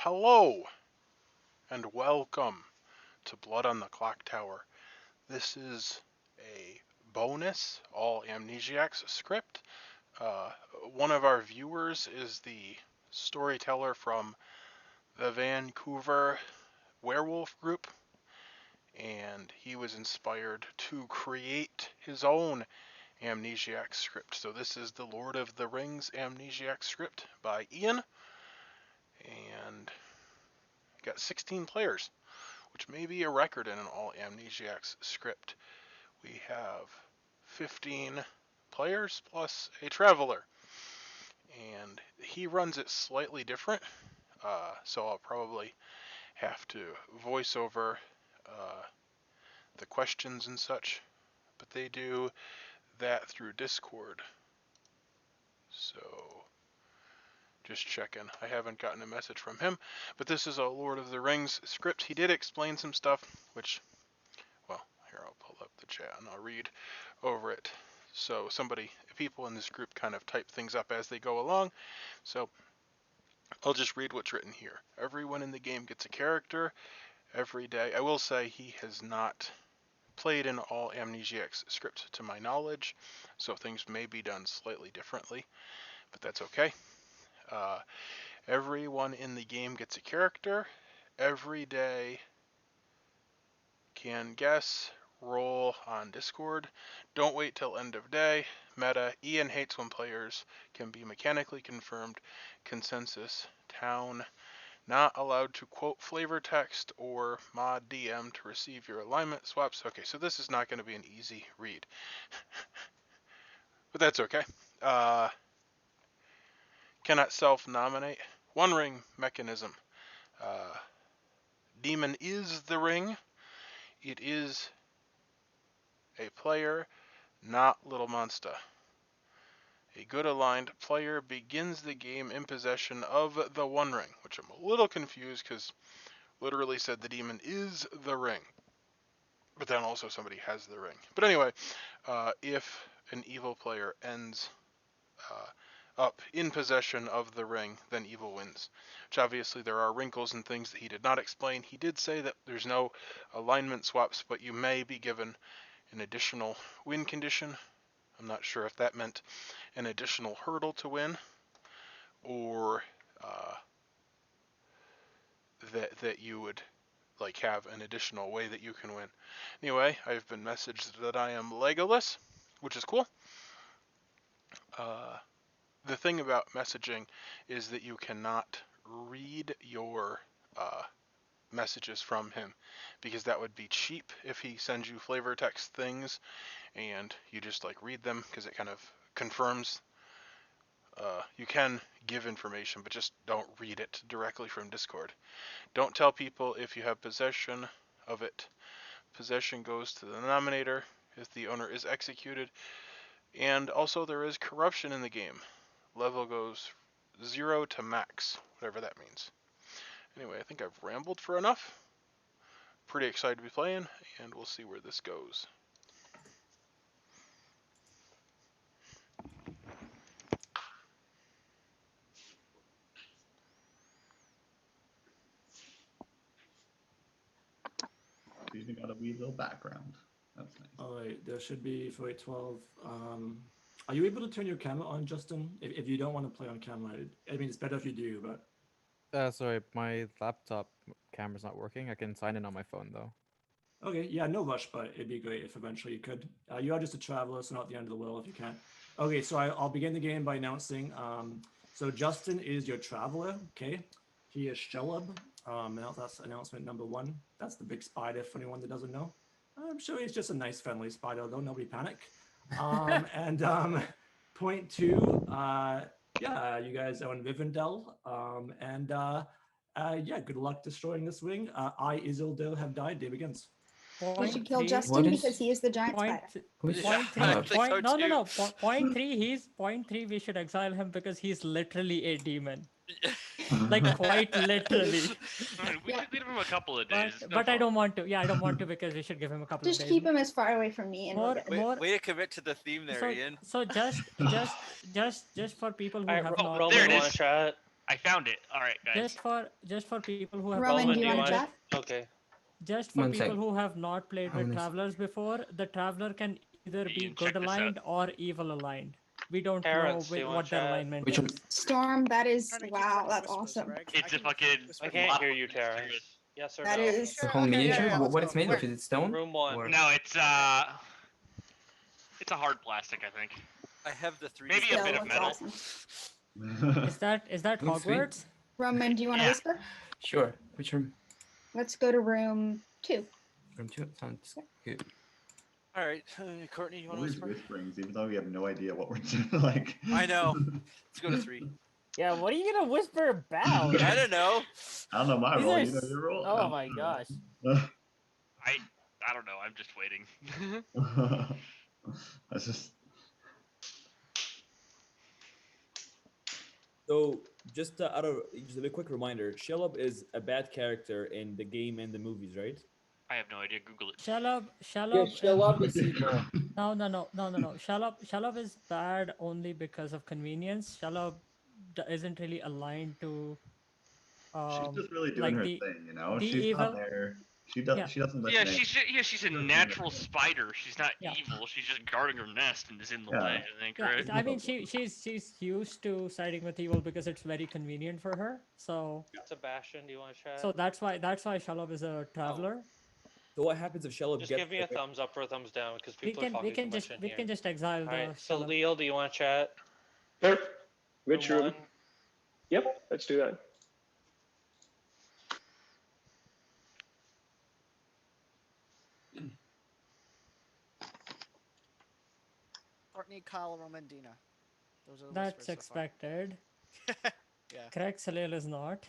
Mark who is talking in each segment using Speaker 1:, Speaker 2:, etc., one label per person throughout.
Speaker 1: Hello, and welcome to Blood on the Clocktower. This is a bonus, all Amnesiacs script. Uh, One of our viewers is the storyteller from the Vancouver Werewolf Group, and he was inspired to create his own Amnesiac script. So this is the Lord of the Rings Amnesiac script by Ian, and got 16 players, which may be a record in an all Amnesiacs script. We have 15 players plus a traveler, and he runs it slightly different, so I'll probably have to voice over the questions and such, but they do that through Discord. So just checking. I haven't gotten a message from him, but this is a Lord of the Rings script. He did explain some stuff, which, well, here I'll pull up the chat and I'll read over it. So people in this group kind of type things up as they go along. So I'll just read what's written here. Everyone in the game gets a character every day. I will say he has not played in all Amnesiacs script to my knowledge, so things may be done slightly differently, but that's okay. Everyone in the game gets a character every day. Can guess, roll on Discord. Don't wait till end of day. Meta, Ian hates when players can be mechanically confirmed. Consensus, town, not allowed to quote flavor text or mod DM to receive your alignment swaps. Okay, so this is not going to be an easy read. But that's okay. Cannot self-nominate. One ring mechanism. Demon is the ring. It is a player, not Little Monster. A good aligned player begins the game in possession of the One Ring, which I'm a little confused because literally said the demon is the ring. But then also somebody has the ring. But anyway, if an evil player ends up in possession of the ring, then evil wins. Which obviously there are wrinkles and things that he did not explain. He did say that there's no alignment swaps, but you may be given an additional win condition. I'm not sure if that meant an additional hurdle to win, or that you would like have an additional way that you can win. Anyway, I've been messaged that I am Legolas, which is cool. The thing about messaging is that you cannot read your messages from him, because that would be cheap if he sends you flavor text things and you just like read them, because it kind of confirms. You can give information, but just don't read it directly from Discord. Don't tell people if you have possession of it. Possession goes to the nominator if the owner is executed. And also there is corruption in the game. Level goes 0 to max, whatever that means. Anyway, I think I've rambled for enough. Pretty excited to be playing, and we'll see where this goes.
Speaker 2: You even got a wee little background. That's nice.
Speaker 3: All right, there should be for 12. Are you able to turn your camera on, Justin? If you don't want to play on camera, I mean, it's better if you do, but...
Speaker 4: Sorry, my laptop camera's not working. I can sign in on my phone, though.
Speaker 3: Okay, yeah, no rush, but it'd be great if eventually you could. You are just a traveler, so not the end of the world if you can't. Okay, so I'll begin the game by announcing. So Justin is your traveler, okay? He is Shelub. That's announcement number 1. That's the big spider for anyone that doesn't know. I'm sure he's just a nice, friendly spider, though. Nobody panic. And point 2, yeah, you guys own Rivendell. Yeah, good luck destroying this ring. I, Isildur, have died. Day begins.
Speaker 5: We should kill Justin because he is the giant
Speaker 6: Point
Speaker 5: spider.
Speaker 6: three. No. Point three. He's point 3. We should exile him because he's literally a demon. Like quite literally.
Speaker 7: We could give him a couple of days.
Speaker 6: But I don't want to. Yeah, I don't want to because we should give him a couple of days.
Speaker 5: Just keep him as far away from me and
Speaker 8: Way to commit to the theme there, Ian.
Speaker 6: So just for people who have not.
Speaker 7: There it is. I found it. All right, guys.
Speaker 6: Just for people who have
Speaker 5: Roman, do you
Speaker 6: not
Speaker 5: want to
Speaker 6: played
Speaker 5: chat?
Speaker 8: Okay.
Speaker 6: just for
Speaker 9: One
Speaker 6: people
Speaker 9: sec.
Speaker 6: who have not played with
Speaker 9: Honest.
Speaker 6: travelers before, the traveler can either be
Speaker 7: Ian,
Speaker 6: good
Speaker 7: check this out.
Speaker 6: aligned or evil aligned. We don't
Speaker 8: Parents,
Speaker 6: know
Speaker 8: do you want
Speaker 6: what their
Speaker 8: chat?
Speaker 6: alignment
Speaker 9: Which one?
Speaker 6: is.
Speaker 5: Storm, that is,
Speaker 10: Trying to keep
Speaker 5: wow,
Speaker 10: track of
Speaker 5: that's
Speaker 10: whispers,
Speaker 5: awesome.
Speaker 10: Greg.
Speaker 7: It's a
Speaker 10: can
Speaker 7: fucking.
Speaker 10: whisper
Speaker 8: I
Speaker 10: for you.
Speaker 8: can't hear you, Terrence. Yes or
Speaker 5: That
Speaker 8: no?
Speaker 5: is,
Speaker 9: The whole
Speaker 10: Okay, yeah,
Speaker 9: miniature?
Speaker 10: yeah,
Speaker 9: What
Speaker 10: let's
Speaker 9: it's
Speaker 10: go.
Speaker 9: made
Speaker 10: Where?
Speaker 9: of? Is it stone?
Speaker 8: Room 1.
Speaker 9: Or-
Speaker 7: No, it's a hard plastic, I think.
Speaker 10: I have the 3D.
Speaker 7: Maybe a
Speaker 5: still
Speaker 7: bit of
Speaker 5: looks
Speaker 7: metal.
Speaker 5: awesome.
Speaker 6: Is that
Speaker 9: Looks sweet.
Speaker 6: Hogwarts?
Speaker 5: Roman, do you want to
Speaker 7: Yeah.
Speaker 5: whisper?
Speaker 9: Sure. Which room?
Speaker 5: Let's go to room 2.
Speaker 9: Room 2? Sounds good.
Speaker 10: All right, Courtney, you want to
Speaker 2: Always
Speaker 10: whisper?
Speaker 2: whisperings, even though we have no idea what we're doing. Like.
Speaker 10: I know. Let's go to 3.
Speaker 11: Yeah, what are you gonna whisper about?
Speaker 10: I don't know.
Speaker 2: I don't know my
Speaker 11: These
Speaker 2: role.
Speaker 11: are
Speaker 2: You know
Speaker 11: s-
Speaker 2: your role.
Speaker 11: Oh my gosh.
Speaker 7: I don't know. I'm just waiting.
Speaker 2: That's just.
Speaker 12: So, just just a quick reminder: Shelob is a bad character in the game and the movies, right?
Speaker 7: I have no idea. Google it.
Speaker 6: Shalab
Speaker 11: is evil.
Speaker 6: No. Shalab is bad only because of convenience. Shalab isn't really aligned to
Speaker 2: She's just really doing
Speaker 6: like
Speaker 2: her
Speaker 6: the
Speaker 2: thing, you know.
Speaker 6: the
Speaker 2: She's
Speaker 6: evil.
Speaker 2: not there. She does.
Speaker 6: Yeah.
Speaker 2: She doesn't listen.
Speaker 7: Yeah,
Speaker 2: to
Speaker 7: she's a
Speaker 2: doing
Speaker 7: natural
Speaker 2: her thing.
Speaker 7: spider. She's not
Speaker 6: Yeah.
Speaker 7: evil. She's just guarding her nest and is in the
Speaker 2: Yeah.
Speaker 7: way. I think,
Speaker 6: Yeah,
Speaker 7: right?
Speaker 6: I mean she's used to siding with evil because it's very convenient for her. So
Speaker 8: Sebastian, do you want to chat?
Speaker 6: so that's why Shalab is a traveler.
Speaker 12: So, what happens if Shelob
Speaker 8: Just
Speaker 12: gets?
Speaker 8: give me a thumbs up or a thumbs down because
Speaker 6: We
Speaker 8: people are
Speaker 6: can we
Speaker 8: talking
Speaker 6: can
Speaker 8: too
Speaker 6: just
Speaker 8: much in
Speaker 6: we
Speaker 8: here.
Speaker 6: can just exile the
Speaker 8: Alright, so
Speaker 6: Shalab.
Speaker 8: Leo, do you want to chat?
Speaker 13: Sure. Which room?
Speaker 8: 1?
Speaker 13: Yep, let's do that.
Speaker 10: Courtney, Kyle, Roman, Dina. Those are the
Speaker 6: That's
Speaker 10: whispers so far.
Speaker 6: expected.
Speaker 10: Yeah.
Speaker 6: Correct, Salil is not.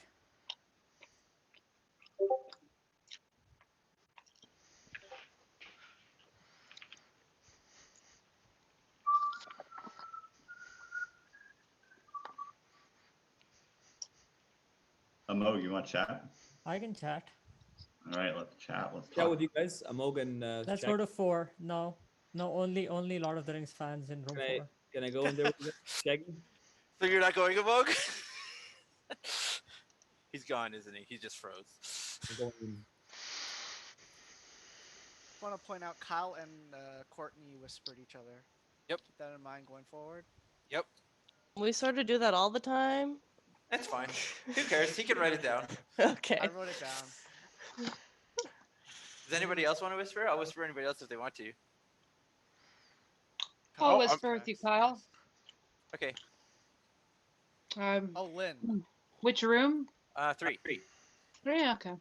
Speaker 2: Mo, you want to chat?
Speaker 6: I can chat.
Speaker 2: All right, let's chat. Let's
Speaker 12: Chat
Speaker 2: talk.
Speaker 12: with you guys. Amog and
Speaker 6: Let's
Speaker 12: Shaq.
Speaker 6: go to 4. No, only Lord of the Rings fans in room 4.
Speaker 12: Can I go in there with you, Shaggy?
Speaker 10: So you're not going, Amog? He's gone, isn't he? He just froze.
Speaker 12: I'm going in.
Speaker 10: I want to point out Kyle and Courtney whispered each other.
Speaker 8: Yep.
Speaker 10: Keep that in mind going forward.
Speaker 8: Yep.
Speaker 11: We sort of do that all the time.
Speaker 8: That's fine. Who cares? He can write it down.
Speaker 11: Okay.
Speaker 10: I wrote it down.
Speaker 8: Does anybody else want to whisper? I'll whisper anybody else if they want to.
Speaker 1: I'll
Speaker 10: Oh,
Speaker 1: whisper
Speaker 10: with you, Kyle.
Speaker 8: Okay.
Speaker 10: Oh, Lynn.
Speaker 14: Which room?
Speaker 8: 3.
Speaker 14: 3, okay.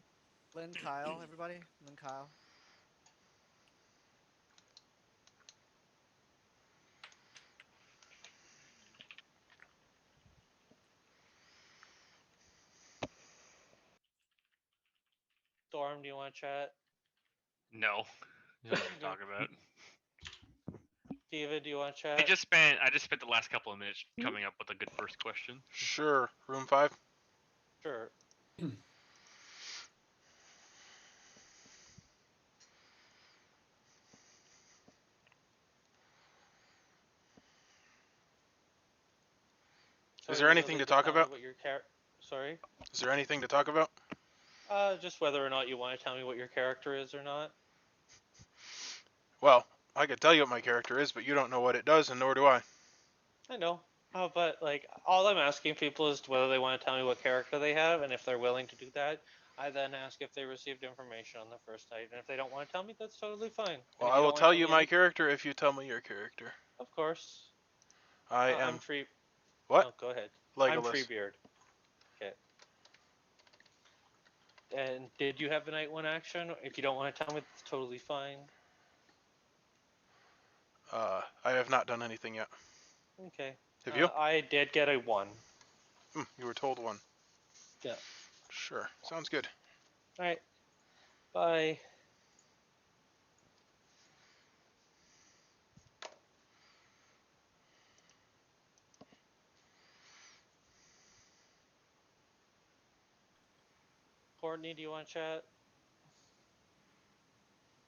Speaker 10: Lynn, Kyle, everybody. Lynn, Kyle. Storm, do you want to chat?
Speaker 7: No. You don't want to talk about.
Speaker 8: David, do you want to chat?
Speaker 7: I just spent the last couple of minutes coming up with a good first question.
Speaker 1: Sure. Room 5.
Speaker 8: Sure.
Speaker 1: Is there anything to talk about?
Speaker 8: What your Sorry?
Speaker 1: Is there anything to talk about?
Speaker 8: Just whether or not you want to tell me what your character is or not.
Speaker 1: Well, I could tell you what my character is, but you don't know what it does, and nor do I.
Speaker 8: I know. But like, all I'm asking people is whether they want to tell me what character they have, and if they're willing to do that, I then ask if they received information on the first night, and if they don't want to tell me, that's totally fine.
Speaker 1: Well, I will tell you my character if you tell me your character.
Speaker 8: Of course.
Speaker 1: I am.
Speaker 8: I'm Tree.
Speaker 1: What?
Speaker 8: No, go ahead.
Speaker 1: Legolas.
Speaker 8: I'm Treebeard. Okay. And did you have the night 1 action? If you don't want to tell me, that's totally fine.
Speaker 1: I have not done anything yet.
Speaker 8: Okay.
Speaker 1: Have you?
Speaker 8: I did get a 1.
Speaker 1: You were told 1.
Speaker 8: Yeah.
Speaker 1: Sure. Sounds good.
Speaker 8: All right. Bye. Courtney, do you want to chat?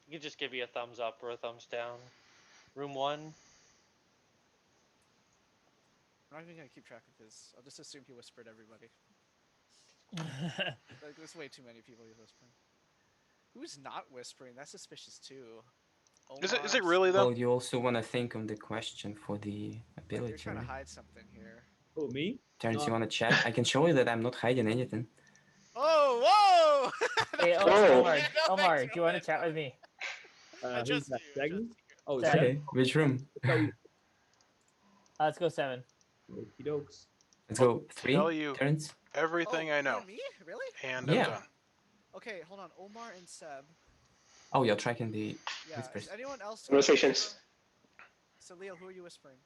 Speaker 8: You can just give me a thumbs up or a thumbs down. Room 1.
Speaker 10: I'm not even gonna keep track of his. I'll just assume he whispered everybody. Like, there's way too many people he's whispering. Who's not whispering? That's suspicious too.
Speaker 1: Is it
Speaker 10: Omar,
Speaker 1: really though?
Speaker 9: Well, you also want to think of the question for the
Speaker 10: like,
Speaker 9: ability,
Speaker 10: you're trying
Speaker 9: right?
Speaker 10: to hide something here.
Speaker 12: Oh, me?
Speaker 9: Terrence,
Speaker 12: No.
Speaker 9: you want to chat? I can show you that I'm not hiding anything.
Speaker 10: Oh, whoa!
Speaker 11: Hey,
Speaker 13: Oh.
Speaker 11: Omar, Omar, do you want to chat with me?
Speaker 10: I
Speaker 12: Who's
Speaker 10: trust
Speaker 12: that?
Speaker 10: you. I trust
Speaker 12: Dragon?
Speaker 10: you.
Speaker 12: Oh,
Speaker 11: Seven.
Speaker 9: Okay, which room?
Speaker 11: Let's go 7.
Speaker 12: Okie dokes.
Speaker 9: Let's
Speaker 1: I'll
Speaker 9: go 3,
Speaker 1: tell you
Speaker 9: Terrence.
Speaker 1: everything
Speaker 10: Oh,
Speaker 1: I
Speaker 10: you
Speaker 1: know,
Speaker 10: and me? Really?
Speaker 1: and
Speaker 9: Yeah.
Speaker 1: I'm done.
Speaker 10: Okay, hold on. Omar and Seb.
Speaker 9: Oh, you're tracking the
Speaker 10: Yeah.
Speaker 9: whispers.
Speaker 10: Is anyone else?
Speaker 13: Conversations.
Speaker 10: So Leo, who are you whispering?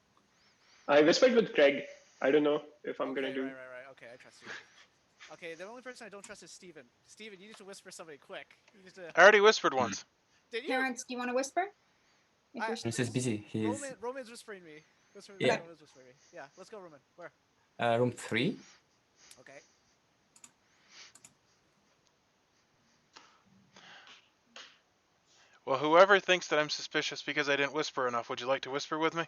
Speaker 13: I whispered with Craig. I don't know if I'm gonna
Speaker 10: Okay,
Speaker 13: do.
Speaker 10: right. Okay, I trust you. Okay, the only person I don't trust is Steven. Steven, you need to whisper somebody quick. You need to...
Speaker 1: I already whispered once.
Speaker 10: Did you?
Speaker 5: Terrence, do you want to whisper? If you're
Speaker 9: Terrence is busy. He is
Speaker 10: Roman's whispering me.
Speaker 9: Yeah.
Speaker 10: Roman's whispering me. Yeah, let's go, Roman. Where?
Speaker 9: room 3.
Speaker 10: Okay.
Speaker 1: Well, whoever thinks that I'm suspicious because I didn't whisper enough, would you like to whisper with me?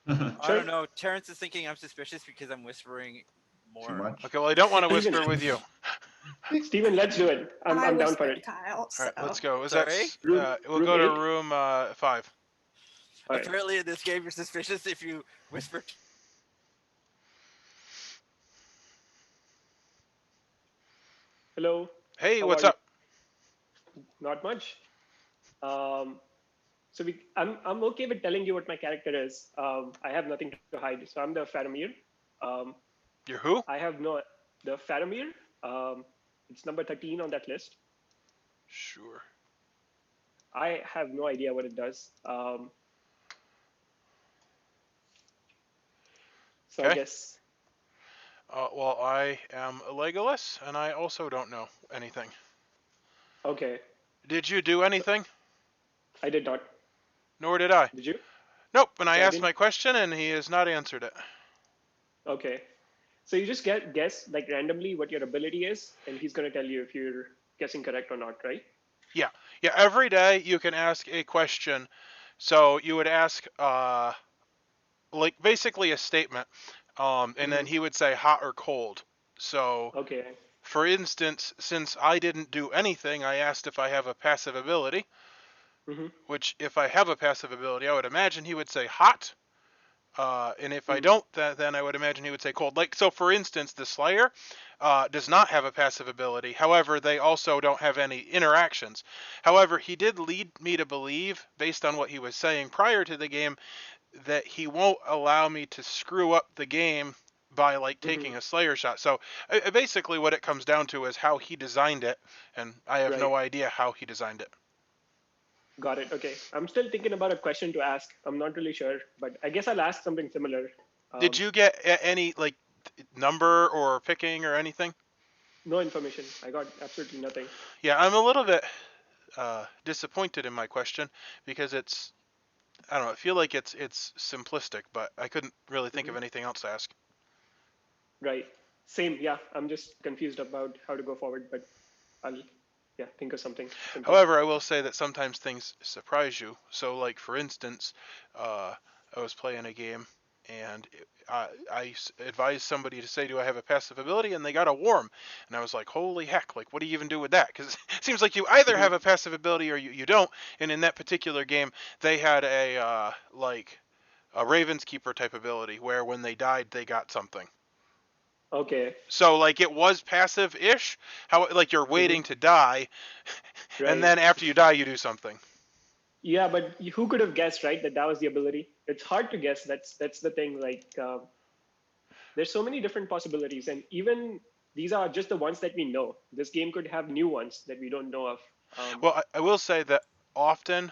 Speaker 2: Sure.
Speaker 15: I don't know. Terrence is thinking I'm suspicious because I'm whispering more.
Speaker 2: Too much.
Speaker 1: Okay, well, I don't want to
Speaker 13: Steven.
Speaker 1: whisper with you.
Speaker 13: Steven, let's do it. I'm down for
Speaker 5: whispered
Speaker 13: it.
Speaker 5: Kyle,
Speaker 1: All right, let's
Speaker 5: so-
Speaker 1: go. Was
Speaker 15: Sorry?
Speaker 1: that we'll
Speaker 13: Room
Speaker 1: go to
Speaker 13: 8?
Speaker 1: room 5.
Speaker 13: All right.
Speaker 15: Apparently, in this game, you're suspicious if you whisper.
Speaker 13: Hello.
Speaker 1: Hey,
Speaker 13: How
Speaker 1: what's
Speaker 13: are
Speaker 1: up?
Speaker 13: you? Not much. So I'm okay with telling you what my character is. I have nothing to hide. So I'm the Faramir.
Speaker 1: You're who?
Speaker 13: I have the Faramir. It's number 13 on that list.
Speaker 1: Sure.
Speaker 13: I have no idea what it does. So I
Speaker 1: Okay.
Speaker 13: guess.
Speaker 1: Well, I am a Legolas, and I also don't know anything.
Speaker 13: Okay.
Speaker 1: Did you do anything?
Speaker 13: I did not.
Speaker 1: Nor did I.
Speaker 13: Did you?
Speaker 1: Nope, and I
Speaker 13: So I
Speaker 1: asked
Speaker 13: didn't-
Speaker 1: my question, and he has not answered it.
Speaker 13: Okay. So you just guess like randomly what your ability is, and he's gonna tell you if you're guessing correct or not, right?
Speaker 1: Yeah. Every day you can ask a question. So you would ask, like basically a statement, and then he would say hot or cold. So,
Speaker 13: Okay.
Speaker 1: for instance, since I didn't do anything, I asked if I have a passive ability. Which, if I have a passive ability, I would imagine he would say hot. And if I don't, then I would imagine he would say cold. Like, so for instance, the Slayer does not have a passive ability. However, they also don't have any interactions. However, he did lead me to believe, based on what he was saying prior to the game, that he won't allow me to screw up the game by like taking a Slayer shot. So basically what it comes down to is how he designed it, and I have no idea how he designed it.
Speaker 13: Got it. Okay. I'm still thinking about a question to ask. I'm not really sure, but I guess I'll ask something similar.
Speaker 1: Did you get any like number or picking or anything?
Speaker 13: No information. I got absolutely nothing.
Speaker 1: Yeah, I'm a little bit disappointed in my question because it's, I don't know, I feel like it's simplistic, but I couldn't really think of anything else to ask.
Speaker 13: Right. Same. Yeah. I'm just confused about how to go forward, but I'll think of something simple.
Speaker 1: However, I will say that sometimes things surprise you. So, like for instance, I was playing a game and I advised somebody to say, "Do I have a passive ability?" And they got a warm, and I was like, "Holy heck! Like, what do you even do with that?" Because it seems like you either have a passive ability or you don't. And in that particular game, they had a like a Raven's Keeper type ability where when they died, they got something.
Speaker 13: Okay.
Speaker 1: So like it was passive-ish, how like you're waiting to die, and then after you die, you do something.
Speaker 13: Yeah, but who could have guessed, right, that was the ability? It's hard to guess. That's the thing. Like, there's so many different possibilities, and even these are just the ones that we know. This game could have new ones that we don't know of.
Speaker 1: Well, I will say that often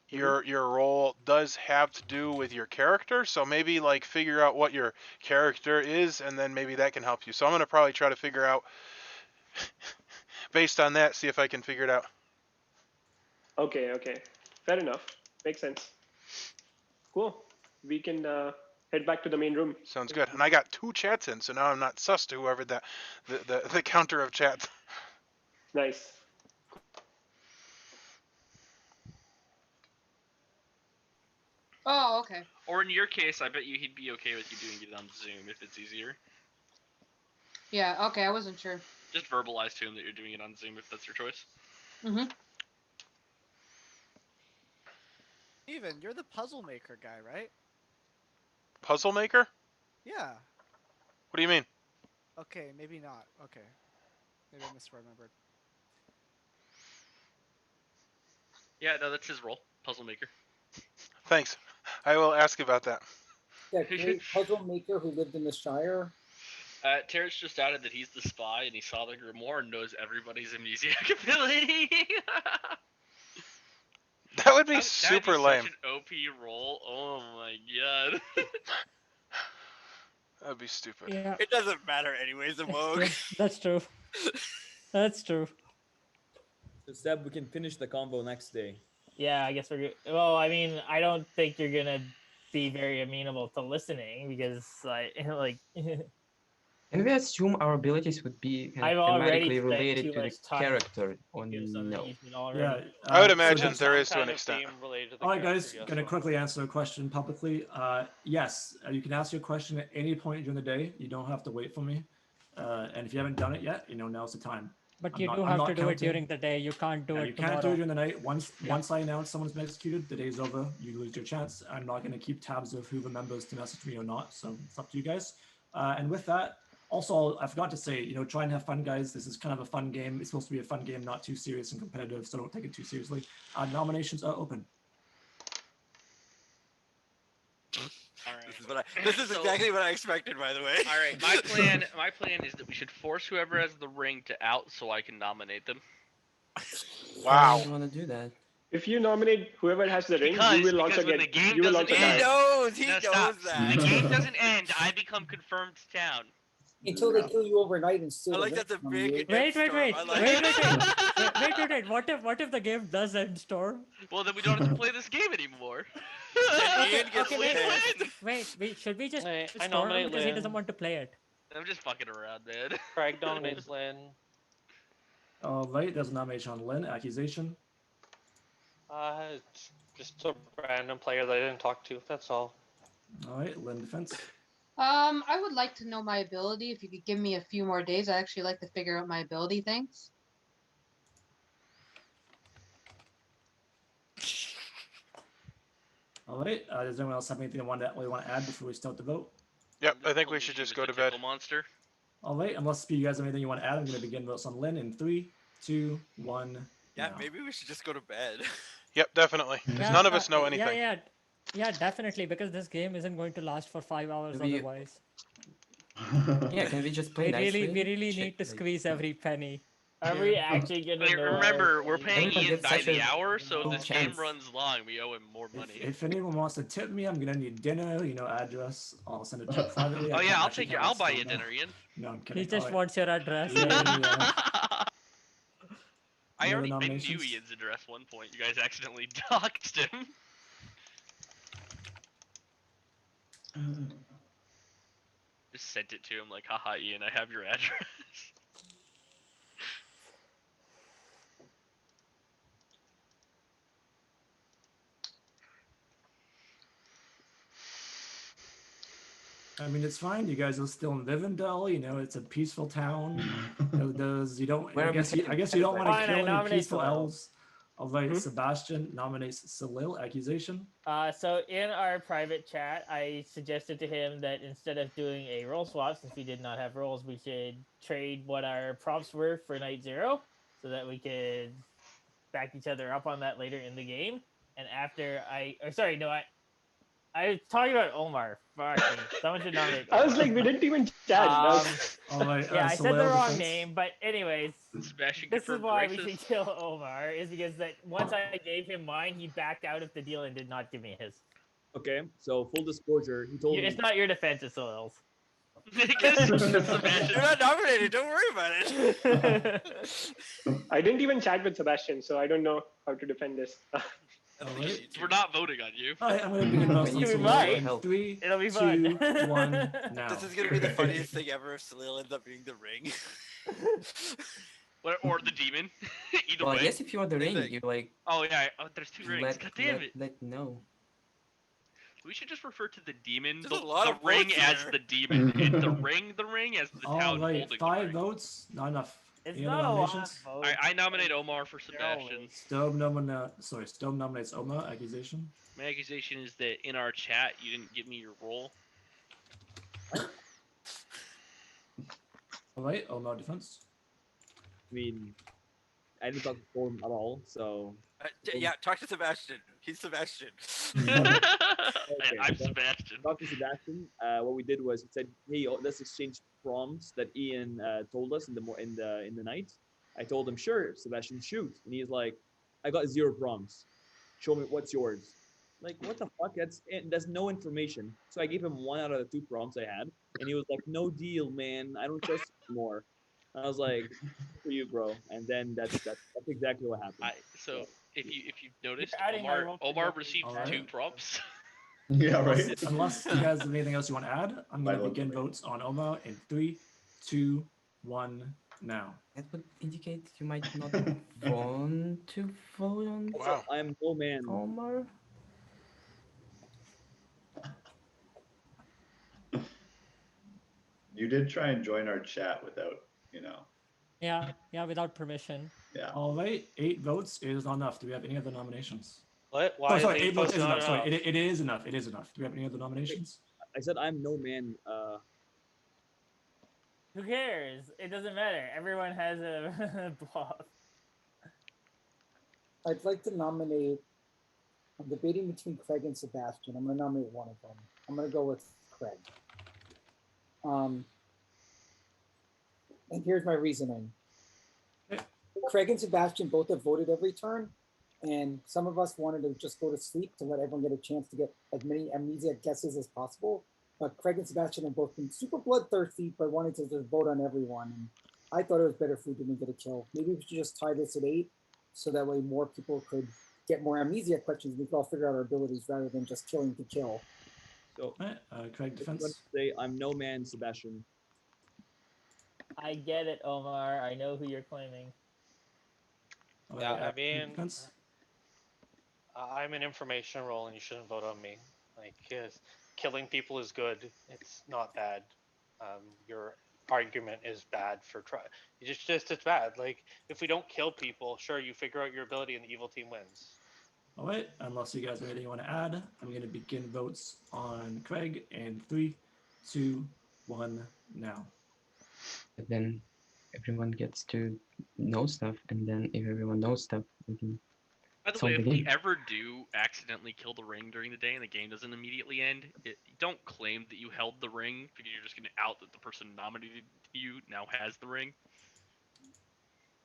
Speaker 1: your role does have to do with your character, so maybe like figure out what your character is, and then maybe that can help you. So I'm gonna probably try to figure out based on that, see if I can figure it out.
Speaker 13: Okay. Fair enough. Makes sense. Cool. We can head back to the main room.
Speaker 1: Sounds good. And I got 2 chats in, so now I'm not sus to whoever the counter of chats.
Speaker 13: Nice.
Speaker 14: Oh, okay.
Speaker 7: Or in your case, I bet you he'd be okay with you doing it on Zoom if it's easier.
Speaker 14: Yeah, okay, I wasn't sure.
Speaker 7: Just verbalize to him that you're doing it on Zoom if that's your choice.
Speaker 14: Mm-hmm.
Speaker 10: Steven, you're the puzzle maker guy, right?
Speaker 1: Puzzle maker?
Speaker 10: Yeah.
Speaker 1: What do you mean?
Speaker 10: Okay, maybe not. Okay. Maybe I misremembered.
Speaker 7: Yeah, no, that's his role, puzzle maker.
Speaker 1: Thanks. I will ask about that.
Speaker 11: Yeah, great puzzle maker who lived in the Shire.
Speaker 7: Terrence just added that he's the spy and he saw the grimoire and knows everybody's amnesiac ability.
Speaker 1: That would be
Speaker 7: That'd
Speaker 1: super
Speaker 7: be
Speaker 1: lame.
Speaker 7: Such an OP role. Oh my god.
Speaker 1: That'd be stupid.
Speaker 6: Yeah.
Speaker 15: It doesn't matter anyways, the Moog.
Speaker 6: That's true. That's true.
Speaker 12: So Seb, we can finish the convo next day.
Speaker 11: Yeah, I guess we're good. Well, I mean, I don't think you're gonna be very amenable to listening because, like.
Speaker 9: And we assume our abilities would be
Speaker 11: I've already
Speaker 9: thematically
Speaker 11: spent
Speaker 9: related
Speaker 11: too
Speaker 9: to the
Speaker 11: much time
Speaker 9: character, or
Speaker 11: Here's something
Speaker 9: no?
Speaker 11: you should already.
Speaker 3: Yeah,
Speaker 1: I would
Speaker 3: so
Speaker 1: imagine
Speaker 3: that's
Speaker 1: there
Speaker 8: Some
Speaker 1: is to an
Speaker 8: kind of
Speaker 1: extent.
Speaker 8: theme related to the
Speaker 3: All right,
Speaker 8: character,
Speaker 3: guys,
Speaker 8: yes,
Speaker 3: gonna
Speaker 8: or-
Speaker 3: quickly answer a question publicly. Yes, you can ask your question at any point during the day. You don't have to wait for me. And if you haven't done it yet, now's the time.
Speaker 6: But
Speaker 3: I'm
Speaker 6: you
Speaker 3: not-
Speaker 6: do
Speaker 3: I'm
Speaker 6: have
Speaker 3: not
Speaker 6: to do it
Speaker 3: counting.
Speaker 6: during the day. You can't do
Speaker 3: Yeah,
Speaker 6: it
Speaker 3: you
Speaker 6: tomorrow.
Speaker 3: can't do it during the night. Once
Speaker 6: Yeah.
Speaker 3: once I announce someone's been executed, the day's over. You lose your chance. I'm not going to keep tabs of who remembers to message me or not. So it's up to you guys. And with that, also I forgot to say, try and have fun, guys. This is kind of a fun game. It's supposed to be a fun game, not too serious and competitive. So don't take it too seriously. Nominations are open.
Speaker 15: This is exactly what I expected, by the way.
Speaker 7: All right, my plan is that we should force whoever has the ring to out so I can nominate them.
Speaker 9: Why would you want to do that?
Speaker 13: If you nominate whoever has the ring,
Speaker 7: Because,
Speaker 13: you will also
Speaker 7: when
Speaker 13: get.
Speaker 7: the game
Speaker 13: You will
Speaker 7: doesn't
Speaker 13: also
Speaker 7: end,
Speaker 13: die.
Speaker 15: He knows
Speaker 7: stop.
Speaker 15: that.
Speaker 7: The game doesn't end. I become confirmed town.
Speaker 11: Until they kill you overnight and steal
Speaker 15: I like
Speaker 11: the
Speaker 15: that's a
Speaker 11: ring from
Speaker 15: big
Speaker 11: you.
Speaker 6: Wait. What if the game does end, Storm?
Speaker 7: Well, then we don't have to play this game anymore.
Speaker 6: Wait. Should we just
Speaker 8: Hey, I
Speaker 6: Storm him
Speaker 8: nominate
Speaker 6: because he
Speaker 8: Lynn.
Speaker 6: doesn't want to play it?
Speaker 7: I'm just fucking around, man.
Speaker 8: Craig nominates Lynn.
Speaker 3: All right, there's a nomination on Lynn. Accusation.
Speaker 8: It's just a random player that I didn't talk to. That's all.
Speaker 3: All right, Lynn defense.
Speaker 14: I would like to know my ability. If you could give me a few more days, I actually like to figure out my ability things.
Speaker 3: All right. Does anyone else have anything they want to add before we start the vote?
Speaker 1: Yep, I think we should just go to bed.
Speaker 7: Monster.
Speaker 3: All right. Unless you guys have anything you want to add, I'm going to begin votes on Lynn in 3, 2, 1.
Speaker 15: Yeah,
Speaker 3: now.
Speaker 15: maybe we should just go to bed.
Speaker 1: Yep, definitely. Because none of us know anything.
Speaker 6: Yeah, definitely, because this game isn't going to last for 5 hours
Speaker 9: Maybe-
Speaker 6: otherwise.
Speaker 9: Yeah, can we just play
Speaker 6: We
Speaker 9: nicely?
Speaker 6: really need to squeeze every penny.
Speaker 11: Are we actually gonna
Speaker 7: Wait,
Speaker 11: know?
Speaker 7: remember, we're paying
Speaker 9: Everyone
Speaker 7: Ian
Speaker 9: gets
Speaker 7: by
Speaker 9: such
Speaker 7: the
Speaker 9: a
Speaker 7: hour, so if
Speaker 9: good
Speaker 7: this game
Speaker 9: chance.
Speaker 7: runs long, we owe him more money.
Speaker 3: If anyone wants to tip me, I'm going to need dinner, address. I'll send a check privately.
Speaker 7: Oh yeah, I'll buy you dinner, Ian.
Speaker 3: No, I'm kidding.
Speaker 6: He just
Speaker 3: All right.
Speaker 6: wants your address.
Speaker 3: Yeah,
Speaker 7: I
Speaker 3: Any other
Speaker 7: knew
Speaker 3: nominations?
Speaker 7: Ian's address one point. You guys accidentally doxed him. Just sent it to him like, haha, Ian, I have your address.
Speaker 3: I mean, it's fine. You guys are still in Rivendell. It's a peaceful town. You don't.
Speaker 9: Where
Speaker 3: I
Speaker 9: are we
Speaker 3: guess you
Speaker 9: headed?
Speaker 3: don't want to
Speaker 11: Fine, I
Speaker 3: kill any
Speaker 11: nominate
Speaker 3: peaceful
Speaker 11: Salil.
Speaker 3: elves. All right, Sebastian nominates Salil. Accusation.
Speaker 11: So in our private chat, I suggested to him that instead of doing a roll swap, since we did not have rolls, we should trade what our props were for night 0, so that we could back each other up on that later in the game. And after I was talking about Omar. Fuck me. Someone should nominate.
Speaker 13: I was
Speaker 11: Omar.
Speaker 13: like, we didn't even chat.
Speaker 3: All right.
Speaker 11: Yeah, I said the
Speaker 3: Salil
Speaker 11: wrong
Speaker 3: defense.
Speaker 11: name, but anyways,
Speaker 7: Sebastian
Speaker 11: this is
Speaker 7: confirmed
Speaker 11: why we
Speaker 7: racist.
Speaker 11: should kill Omar. Is because that once I gave him mine, he backed out of the deal and did not give me his.
Speaker 12: Okay, so full disclosure, he told me.
Speaker 11: It's not your defense, it's Salil's.
Speaker 15: You're not nominated. Don't worry about it.
Speaker 13: I didn't even chat with Sebastian, so I don't know how to defend this.
Speaker 3: All right.
Speaker 7: We're not voting on you.
Speaker 3: All right, I'm going to begin votes on
Speaker 11: We
Speaker 3: Salil
Speaker 11: might.
Speaker 3: in 3,
Speaker 11: It'll be
Speaker 3: 2,
Speaker 11: fun.
Speaker 3: 1, now.
Speaker 15: This is gonna be the funniest thing ever if Salil ends up being the ring.
Speaker 7: Or the demon. Either
Speaker 9: Well, I
Speaker 7: way.
Speaker 9: guess if you want the ring,
Speaker 15: Anything.
Speaker 9: you like
Speaker 7: Oh yeah, there's 2 rings. God damn it.
Speaker 9: let know.
Speaker 7: We should just refer to the demon,
Speaker 15: There's a lot
Speaker 7: the
Speaker 15: of
Speaker 7: ring
Speaker 15: votes
Speaker 7: as
Speaker 15: there.
Speaker 7: the demon, and the ring as the
Speaker 3: All
Speaker 7: town
Speaker 3: right,
Speaker 7: holding the
Speaker 3: 5
Speaker 7: ring.
Speaker 3: votes, not enough.
Speaker 11: It's
Speaker 3: Any other
Speaker 11: not a lot of
Speaker 3: nominations?
Speaker 11: votes.
Speaker 7: I nominate Omar for Sebastian.
Speaker 3: Stone nominates Oma. Accusation.
Speaker 7: My accusation is that in our chat you didn't give me your role.
Speaker 3: All right, Oma defense.
Speaker 12: I mean, I didn't talk to Storm at all, so.
Speaker 15: Yeah, talk to Sebastian. He's Sebastian.
Speaker 7: And I'm Sebastian.
Speaker 12: Talk to Sebastian. What we did was we said, "Hey, let's exchange prompts that Ian told us in the night." I told him, "Sure, Sebastian, shoot," and he's like, "I got 0 prompts. Show me what's yours." Like, what the fuck? That's no information. So I gave him 1 out of the 2 prompts I had, and he was like, "No deal, man. I don't trust you anymore." I was like, "For you, bro." And then that's exactly what happened.
Speaker 7: So if you've noticed,
Speaker 11: adding my role to
Speaker 7: Omar
Speaker 11: the-
Speaker 7: received
Speaker 3: All right.
Speaker 7: 2 prompts.
Speaker 2: Yeah, right.
Speaker 3: Unless you guys have anything else you want to add, I'm going to
Speaker 2: Vital
Speaker 3: begin votes on Oma in 3, 2, 1, now.
Speaker 9: That would indicate you might not want to vote on
Speaker 1: Wow.
Speaker 12: I'm no man.
Speaker 9: Omar.
Speaker 2: You did try and join our chat without,
Speaker 6: Yeah, without permission.
Speaker 2: Yeah.
Speaker 3: All right, 8 votes is not enough. Do we have any other nominations?
Speaker 8: What?
Speaker 3: Oh,
Speaker 8: Why
Speaker 3: sorry,
Speaker 8: is
Speaker 3: 8 votes is
Speaker 8: not
Speaker 3: enough. Sorry,
Speaker 8: enough?
Speaker 3: it is enough. It is enough. Do we have any other nominations?
Speaker 12: I said I'm no man.
Speaker 11: Who cares? It doesn't matter. Everyone has a block.
Speaker 16: I'd like to nominate. I'm debating between Craig and Sebastian. I'm going to nominate one of them. I'm going to go with Craig. And here's my reasoning. Craig and Sebastian both have voted every turn, and some of us wanted to just go to sleep to let everyone get a chance to get as many Amnesiac guesses as possible. But Craig and Sebastian have both been super bloodthirsty by wanting to just vote on everyone. And I thought it was better if we didn't get a kill. Maybe we should just tie this at 8, so that way more people could get more Amnesiac questions. We could all figure out our abilities rather than just killing to kill.
Speaker 12: So,
Speaker 3: Craig defense.
Speaker 12: Say I'm no man, Sebastian.
Speaker 11: I get it, Omar. I know who you're claiming.
Speaker 8: Yeah, I mean,
Speaker 3: defense.
Speaker 8: I'm an information role, and you shouldn't vote on me. Like, yes, killing people is good. It's not bad. Your argument is bad for try. It's bad. Like, if we don't kill people, sure, you figure out your ability, and the evil team wins.
Speaker 3: All right, unless you guys have anything you want to add, I'm going to begin votes on Craig in 3, 2, 1, now.
Speaker 9: But then everyone gets to know stuff, and then if everyone knows stuff, we can
Speaker 7: By the
Speaker 9: solve
Speaker 7: way,
Speaker 9: the
Speaker 7: if we
Speaker 9: game.
Speaker 7: ever do accidentally kill the ring during the day and the game doesn't immediately end, don't claim that you held the ring because you're just going to out that the person nominated you now has the ring.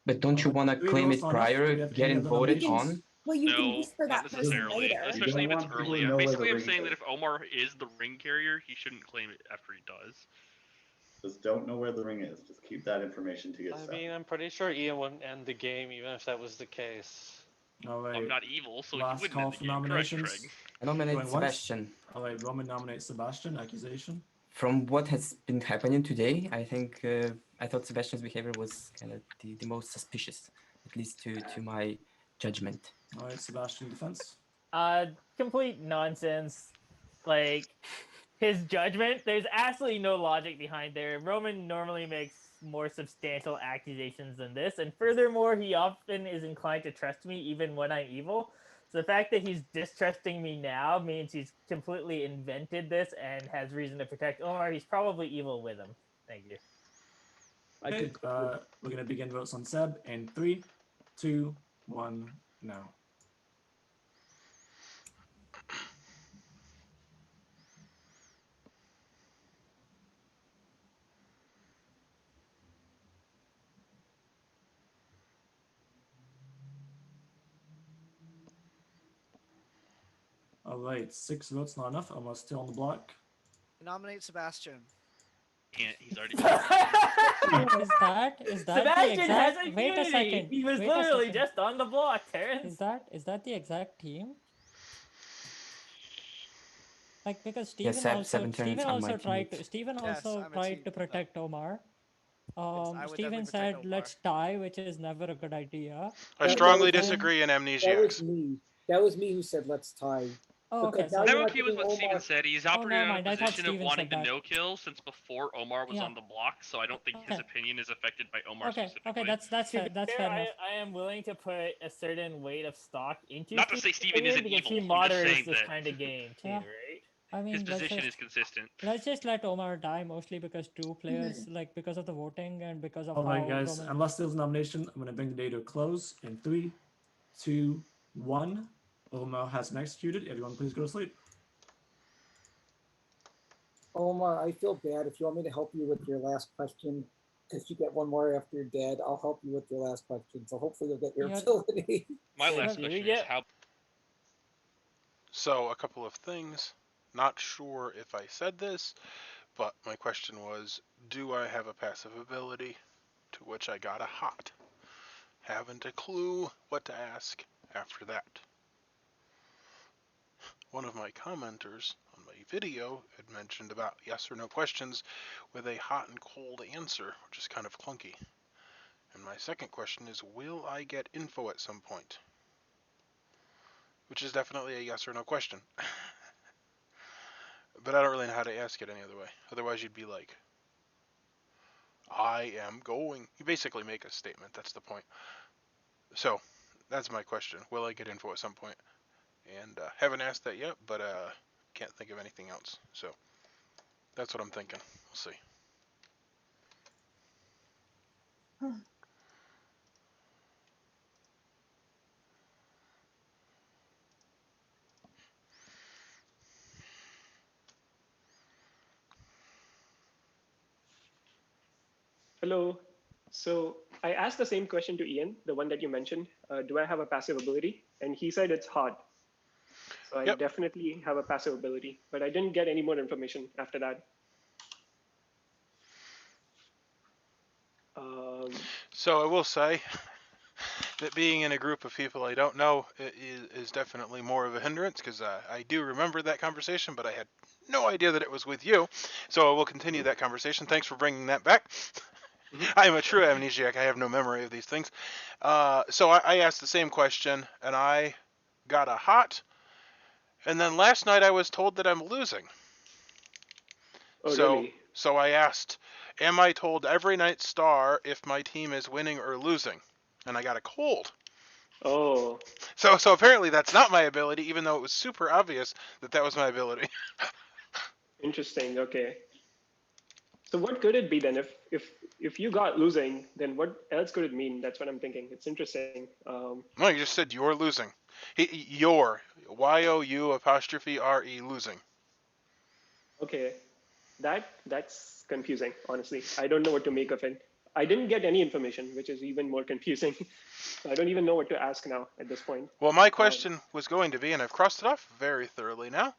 Speaker 9: But don't you want to
Speaker 3: Do we
Speaker 9: claim
Speaker 3: know
Speaker 9: it
Speaker 3: it's not enough? Do
Speaker 9: prior,
Speaker 3: we have any
Speaker 9: getting
Speaker 3: other
Speaker 9: voted
Speaker 3: nominations?
Speaker 9: on?
Speaker 5: Well, you can
Speaker 7: No,
Speaker 5: whisper
Speaker 7: not
Speaker 5: that person
Speaker 7: necessarily.
Speaker 5: later.
Speaker 7: Especially if
Speaker 2: You
Speaker 7: it's
Speaker 2: don't want people
Speaker 7: early.
Speaker 2: to know where
Speaker 7: Basically,
Speaker 2: the
Speaker 7: I'm
Speaker 2: ring
Speaker 7: saying
Speaker 2: is.
Speaker 7: that if Omar is the ring carrier, he shouldn't claim it after he does.
Speaker 2: Just don't know where the ring is. Just keep that information to
Speaker 8: I
Speaker 2: yourself.
Speaker 8: mean, I'm pretty sure Ian wouldn't end the game even if that was the case.
Speaker 3: All right.
Speaker 7: I'm not evil, so he
Speaker 3: Last
Speaker 7: wouldn't
Speaker 3: call
Speaker 7: end the
Speaker 3: for
Speaker 7: game. Correct,
Speaker 3: nominations.
Speaker 7: Craig.
Speaker 9: I nominate
Speaker 3: Going once?
Speaker 9: Sebastian.
Speaker 3: All right, Roman nominates Sebastian. Accusation.
Speaker 9: From what has been happening today, I think I thought Sebastian's behavior was kind of the most suspicious, at least to my judgment.
Speaker 3: All right, Sebastian defense.
Speaker 11: Complete nonsense. Like, his judgment, there's absolutely no logic behind there. Roman normally makes more substantial accusations than this, and furthermore, he often is inclined to trust me even when I'm evil. So the fact that he's distrusting me now means he's completely invented this and has reason to protect Omar. He's probably evil with him. Thank you.
Speaker 3: Okay, we're going to begin votes on Seb in 3, 2, 1, now. All right, 6 votes, not enough. Almost still on the block.
Speaker 10: Nominate Sebastian.
Speaker 7: Can't. He's already.
Speaker 6: Is that
Speaker 11: Sebastian
Speaker 6: the exact?
Speaker 11: has
Speaker 6: Wait a
Speaker 11: immunity.
Speaker 6: second.
Speaker 11: He was
Speaker 6: wait a
Speaker 11: literally
Speaker 6: second.
Speaker 11: just on the block, Terrence.
Speaker 6: Is that the exact team? Like, because
Speaker 9: Yes,
Speaker 6: Steven also tried to
Speaker 10: Yes, I'm a
Speaker 6: tried
Speaker 10: team.
Speaker 6: to protect Omar.
Speaker 10: I would
Speaker 6: Steven
Speaker 10: definitely
Speaker 6: said
Speaker 10: protect Omar.
Speaker 6: let's tie, which is never a good idea.
Speaker 1: I strongly disagree in
Speaker 16: That was
Speaker 1: Amnesiacs.
Speaker 16: me. That was me who said let's tie.
Speaker 6: Oh, okay.
Speaker 16: Because now
Speaker 6: So
Speaker 16: you're
Speaker 7: I'm
Speaker 16: not
Speaker 7: okay with
Speaker 16: giving
Speaker 7: what Steven
Speaker 16: Omar.
Speaker 7: said. He's
Speaker 6: Oh,
Speaker 7: operating
Speaker 6: never
Speaker 7: on a
Speaker 6: mind. I thought
Speaker 7: position of
Speaker 6: Steven
Speaker 7: wanting
Speaker 6: said
Speaker 7: to
Speaker 6: that.
Speaker 7: no kill since before Omar was
Speaker 6: Yeah.
Speaker 7: on the block, so I don't think his
Speaker 6: Okay.
Speaker 7: opinion is affected by Omar
Speaker 6: Okay.
Speaker 7: specifically.
Speaker 6: Okay. That's
Speaker 11: To
Speaker 6: fair.
Speaker 11: be
Speaker 6: That's
Speaker 11: fair,
Speaker 6: fair enough.
Speaker 11: I am willing to put a certain weight of stock into
Speaker 7: Not to say
Speaker 11: Steven's
Speaker 7: Steven
Speaker 11: opinion
Speaker 7: isn't
Speaker 11: because
Speaker 7: evil.
Speaker 11: he
Speaker 7: I'm just
Speaker 11: moderates
Speaker 7: saying
Speaker 11: this
Speaker 7: that
Speaker 11: kind of game too,
Speaker 6: Yeah.
Speaker 11: right?
Speaker 6: I
Speaker 7: his
Speaker 6: mean,
Speaker 7: position is consistent.
Speaker 6: let's just let Omar die, mostly because two players, like because of the voting and because of
Speaker 3: All right,
Speaker 6: how
Speaker 3: guys.
Speaker 6: Roman.
Speaker 3: Unless there's a nomination, I'm going to bring the day to a close in 3, 2, 1. Omar has been executed. Everyone, please go to sleep.
Speaker 16: Omar, I feel bad. If you want me to help you with your last question, because you get one more after you're dead, I'll help you with your last question. So hopefully you'll get your
Speaker 6: Yeah.
Speaker 16: ability.
Speaker 7: My
Speaker 11: Thank
Speaker 7: last
Speaker 11: you.
Speaker 7: question
Speaker 11: Yeah.
Speaker 7: is how.
Speaker 1: So a couple of things. Not sure if I said this, but my question was, do I have a passive ability? To which I got a hot. Haven't a clue what to ask after that. One of my commenters on my video had mentioned about yes or no questions with a hot and cold answer, which is kind of clunky. And my second question is, will I get info at some point? Which is definitely a yes or no question. But I don't really know how to ask it any other way. Otherwise you'd be like, I am going. You basically make a statement, that's the point. So, that's my question. Will I get info at some point? And haven't asked that yet, but can't think of anything else. So, that's what I'm thinking. We'll see.
Speaker 13: Hello. So I asked the same question to Ian, the one that you mentioned. Do I have a passive ability? And he said it's hard. So I definitely have a passive ability, but I didn't get any more information after that.
Speaker 1: So I will say that being in a group of people I don't know is definitely more of a hindrance, because I do remember that conversation, but I had no idea that it was with you. So I will continue that conversation. Thanks for bringing that back. I am a true amnesiac. I have no memory of these things. So I asked the same question, and I got a hot. And then last night I was told that I'm losing.
Speaker 13: Oh, really?
Speaker 1: So I asked, am I told every night star if my team is winning or losing? And I got a cold.
Speaker 13: Oh.
Speaker 1: So apparently that's not my ability, even though it was super obvious that that was my ability.
Speaker 13: Interesting. Okay. So what could it be then? If you got losing, then what else could it mean? That's what I'm thinking. It's interesting.
Speaker 1: No, you just said you're losing. You're Y-O-U-R-E losing.
Speaker 13: Okay. That's confusing, honestly. I don't know what to make of it. I didn't get any information, which is even more confusing. So I don't even know what to ask now at this point.
Speaker 1: Well, my question was going to be, and I've crossed it off very thoroughly now.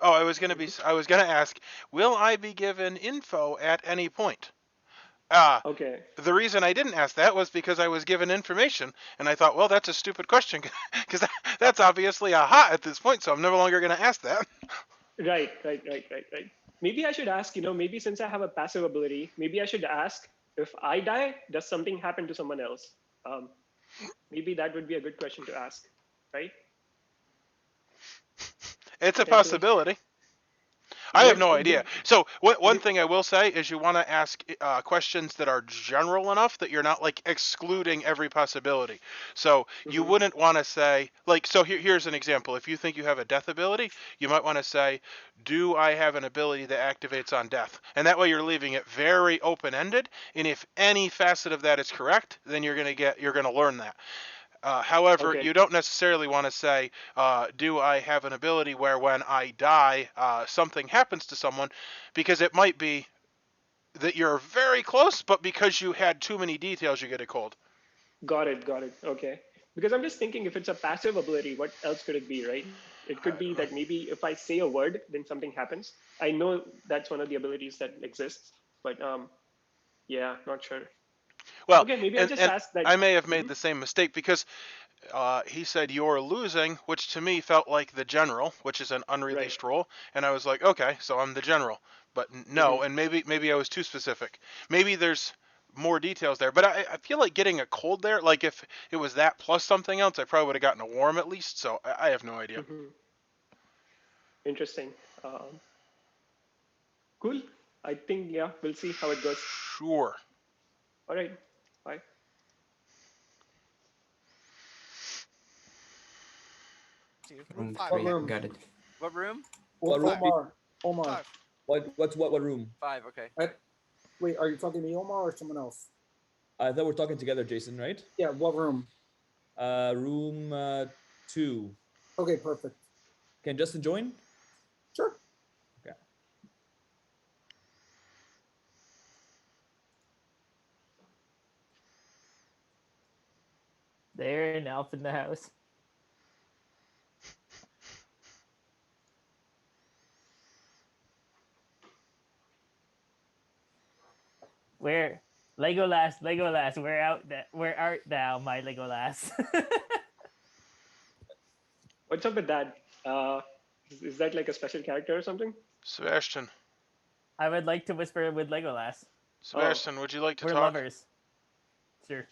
Speaker 1: Oh, I was going to ask, will I be given info at any point?
Speaker 13: Okay.
Speaker 1: The reason I didn't ask that was because I was given information, and I thought, well, that's a stupid question, because that's obviously a hot at this point, so I'm no longer going to ask that.
Speaker 13: Right. Maybe I should ask, maybe since I have a passive ability, maybe I should ask, if I die, does something happen to someone else? Maybe that would be a good question to ask, right?
Speaker 1: It's a possibility. I have no idea. So one thing I will say is you want to ask questions that are general enough that you're not like excluding every possibility. So you wouldn't want to say, like, so here's an example. If you think you have a death ability, you might want to say, do I have an ability that activates on death? And that way you're leaving it very open-ended. And if any facet of that is correct, then you're going to learn that. However, you don't necessarily want to say, do I have an ability where when I die, something happens to someone, because it might be that you're very close, but because you had too many details, you get a cold.
Speaker 13: Got it. Okay. Because I'm just thinking, if it's a passive ability, what else could it be, right? It could be that maybe if I say a word, then something happens. I know that's one of the abilities that exists, but yeah, not sure.
Speaker 1: Well,
Speaker 13: okay, maybe I just asked that.
Speaker 1: I may have made the same mistake, because he said you're losing, which to me felt like the general, which is an unreleased role, and I was like, okay, so I'm the general. But no, and maybe I was too specific. Maybe there's more details there, but I feel like getting a cold there, like if it was that plus something else, I probably would have gotten a warm at least, so I have no idea.
Speaker 13: Interesting. Cool. I think, yeah, we'll see how it goes.
Speaker 1: Sure.
Speaker 13: All right. Bye.
Speaker 10: See,
Speaker 9: Room
Speaker 10: five.
Speaker 9: three,
Speaker 16: room?
Speaker 9: got it.
Speaker 15: What room?
Speaker 12: What room?
Speaker 16: Omar.
Speaker 10: Five.
Speaker 12: What room?
Speaker 15: 5. Okay.
Speaker 16: Wait, are you talking to me, Omar, or someone else?
Speaker 12: I thought we're talking together, Jason, right?
Speaker 16: Yeah, what room?
Speaker 12: Room 2.
Speaker 16: Okay, perfect.
Speaker 12: Can Justin join?
Speaker 16: Sure.
Speaker 12: Okay.
Speaker 11: There, an elf in the house. Where, Legolas, where art thou, my Legolas?
Speaker 13: What's up with that? Is that like a special character or something?
Speaker 1: Sebastian.
Speaker 11: I would like to whisper with Legolas.
Speaker 1: Sebastian, would you like to
Speaker 11: We're
Speaker 1: talk?
Speaker 11: lovers. Sure.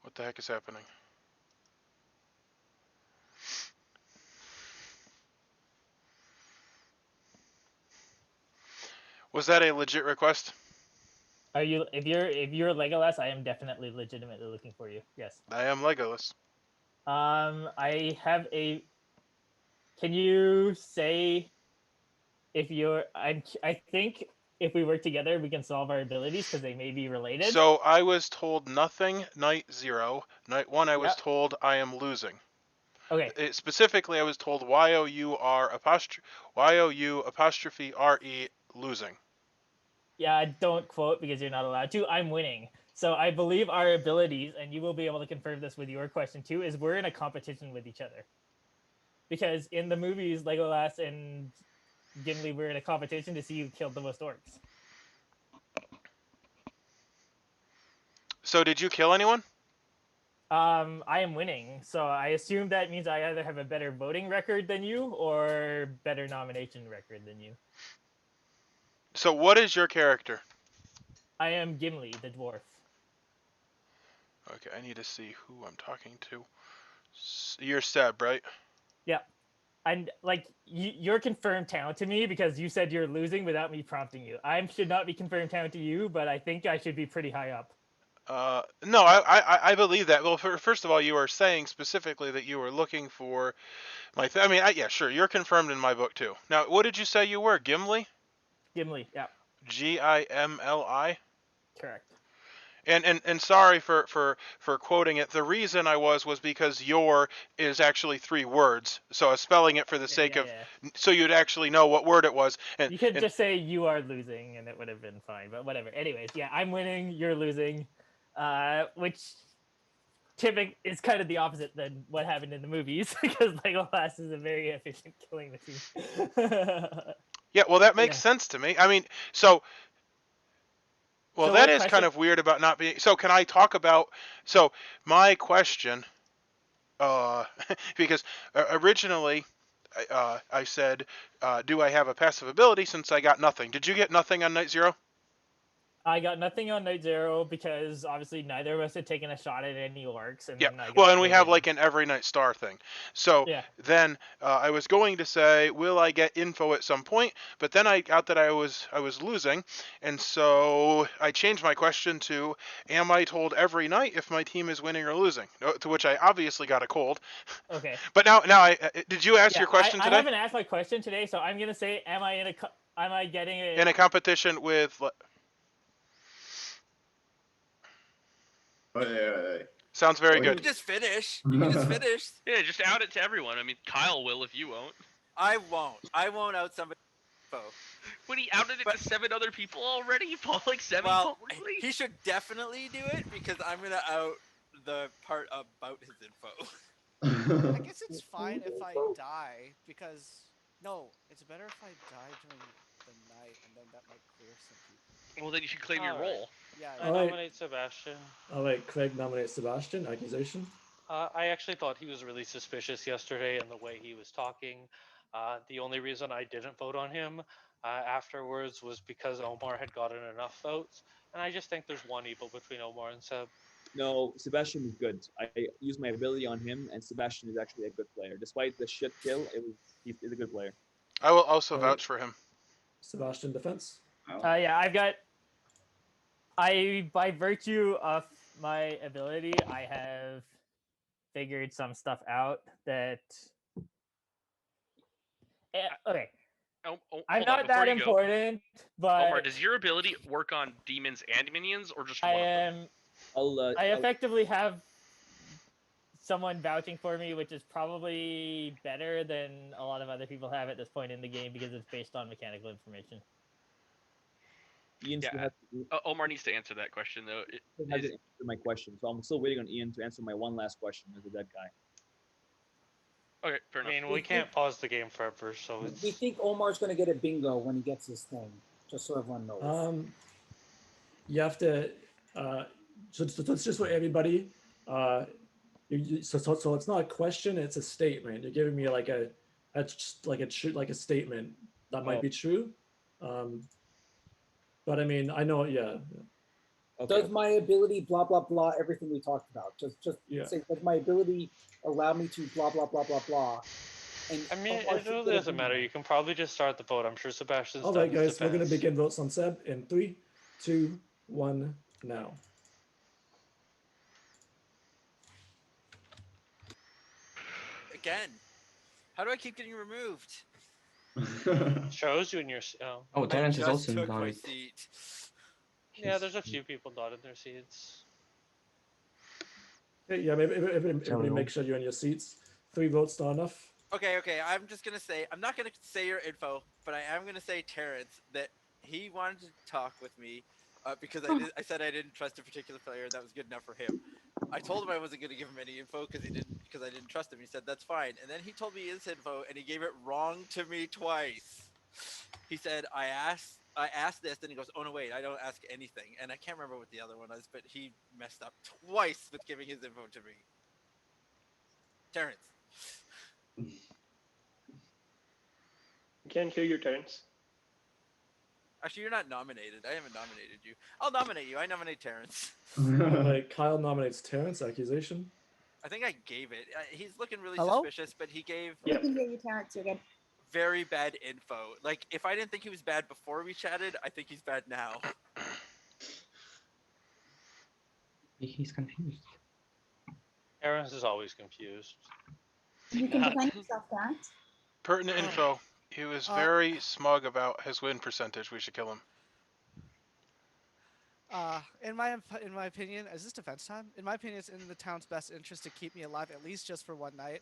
Speaker 1: What the heck is happening? Was that a legit request?
Speaker 11: Are you? If you're Legolas, I am definitely legitimately looking for you. Yes.
Speaker 1: I am Legolas.
Speaker 11: I have a. Can you say if you're? I think if we work together, we can solve our abilities because they may be related.
Speaker 1: So I was told nothing night 0. Night 1 I was
Speaker 11: Yep.
Speaker 1: told I am losing.
Speaker 11: Okay.
Speaker 1: Specifically I was told YOU apostrophe RE losing.
Speaker 11: Yeah, don't quote because you're not allowed to. I'm winning. So I believe our abilities, and you will be able to confirm this with your question too, is we're in a competition with each other. Because in the movies, Legolas and Gimli were in a competition to see who killed the most orcs.
Speaker 1: So did you kill anyone?
Speaker 11: I am winning, so I assume that means I either have a better voting record than you or better nomination record than you.
Speaker 1: So what is your character?
Speaker 11: I am Gimli, the dwarf.
Speaker 1: Okay, I need to see who I'm talking to. You're Seb, right?
Speaker 11: Yeah. And like you're confirmed town to me because you said you're losing without me prompting you. I should not be confirmed town to you, but I think I should be pretty high up.
Speaker 1: No, I believe that. Well, first of all, you are saying specifically that you were looking for my. Yeah, sure. You're confirmed in my book too. Now, what did you say you were? Gimli?
Speaker 11: Gimli, yeah.
Speaker 1: Gimli?
Speaker 11: Correct.
Speaker 1: And sorry for quoting it. The reason I was because your is actually 3 words. So I was spelling it for the sake of so you'd actually know what word it was. And
Speaker 11: you could just say you are losing and it would have been fine, but whatever. Anyways, yeah, I'm winning, you're losing. Which typically is kind of the opposite than what happened in the movies because Legolas is a very efficient killing machine.
Speaker 1: Yeah, well that makes sense to me. I mean, so well, that is kind of weird about not being. So can I talk about? So my question, because originally I said, do I have a passive ability since I got nothing? Did you get nothing on night 0?
Speaker 11: I got nothing on night 0 because obviously neither of us had taken a shot at any orcs. And
Speaker 1: yeah.
Speaker 11: then I got
Speaker 1: Well, and we have like an every night star thing. So then I was going to say, will I get info at some point? But then I got that I was losing, and so I changed my question to, am I told every night if my team is winning or losing? To which I obviously got a cold.
Speaker 11: Okay.
Speaker 1: But now did you ask your question today?
Speaker 11: I haven't asked my question today, so I'm gonna say, am I getting
Speaker 1: in a competition with? Sounds very good.
Speaker 15: You can just finish. You can just finish.
Speaker 7: Yeah, just out it to everyone. I mean, Kyle will if you won't.
Speaker 15: I won't. I won't out somebody.
Speaker 7: When he outed it to 7 other people already, Paul, like 7 publicly?
Speaker 15: He should definitely do it because I'm gonna out the part about his info.
Speaker 10: I guess it's fine if I die because no, it's better if I die during the night and then that might clear some people.
Speaker 7: Well, then you should claim your role.
Speaker 10: Yeah.
Speaker 8: I
Speaker 3: All right.
Speaker 8: nominate Sebastian.
Speaker 3: All right, Craig nominates Sebastian. Accusation.
Speaker 8: I actually thought he was really suspicious yesterday in the way he was talking. The only reason I didn't vote on him afterwards was because Omar had gotten enough votes, and I just think there's one evil between Omar and Seb.
Speaker 12: No, Sebastian is good. I used my ability on him, and Sebastian is actually a good player. Despite the shit kill, he's a good player.
Speaker 1: I will also
Speaker 3: All right.
Speaker 1: vouch for him.
Speaker 3: Sebastian defense.
Speaker 11: Yeah, I've got. By virtue of my ability, I have figured some stuff out that. Okay.
Speaker 7: Oh,
Speaker 11: I'm
Speaker 7: hold on,
Speaker 11: not
Speaker 7: before
Speaker 11: that
Speaker 7: you go.
Speaker 11: important, but
Speaker 7: Omar, does your ability work on demons and minions, or just
Speaker 11: I
Speaker 7: one of them?
Speaker 11: am. I effectively have someone vouching for me, which is probably better than a lot of other people have at this point in the game because it's based on mechanical information.
Speaker 12: Ian still has to,
Speaker 7: Omar needs to answer that question though.
Speaker 12: still hasn't answered my question, so I'm still waiting on Ian to answer my one last question as a dead guy.
Speaker 7: Okay, fair enough.
Speaker 8: I mean, we can't pause the game forever, so it's.
Speaker 16: We think Omar's going to get a bingo when he gets his thing, just so everyone knows.
Speaker 3: You have to. So it's just for everybody. So it's not a question; it's a statement. You're giving me like a statement that might be true. But I mean, I know, yeah.
Speaker 16: Does my ability blah blah blah everything we talked about? Just say, does my ability allow me to blah blah blah blah blah? And
Speaker 8: I mean,
Speaker 16: Omar
Speaker 8: it
Speaker 16: should
Speaker 8: really
Speaker 16: get a
Speaker 8: doesn't matter.
Speaker 16: bingo.
Speaker 8: You can probably just start the vote. I'm sure Sebastian's
Speaker 3: All
Speaker 8: done
Speaker 3: right,
Speaker 8: his
Speaker 3: guys, we're going to
Speaker 8: defense.
Speaker 3: begin votes on Seb in 3, 2, 1, now.
Speaker 15: Again. How do I keep getting removed?
Speaker 8: Shows you in your.
Speaker 9: Oh, Terrence
Speaker 15: I
Speaker 9: is
Speaker 15: just
Speaker 9: also
Speaker 15: took my
Speaker 9: nodded.
Speaker 15: seat.
Speaker 8: Yeah, there's a few people dotted their seats.
Speaker 3: Okay, yeah, everybody make sure you're in your seats. 3 votes not enough.
Speaker 15: Okay, I'm just gonna say I'm not gonna say your info, but I am gonna say Terrence that he wanted to talk with me because I said I didn't trust a particular player. That was good enough for him. I told him I wasn't gonna give him any info because I didn't trust him. He said that's fine, and then he told me his info and he gave it wrong to me twice. He said I asked this, then he goes, oh no wait, I don't ask anything, and I can't remember what the other one was, but he messed up twice with giving his info to me. Terrence.
Speaker 13: Can't hear you, Terrence.
Speaker 15: Actually, you're not nominated. I haven't nominated you. I'll nominate you. I nominate Terrence.
Speaker 3: Like Kyle nominates Terrence. Accusation.
Speaker 15: I think I gave it. He's looking really
Speaker 10: Hello?
Speaker 15: suspicious, but he gave
Speaker 5: We can hear you, Terrence. You're good.
Speaker 15: very bad info. Like, if I didn't think he was bad before we chatted, I think he's bad now.
Speaker 9: He's confused.
Speaker 8: Terrence is always confused.
Speaker 5: You can defend yourself, Terrence.
Speaker 1: Pertinent info. He was very smug about his win percentage. We should kill him.
Speaker 10: In my opinion, is this defense time? In my opinion, it's in the town's best interest to keep me alive at least just for one night.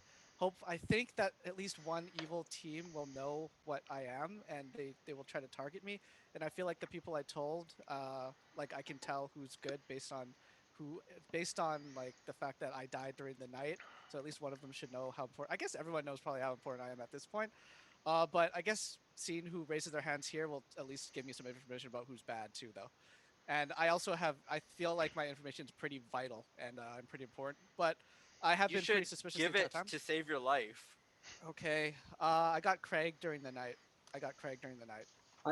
Speaker 10: I think that at least one evil team will know what I am, and they will try to target me. And I feel like the people I told, like I can tell who's good based on like the fact that I died during the night. So at least one of them should know how important. I guess everyone knows probably how important I am at this point. But I guess seeing who raises their hands here will at least give me some information about who's bad too, though. And I also I feel like my information is pretty vital and I'm pretty important. But I have
Speaker 15: You
Speaker 10: been pretty
Speaker 15: should
Speaker 10: suspicious
Speaker 15: give
Speaker 10: the
Speaker 15: it
Speaker 10: entire time.
Speaker 15: to save your life.
Speaker 10: Okay. I got Craig during the night.
Speaker 16: I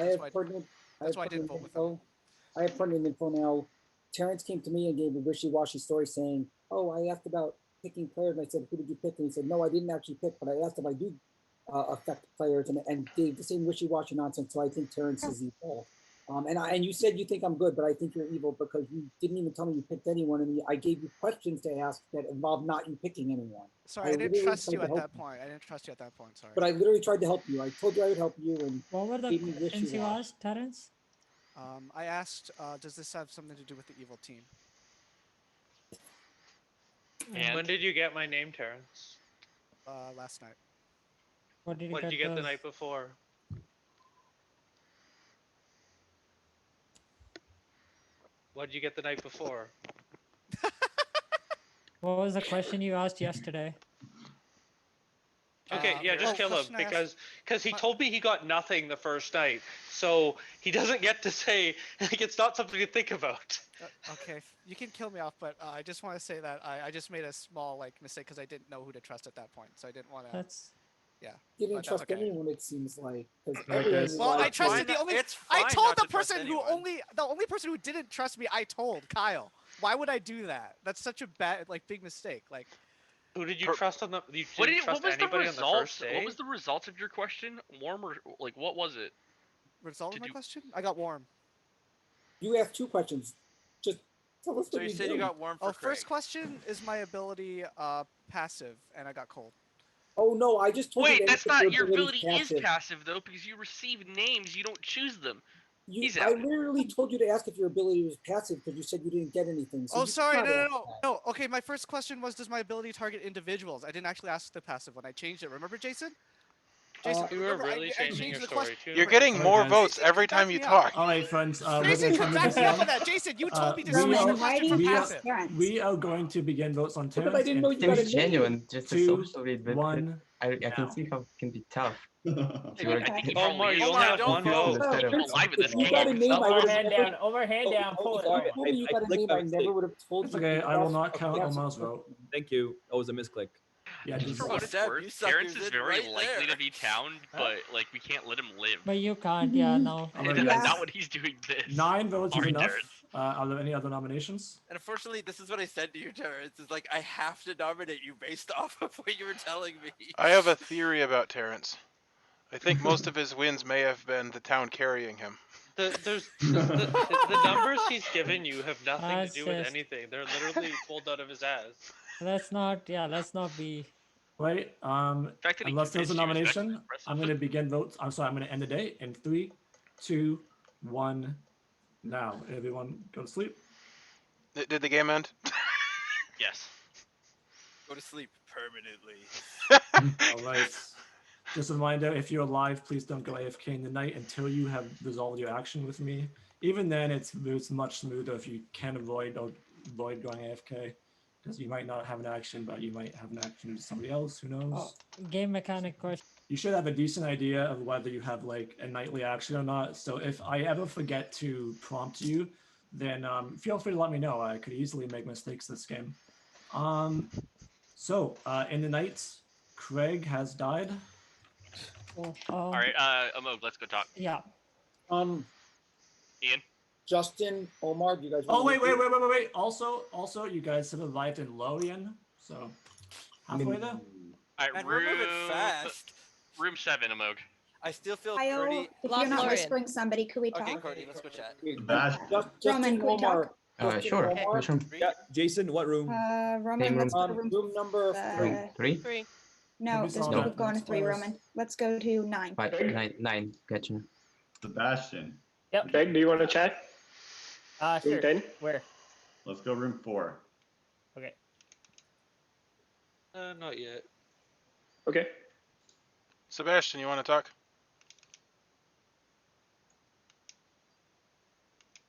Speaker 16: have pertinent.
Speaker 10: That's why I didn't vote with him.
Speaker 16: info. I have pertinent info now. Terrence came to me and gave a wishy-washy story saying, "Oh, I asked about picking players, and I said, who did you pick?" And he said, "No, I didn't actually pick, but I asked if I do affect players," and gave the same wishy-washy nonsense. So I think Terrence is evil. And you said you think I'm good, but I think you're evil because you didn't even tell me you picked anyone, and I gave you questions to ask that involved not you picking anyone.
Speaker 10: Sorry, I didn't trust you at that point. Sorry.
Speaker 16: But I literally tried to help you. I told you I would help you, and
Speaker 6: What were the
Speaker 16: gave me
Speaker 6: questions you
Speaker 16: wishy-washy.
Speaker 6: asked, Terrence?
Speaker 10: I asked, does this have something to do with the evil team?
Speaker 8: And when did you get my name, Terrence?
Speaker 10: Last night.
Speaker 6: What did
Speaker 8: you get the night before? What did you get the night before?
Speaker 6: What was the question you asked yesterday?
Speaker 8: Okay, yeah, just kill him
Speaker 10: question I have-
Speaker 8: because he told me he got nothing the first night, so he doesn't get to say like it's not something to think about.
Speaker 10: Okay, you can kill me off, but I just want to say that I just made a small mistake because I didn't know who to trust at that point, so I didn't want to.
Speaker 6: That's
Speaker 10: Yeah.
Speaker 16: You didn't
Speaker 10: but that's
Speaker 16: trust
Speaker 10: okay.
Speaker 16: anyone, it seems like. Because
Speaker 3: Right,
Speaker 16: everyone
Speaker 3: guys.
Speaker 16: you
Speaker 10: Well, I
Speaker 16: lied to-
Speaker 10: trusted the only.
Speaker 15: It's
Speaker 10: I
Speaker 15: fine
Speaker 10: told
Speaker 15: not
Speaker 10: the
Speaker 15: to trust
Speaker 10: person who
Speaker 15: anyone.
Speaker 10: the only person who didn't trust me. I told Kyle. Why would I do that? That's such a bad, big mistake. Like,
Speaker 8: Who did you trust on the? You
Speaker 7: What
Speaker 8: didn't trust
Speaker 7: was the
Speaker 8: anybody on the
Speaker 7: results?
Speaker 8: first day.
Speaker 7: What was the results of your question? Warm or like what was it?
Speaker 10: result of my question? I got warm.
Speaker 16: You asked 2 questions. Just tell us
Speaker 15: So
Speaker 16: what
Speaker 15: you
Speaker 16: you
Speaker 15: said
Speaker 16: do.
Speaker 15: you got warm for
Speaker 10: First
Speaker 15: Craig.
Speaker 10: question is my ability passive, and I got cold.
Speaker 16: Oh no, I just told you
Speaker 7: Wait,
Speaker 16: to
Speaker 7: that's
Speaker 16: ask if
Speaker 7: not your
Speaker 16: ability's
Speaker 7: ability is passive though, because you receive names, you don't choose them. He's
Speaker 16: I
Speaker 7: out.
Speaker 16: literally told you to ask if your ability was passive because you said you didn't get anything. So
Speaker 10: Oh,
Speaker 16: you
Speaker 10: sorry.
Speaker 16: cannot ask
Speaker 10: No.
Speaker 16: that.
Speaker 10: No. Okay, my first question was, does my ability target individuals? I didn't actually ask the passive one. I changed it. Remember, Jason? Jason,
Speaker 8: You were
Speaker 10: remember,
Speaker 8: really
Speaker 10: I
Speaker 8: changing
Speaker 10: changed
Speaker 8: your
Speaker 10: the
Speaker 8: story
Speaker 10: question.
Speaker 8: too.
Speaker 1: You're getting
Speaker 3: Alright,
Speaker 1: more
Speaker 3: guys.
Speaker 1: votes every
Speaker 10: back
Speaker 1: time you
Speaker 10: me up.
Speaker 1: talk.
Speaker 3: All right, friends. We're
Speaker 10: Jason,
Speaker 3: going to come to
Speaker 10: back
Speaker 3: this
Speaker 10: me up
Speaker 3: one.
Speaker 10: on that. Jason, you told me to switch
Speaker 5: Roman,
Speaker 10: the
Speaker 5: why
Speaker 10: question
Speaker 5: do
Speaker 10: from
Speaker 5: you
Speaker 10: passive.
Speaker 5: trust Terrence?
Speaker 3: We are going to begin votes on
Speaker 16: Because I
Speaker 3: Terrence.
Speaker 16: didn't know you got a
Speaker 9: Seems
Speaker 16: name.
Speaker 9: genuine, just a
Speaker 3: 2,
Speaker 9: social bit, but
Speaker 3: 1.
Speaker 9: I can
Speaker 3: now.
Speaker 9: see how it can be tough. If you
Speaker 7: I
Speaker 9: were
Speaker 7: think he
Speaker 8: Omar,
Speaker 7: probably
Speaker 8: you
Speaker 7: is.
Speaker 8: only
Speaker 15: Omar,
Speaker 8: have
Speaker 15: don't
Speaker 8: one
Speaker 15: vote.
Speaker 8: vote.
Speaker 9: Instead of-
Speaker 7: Keep alive in this
Speaker 16: If you got a
Speaker 7: game.
Speaker 16: name, I
Speaker 11: Over
Speaker 16: would have
Speaker 11: hand
Speaker 16: never.
Speaker 11: down. Over hand down. Pull
Speaker 16: If
Speaker 11: it.
Speaker 16: you
Speaker 11: Pull it.
Speaker 16: told me you got a
Speaker 12: clicked
Speaker 16: name,
Speaker 12: by
Speaker 16: I never
Speaker 12: mistake.
Speaker 16: would have told
Speaker 3: It's
Speaker 16: you.
Speaker 3: okay.
Speaker 16: to
Speaker 3: I will
Speaker 16: ask
Speaker 3: not
Speaker 16: a
Speaker 3: count
Speaker 16: passive
Speaker 3: Omar's
Speaker 16: question.
Speaker 3: vote.
Speaker 12: Thank you. That was a misclick.
Speaker 3: Yeah,
Speaker 7: Just
Speaker 3: just
Speaker 7: for
Speaker 15: Oh,
Speaker 7: what it's
Speaker 15: Seb,
Speaker 7: worth,
Speaker 15: you
Speaker 7: Terrence
Speaker 15: suckers
Speaker 7: is
Speaker 15: in
Speaker 7: very
Speaker 15: right
Speaker 7: likely
Speaker 15: there.
Speaker 7: to be towned, but like we can't let him live.
Speaker 6: but you can't. Yeah, no.
Speaker 3: All right,
Speaker 7: That's
Speaker 3: guys.
Speaker 7: not what he's doing this.
Speaker 3: 9 votes is
Speaker 7: Sorry,
Speaker 3: enough.
Speaker 7: Terrence.
Speaker 3: Are there any other nominations?
Speaker 15: And unfortunately, this is what I said to you, Terrence. Is like I have to nominate you based off of what you were telling me.
Speaker 1: I have a theory about Terrence. I think most of his wins may have been the town carrying him.
Speaker 8: The numbers he's given you have nothing to
Speaker 6: That's
Speaker 8: do with
Speaker 6: just-
Speaker 8: anything. They're literally pulled out of his ass.
Speaker 6: Let's not. Yeah, let's not be.
Speaker 3: Right.
Speaker 7: fact that he
Speaker 3: Unless there's a
Speaker 7: convinced you is actually
Speaker 3: nomination,
Speaker 7: impressive.
Speaker 3: I'm going to begin votes. I'm sorry. I'm going to end the day in 3, 2, 1. Now, everyone, go to sleep.
Speaker 1: Did the game end?
Speaker 7: Yes.
Speaker 15: Go to sleep permanently.
Speaker 3: All right. Just a reminder, if you're alive, please don't go AFK in the night until you have resolved your action with me. Even then, it's much smoother if you can avoid going AFK, because you might not have an action, but you might have an action to somebody else. Who knows?
Speaker 6: Oh, game mechanic question.
Speaker 3: You should have a decent idea of whether you have like a nightly action or not. So if I ever forget to prompt you, then feel free to let me know. I could easily make mistakes this game. So in the night, Craig has died.
Speaker 6: Oh,
Speaker 7: All right, Amog, let's go talk.
Speaker 6: Yeah.
Speaker 7: Ian.
Speaker 16: Justin, Omar, do you guys?
Speaker 3: Oh
Speaker 16: wanna
Speaker 3: wait.
Speaker 16: do-
Speaker 3: Also, you guys have arrived in Lorien, so halfway there.
Speaker 7: All right,
Speaker 15: And we're moving fast.
Speaker 7: Room 7, Amog.
Speaker 15: I still feel
Speaker 5: Kyle,
Speaker 15: pretty.
Speaker 5: if you're not whispering somebody, could we talk?
Speaker 15: Okay, Courtney, let's go chat.
Speaker 16: Justin,
Speaker 5: Roman, can we
Speaker 16: Omar.
Speaker 5: talk?
Speaker 16: Justin,
Speaker 9: Sure.
Speaker 16: Omar.
Speaker 9: Which room?
Speaker 12: Yeah, Jason, what room?
Speaker 5: Roman,
Speaker 9: Same
Speaker 5: let's go to
Speaker 9: room.
Speaker 5: room
Speaker 16: number
Speaker 9: Room 3?
Speaker 5: No,
Speaker 3: Maybe
Speaker 5: there's
Speaker 3: so.
Speaker 5: people going to 3, Roman. Let's go to 9.
Speaker 9: 5, 9. Gotcha.
Speaker 2: Sebastian.
Speaker 6: Yep.
Speaker 13: Greg, do you want to chat?
Speaker 6: Sure.
Speaker 13: Room 10?
Speaker 6: Where?
Speaker 2: Let's go room 4.
Speaker 6: Okay.
Speaker 8: Not yet.
Speaker 13: Okay.
Speaker 1: Sebastian, you want to talk?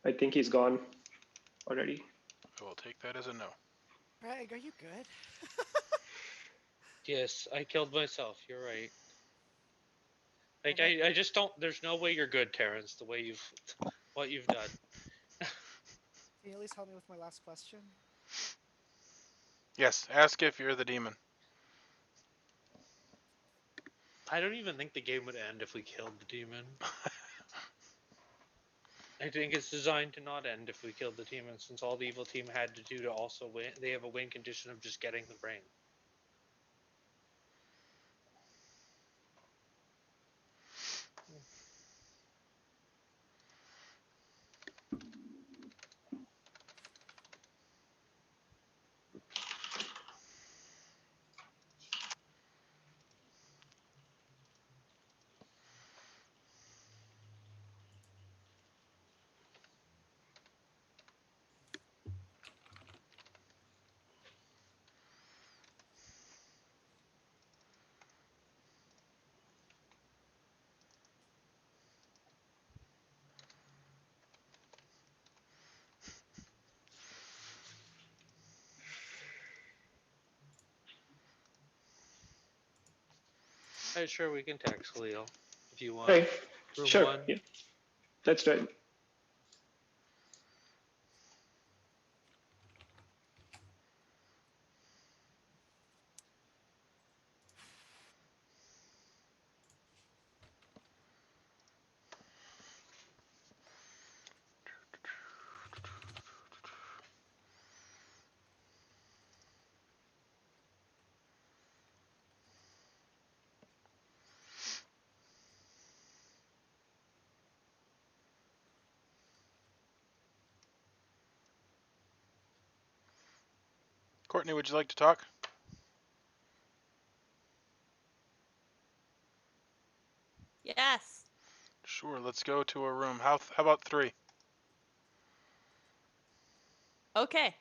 Speaker 13: I think he's gone already.
Speaker 1: I will take that as a no.
Speaker 10: Greg, are you good?
Speaker 8: Yes, I killed myself. You're right. Like I just don't. There's no way you're good, Terrence. The way what you've done.
Speaker 10: Can you at least help me with my last question?
Speaker 1: Yes, ask if you're the demon.
Speaker 8: I don't even think the game would end if we killed the demon. I think it's designed to not end if we killed the demon, since all the evil team had to do to also win. They have a win condition of just getting the brain. Sure, we can text Leo if you want.
Speaker 13: Hey,
Speaker 8: Room
Speaker 13: sure.
Speaker 8: 1.
Speaker 13: Yeah, that's right.
Speaker 1: Courtney, would you like to talk?
Speaker 17: Yes.
Speaker 1: Sure, let's go to a room. How about 3?
Speaker 17: Okay.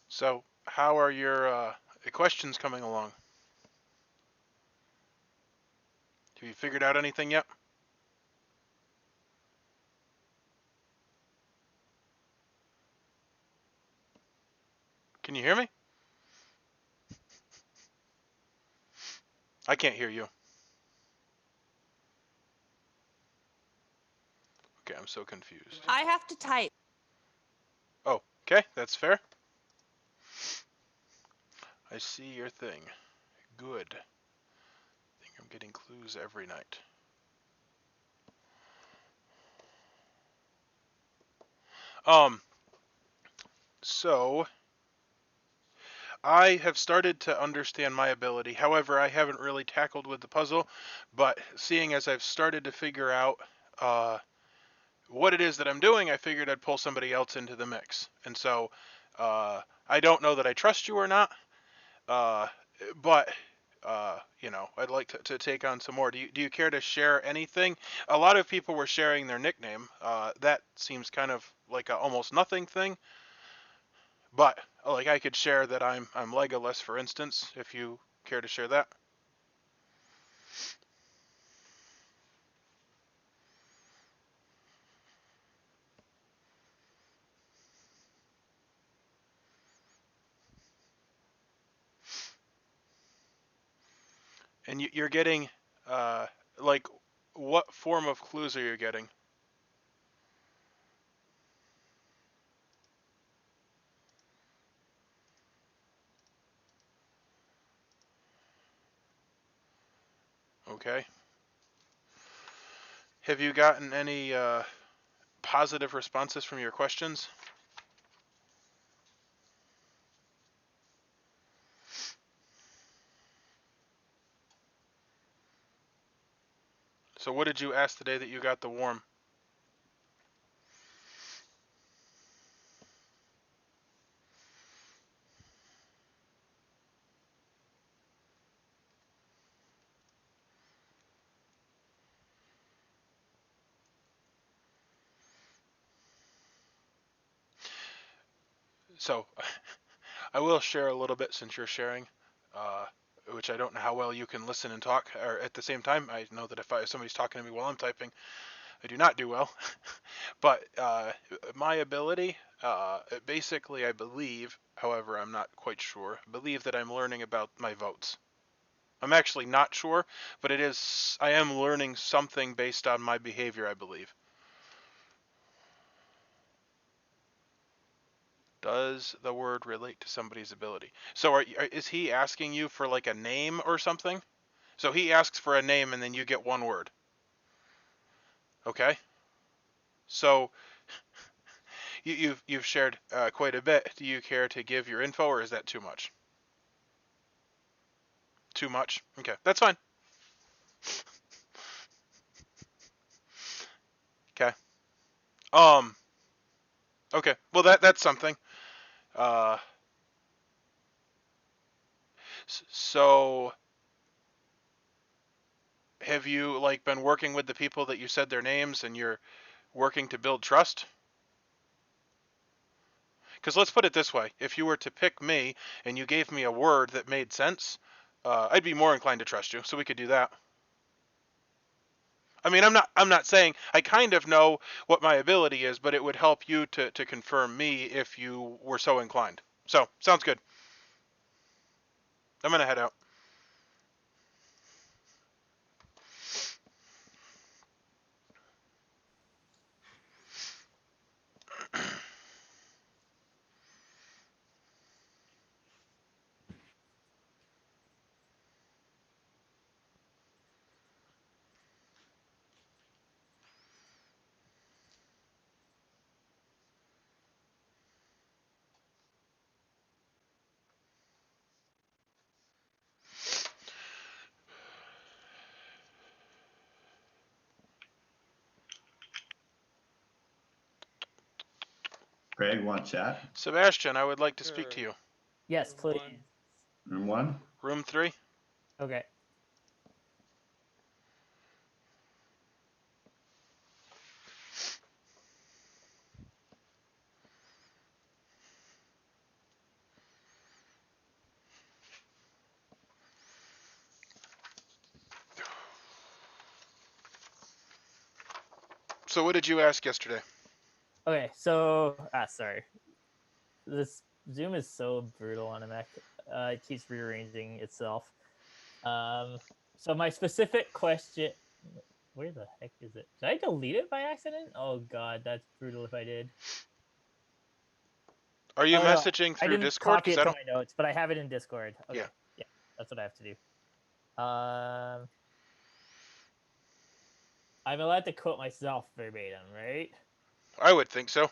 Speaker 1: So, how are your questions coming along? Have you figured out anything yet? Can you hear me? I can't hear you. Okay, I'm so confused.
Speaker 17: I have to type.
Speaker 1: Oh, okay, that's fair. I see your thing. Good. I think I'm getting clues every night. So I have started to understand my ability. However, I haven't really tackled with the puzzle, but seeing as I've started to figure out what it is that I'm doing, I figured I'd pull somebody else into the mix. And so I don't know that I trust you or not, but I'd like to take on some more. Do you care to share anything? A lot of people were sharing their nickname. That seems kind of like a almost nothing thing. But like I could share that I'm Legolas, for instance, if you care to share that. And you're getting like what form of clues are you getting? Okay. Have you gotten any positive responses from your questions? So what did you ask the day that you got the worm? So I will share a little bit since you're sharing, which I don't know how well you can listen and talk or at the same time. I know that if somebody's talking to me while I'm typing, I do not do well. But my ability, basically, I believe, however, I'm not quite sure, believe that I'm learning about my votes. I'm actually not sure, but I am learning something based on my behavior, I believe. Does the word relate to somebody's ability? So is he asking you for like a name or something? So he asks for a name and then you get one word. Okay. So you've shared quite a bit. Do you care to give your info or is that too much? Too much? Okay, that's fine. Okay. Okay. Well, that's something. So have you like been working with the people that you said their names and you're working to build trust? Because let's put it this way: if you were to pick me and you gave me a word that made sense, I'd be more inclined to trust you. So we could do that. I mean, I'm not saying I kind of know what my ability is, but it would help you to confirm me if you were so inclined. So, sounds good. I'm gonna head out.
Speaker 2: Craig, want to chat?
Speaker 1: Sebastian, I would like to speak to you.
Speaker 11: Yes, please.
Speaker 2: Room 1?
Speaker 1: Room 3?
Speaker 11: Okay.
Speaker 1: So what did you ask yesterday?
Speaker 11: Okay, so sorry. This Zoom is so brutal on a Mac. It keeps rearranging itself. So my specific question, where the heck is it? Did I delete it by accident? Oh god, that's brutal if I did.
Speaker 1: Are you
Speaker 11: Oh, no,
Speaker 1: messaging
Speaker 11: I
Speaker 1: through
Speaker 11: didn't
Speaker 1: Discord?
Speaker 11: copy
Speaker 1: 'Cause
Speaker 11: it
Speaker 1: I
Speaker 11: to
Speaker 1: don't.
Speaker 11: my notes, but I have it in Discord. Okay,
Speaker 1: Yeah.
Speaker 11: yeah, that's what I have to do. I'm allowed to quote myself verbatim, right?
Speaker 1: I would think so.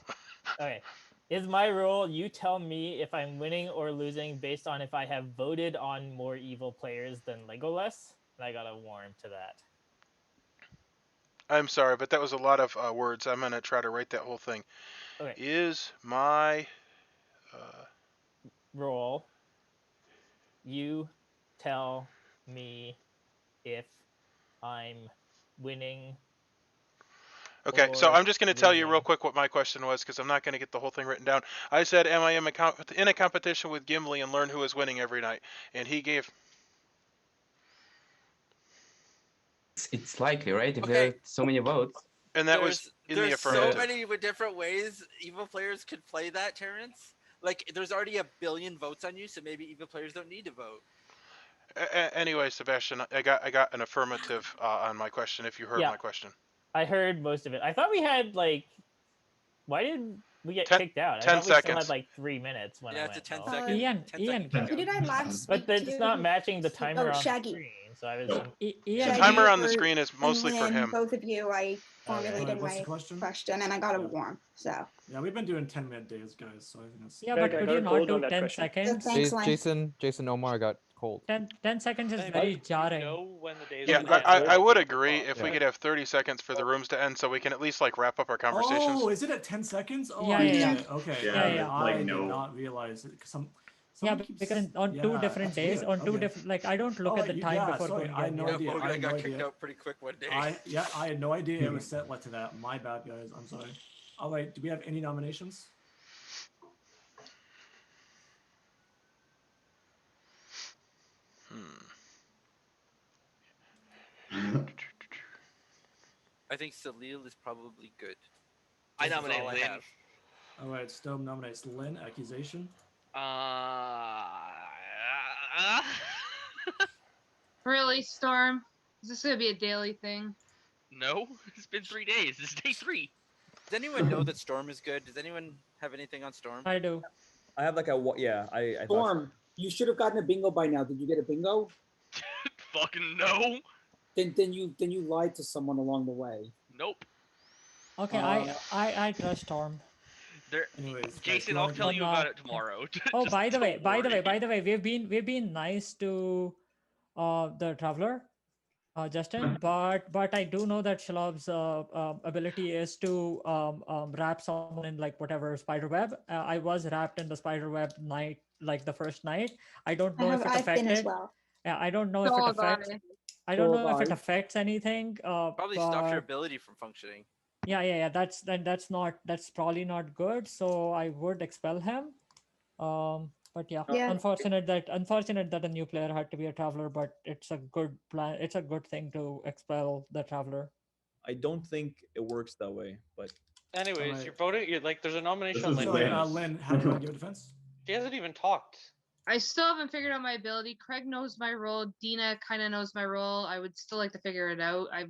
Speaker 11: Okay. Is my role, you tell me if I'm winning or losing based on if I have voted on more evil players than Legolas? And I gotta warm to that.
Speaker 1: I'm sorry, but that was a lot of words. I'm gonna try to write that whole thing.
Speaker 11: Okay.
Speaker 1: Is my
Speaker 11: Role, you tell me if I'm winning.
Speaker 1: Okay, so
Speaker 11: or
Speaker 1: I'm just going to tell you real
Speaker 11: losing.
Speaker 1: quick what my question was because I'm not going to get the whole thing written down. I said, am I in a competition with Gimli and learn who is winning every night? And he gave.
Speaker 9: It's likely, right? If there
Speaker 15: Okay.
Speaker 9: are so many votes.
Speaker 1: And that was in the
Speaker 15: There's
Speaker 1: affirmative.
Speaker 15: so many different ways evil players could play that, Terrence. Like, there's already a billion votes on you, so maybe evil players don't need to vote.
Speaker 1: Anyway, Sebastian, I got an affirmative on my question. If you heard
Speaker 11: Yeah.
Speaker 1: my question.
Speaker 11: I heard most of it. I thought we had like. Why did we get kicked out? I
Speaker 1: 10
Speaker 11: thought we still
Speaker 1: seconds.
Speaker 11: had like 3 minutes when I went.
Speaker 15: It's a 10
Speaker 11: though.
Speaker 15: second.
Speaker 6: Ian,
Speaker 15: 10
Speaker 6: Ian,
Speaker 15: second
Speaker 5: Who did I last speak
Speaker 11: But it's
Speaker 5: to?
Speaker 11: not matching the timer
Speaker 5: Oh,
Speaker 11: on
Speaker 5: Shaggy.
Speaker 11: the screen, so I was.
Speaker 1: The
Speaker 6: Ian,
Speaker 1: timer on the
Speaker 5: or-
Speaker 1: screen is mostly
Speaker 5: and
Speaker 1: for
Speaker 5: then
Speaker 1: him.
Speaker 5: both of you, I formulated
Speaker 3: Alright, what's the
Speaker 5: my
Speaker 3: question?
Speaker 5: and I got a warm. So
Speaker 3: Yeah, we've been doing 10-minute days, guys. So I think that's.
Speaker 6: yeah,
Speaker 13: Greg,
Speaker 6: but
Speaker 13: I
Speaker 6: could
Speaker 13: got
Speaker 6: you
Speaker 13: a
Speaker 6: not
Speaker 13: cold on
Speaker 6: do
Speaker 13: that
Speaker 6: 10
Speaker 13: question.
Speaker 6: seconds?
Speaker 5: thanks, Len.
Speaker 4: Jason Omar got cold.
Speaker 6: 10 seconds is
Speaker 8: Hey,
Speaker 6: very
Speaker 8: Mike,
Speaker 6: jarring.
Speaker 8: You know when the days
Speaker 1: Yeah,
Speaker 8: are
Speaker 13: got
Speaker 1: I
Speaker 13: cold.
Speaker 1: would agree if we
Speaker 4: Yeah.
Speaker 1: could have 30 seconds for the rooms to end so we can at least like wrap up our conversations.
Speaker 3: Oh, is it at 10 seconds? Oh,
Speaker 6: Yeah,
Speaker 3: I
Speaker 6: yeah,
Speaker 3: missed
Speaker 6: yeah.
Speaker 3: it. Okay.
Speaker 13: Yeah,
Speaker 3: okay.
Speaker 6: yeah.
Speaker 3: I
Speaker 13: like,
Speaker 3: did
Speaker 13: no.
Speaker 3: not realize it because
Speaker 6: Yeah,
Speaker 3: someone keeps.
Speaker 6: because on two
Speaker 3: Yeah,
Speaker 6: different
Speaker 3: that's
Speaker 6: days,
Speaker 3: weird.
Speaker 6: on two
Speaker 3: Okay.
Speaker 6: different, like I don't look
Speaker 3: Oh,
Speaker 6: at the time
Speaker 3: yeah,
Speaker 6: before
Speaker 3: sorry,
Speaker 6: going
Speaker 3: I had
Speaker 6: in.
Speaker 3: no
Speaker 6: Yeah.
Speaker 3: idea. I
Speaker 15: Bogan
Speaker 3: had no
Speaker 15: got
Speaker 3: idea.
Speaker 15: kicked out pretty quick one day.
Speaker 3: I had no idea it was set to that. My bad, guys. I'm sorry. All right. Do we have any nominations?
Speaker 15: I think Salil is probably good.
Speaker 7: I
Speaker 15: This is
Speaker 7: nominate
Speaker 15: all I
Speaker 7: Lynn.
Speaker 15: have.
Speaker 3: All right. Stone nominates Lynn. Accusation.
Speaker 14: Really, Storm? Is this gonna be a daily thing?
Speaker 7: No, it's been 3 days. This is day 3.
Speaker 15: Does anyone know that Storm is good? Does anyone have anything on Storm?
Speaker 6: I do.
Speaker 12: I have like a yeah. I thought so.
Speaker 16: Storm, you should have gotten a bingo by now. Did you get a bingo?
Speaker 7: Fucking no.
Speaker 16: Then you lied to someone along the way.
Speaker 7: Nope.
Speaker 6: Okay, I trust Storm.
Speaker 7: There,
Speaker 3: Anyways, guys,
Speaker 7: Jason,
Speaker 3: do you
Speaker 7: I'll
Speaker 3: wanna
Speaker 7: tell
Speaker 3: go-
Speaker 7: you about it tomorrow.
Speaker 6: Oh,
Speaker 7: Just
Speaker 6: by the way,
Speaker 7: don't
Speaker 6: by the way,
Speaker 7: worry.
Speaker 6: by the way, we've been nice to the traveler, Justin, but I do know that Shalob's ability is to wrap someone in like whatever spider web. I was wrapped in the spider web night, like the first night. I don't know if it
Speaker 5: I've been as
Speaker 6: affected.
Speaker 5: well.
Speaker 6: Yeah, I don't know if
Speaker 14: So
Speaker 6: it
Speaker 14: have
Speaker 6: affects.
Speaker 14: I.
Speaker 6: I don't
Speaker 16: So
Speaker 6: know if
Speaker 16: have
Speaker 6: it
Speaker 16: I.
Speaker 6: affects anything.
Speaker 15: Probably stops your
Speaker 6: But
Speaker 15: ability from functioning.
Speaker 6: yeah. That's probably not good. So I would expel him. But yeah,
Speaker 5: Yeah.
Speaker 6: unfortunate that a new player had to be a traveler. But it's a good plan. It's a good thing to expel the traveler.
Speaker 12: I don't think it works that way, but
Speaker 8: Anyways,
Speaker 3: Alright.
Speaker 8: you're voting. You're like, there's a nomination on
Speaker 2: is
Speaker 3: So,
Speaker 8: Lynn.
Speaker 2: Lynn.
Speaker 3: Lynn, how do you want to give a defense?
Speaker 8: She hasn't even talked.
Speaker 14: I still haven't figured out my ability. Craig knows my role. Dina kind of knows my role. I would still like to figure it out. I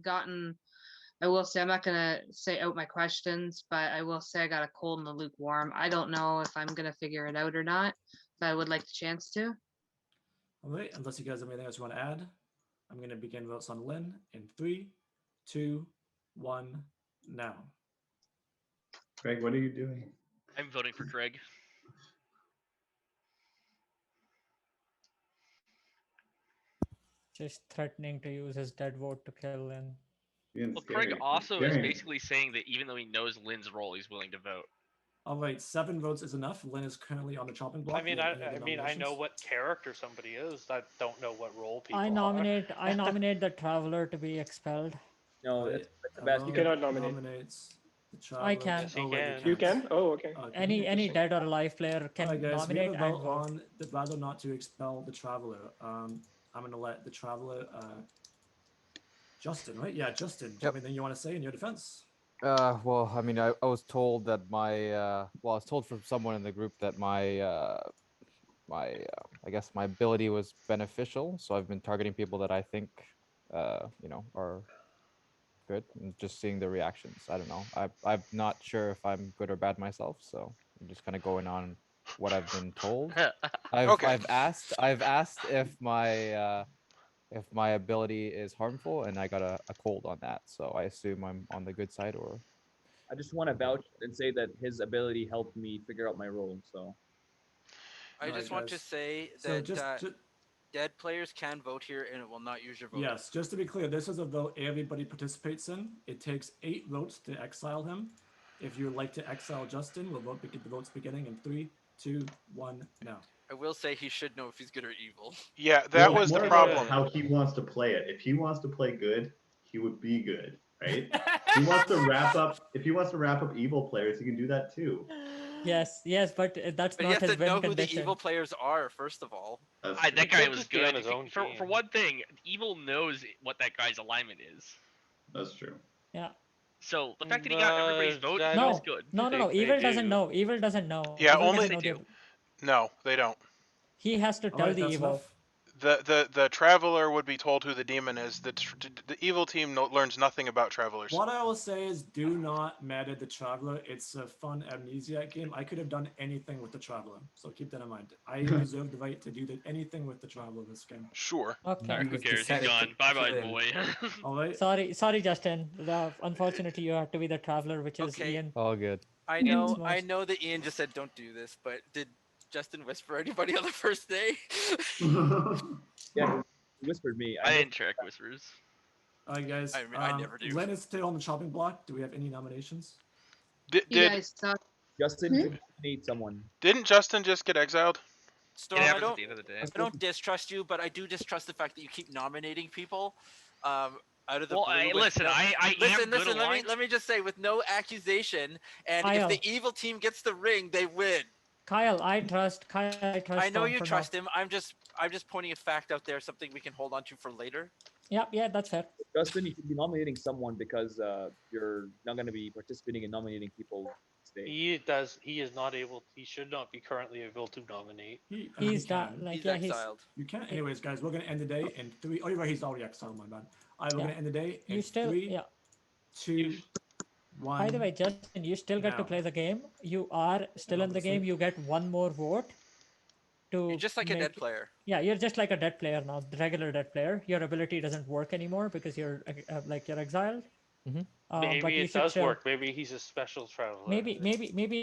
Speaker 14: will say, I'm not going to say out my questions, but I will say I got a cold and a lukewarm. I don't know if I'm going to figure it out or not, but I would like the chance to.
Speaker 3: All right, unless you guys have anything else you want to add, I'm going to begin votes on Lynn in 3, 2, 1, now.
Speaker 2: Craig, what are you doing?
Speaker 7: I'm voting for Craig.
Speaker 6: Just threatening to use his dead vote to kill Lynn.
Speaker 7: Well, Craig also is basically saying that even though he knows Lynn's role, he's willing to vote.
Speaker 3: All right, 7 votes is enough. Lynn is currently on the chopping block.
Speaker 8: I mean,
Speaker 3: Do you have any other
Speaker 8: I know
Speaker 3: nominations?
Speaker 8: what character somebody is. I don't know what role people
Speaker 6: I
Speaker 8: are.
Speaker 6: nominate the traveler to be expelled.
Speaker 12: no,
Speaker 3: Right.
Speaker 12: that's the best.
Speaker 13: You cannot nominate.
Speaker 3: Nominates the
Speaker 6: I
Speaker 3: traveler.
Speaker 6: can.
Speaker 8: Yes, he
Speaker 3: Oh, wait,
Speaker 8: can.
Speaker 13: You can? Oh, okay.
Speaker 6: Any
Speaker 13: Interesting.
Speaker 6: dead or alive player can
Speaker 3: Alright, guys, we
Speaker 6: nominate
Speaker 3: have a
Speaker 6: and
Speaker 3: vote
Speaker 6: vote.
Speaker 3: on rather not to expel the traveler. I'm going to let the traveler, Justin, right? Yeah, Justin. Do you have anything you want to say in your defense?
Speaker 4: Well, I mean, I was told that my I was told from someone in the group that my I guess my ability was beneficial, so I've been targeting people that I think are good and just seeing the reactions. I don't know. I'm not sure if I'm good or bad myself, so I'm just kind of going on what I've been told. I've asked if my ability is harmful, and I got a cold on that, so I assume I'm on the good side. Or
Speaker 12: I just want to vouch and say that his ability helped me figure out my role. So
Speaker 15: I just want to say that dead players can vote here, and it will not use your vote.
Speaker 3: Yes, just to be clear, this is a vote everybody participates in. It takes 8 votes to exile him. If you would like to exile Justin, we'll vote the votes beginning in 3, 2, 1, now.
Speaker 15: I will say he should know if he's good or evil.
Speaker 1: Yeah, that was the problem.
Speaker 2: How he wants to play it. If he wants to play good, he would be good, right? If he wants to wrap up evil players, he can do that too.
Speaker 6: Yes, but that's
Speaker 15: But
Speaker 6: not
Speaker 15: you have
Speaker 6: his
Speaker 15: to
Speaker 6: win
Speaker 15: know who
Speaker 6: condition.
Speaker 15: the evil players are, first of all.
Speaker 7: That guy was good. For one thing, Evil knows what that guy's alignment is.
Speaker 2: That's true.
Speaker 6: Yeah.
Speaker 7: So the fact that he got everybody's vote is good.
Speaker 6: No. Evil doesn't know. Evil doesn't know.
Speaker 1: Yeah,
Speaker 6: Evil
Speaker 1: only
Speaker 6: doesn't know the-
Speaker 1: No, they don't.
Speaker 6: He has to tell the evil.
Speaker 1: The traveler would be told who the demon is. The evil team learns nothing about travelers.
Speaker 3: What I will say is, do not meta the traveler. It's a fun Amnesiac game. I could have done anything with the traveler, so keep that in mind. I reserve the right to do anything with the traveler in this game.
Speaker 1: Sure.
Speaker 6: Okay.
Speaker 7: Alright, who cares? He's gone. Bye bye, boy.
Speaker 3: All right.
Speaker 6: Sorry, Justin. Unfortunately, you have to be the traveler, which is
Speaker 15: Okay.
Speaker 6: Ian.
Speaker 4: all good.
Speaker 15: I know that Ian just said don't do this, but did Justin whisper anybody on the first day?
Speaker 12: Yeah, he whispered me.
Speaker 7: I didn't track whispers.
Speaker 3: All right, guys.
Speaker 15: I mean, I never do.
Speaker 3: Len is still on the chopping block. Do we have any nominations?
Speaker 14: You guys suck.
Speaker 12: Justin should nominate someone.
Speaker 1: Didn't Justin just get exiled?
Speaker 15: Storm,
Speaker 7: It
Speaker 15: I
Speaker 7: happens
Speaker 15: don't,
Speaker 7: at the end of the day.
Speaker 15: I don't distrust you, but I do distrust the fact that you keep nominating people out of the
Speaker 7: Well,
Speaker 15: blue.
Speaker 7: listen, I am good aligned.
Speaker 15: Let me just say, with no accusation, and
Speaker 6: Kyle.
Speaker 15: if the evil team gets the ring, they win.
Speaker 6: Kyle, I trust.
Speaker 15: I know
Speaker 6: Tom
Speaker 15: you
Speaker 6: for
Speaker 15: trust him. I'm just pointing a fact out there, something we can hold on to for later.
Speaker 6: Yeah, that's fair.
Speaker 12: Justin, you should be nominating someone because you're not going to be participating in nominating people today.
Speaker 8: He is not able. He should not be currently able to nominate.
Speaker 6: He's not like
Speaker 15: He's
Speaker 6: yeah.
Speaker 15: exiled.
Speaker 3: You can. Anyways, guys, we're gonna end the day in 3. Oh, you're right. He's already exiled. My bad. All right, we're
Speaker 6: Yeah.
Speaker 3: gonna end the day in
Speaker 6: You still
Speaker 3: 3,
Speaker 6: yeah.
Speaker 3: 2, 1.
Speaker 6: By the way, Justin, you still get to
Speaker 3: now.
Speaker 6: play the game. You are still in the game. You get one more vote.
Speaker 15: You're just like a dead player.
Speaker 6: Yeah, you're just like a dead player now, the regular dead player. Your ability doesn't work anymore because you're you're exiled. But
Speaker 8: Maybe
Speaker 6: you
Speaker 8: it
Speaker 6: should
Speaker 8: does
Speaker 6: still-
Speaker 8: work. Maybe he's a special traveler.
Speaker 6: Maybe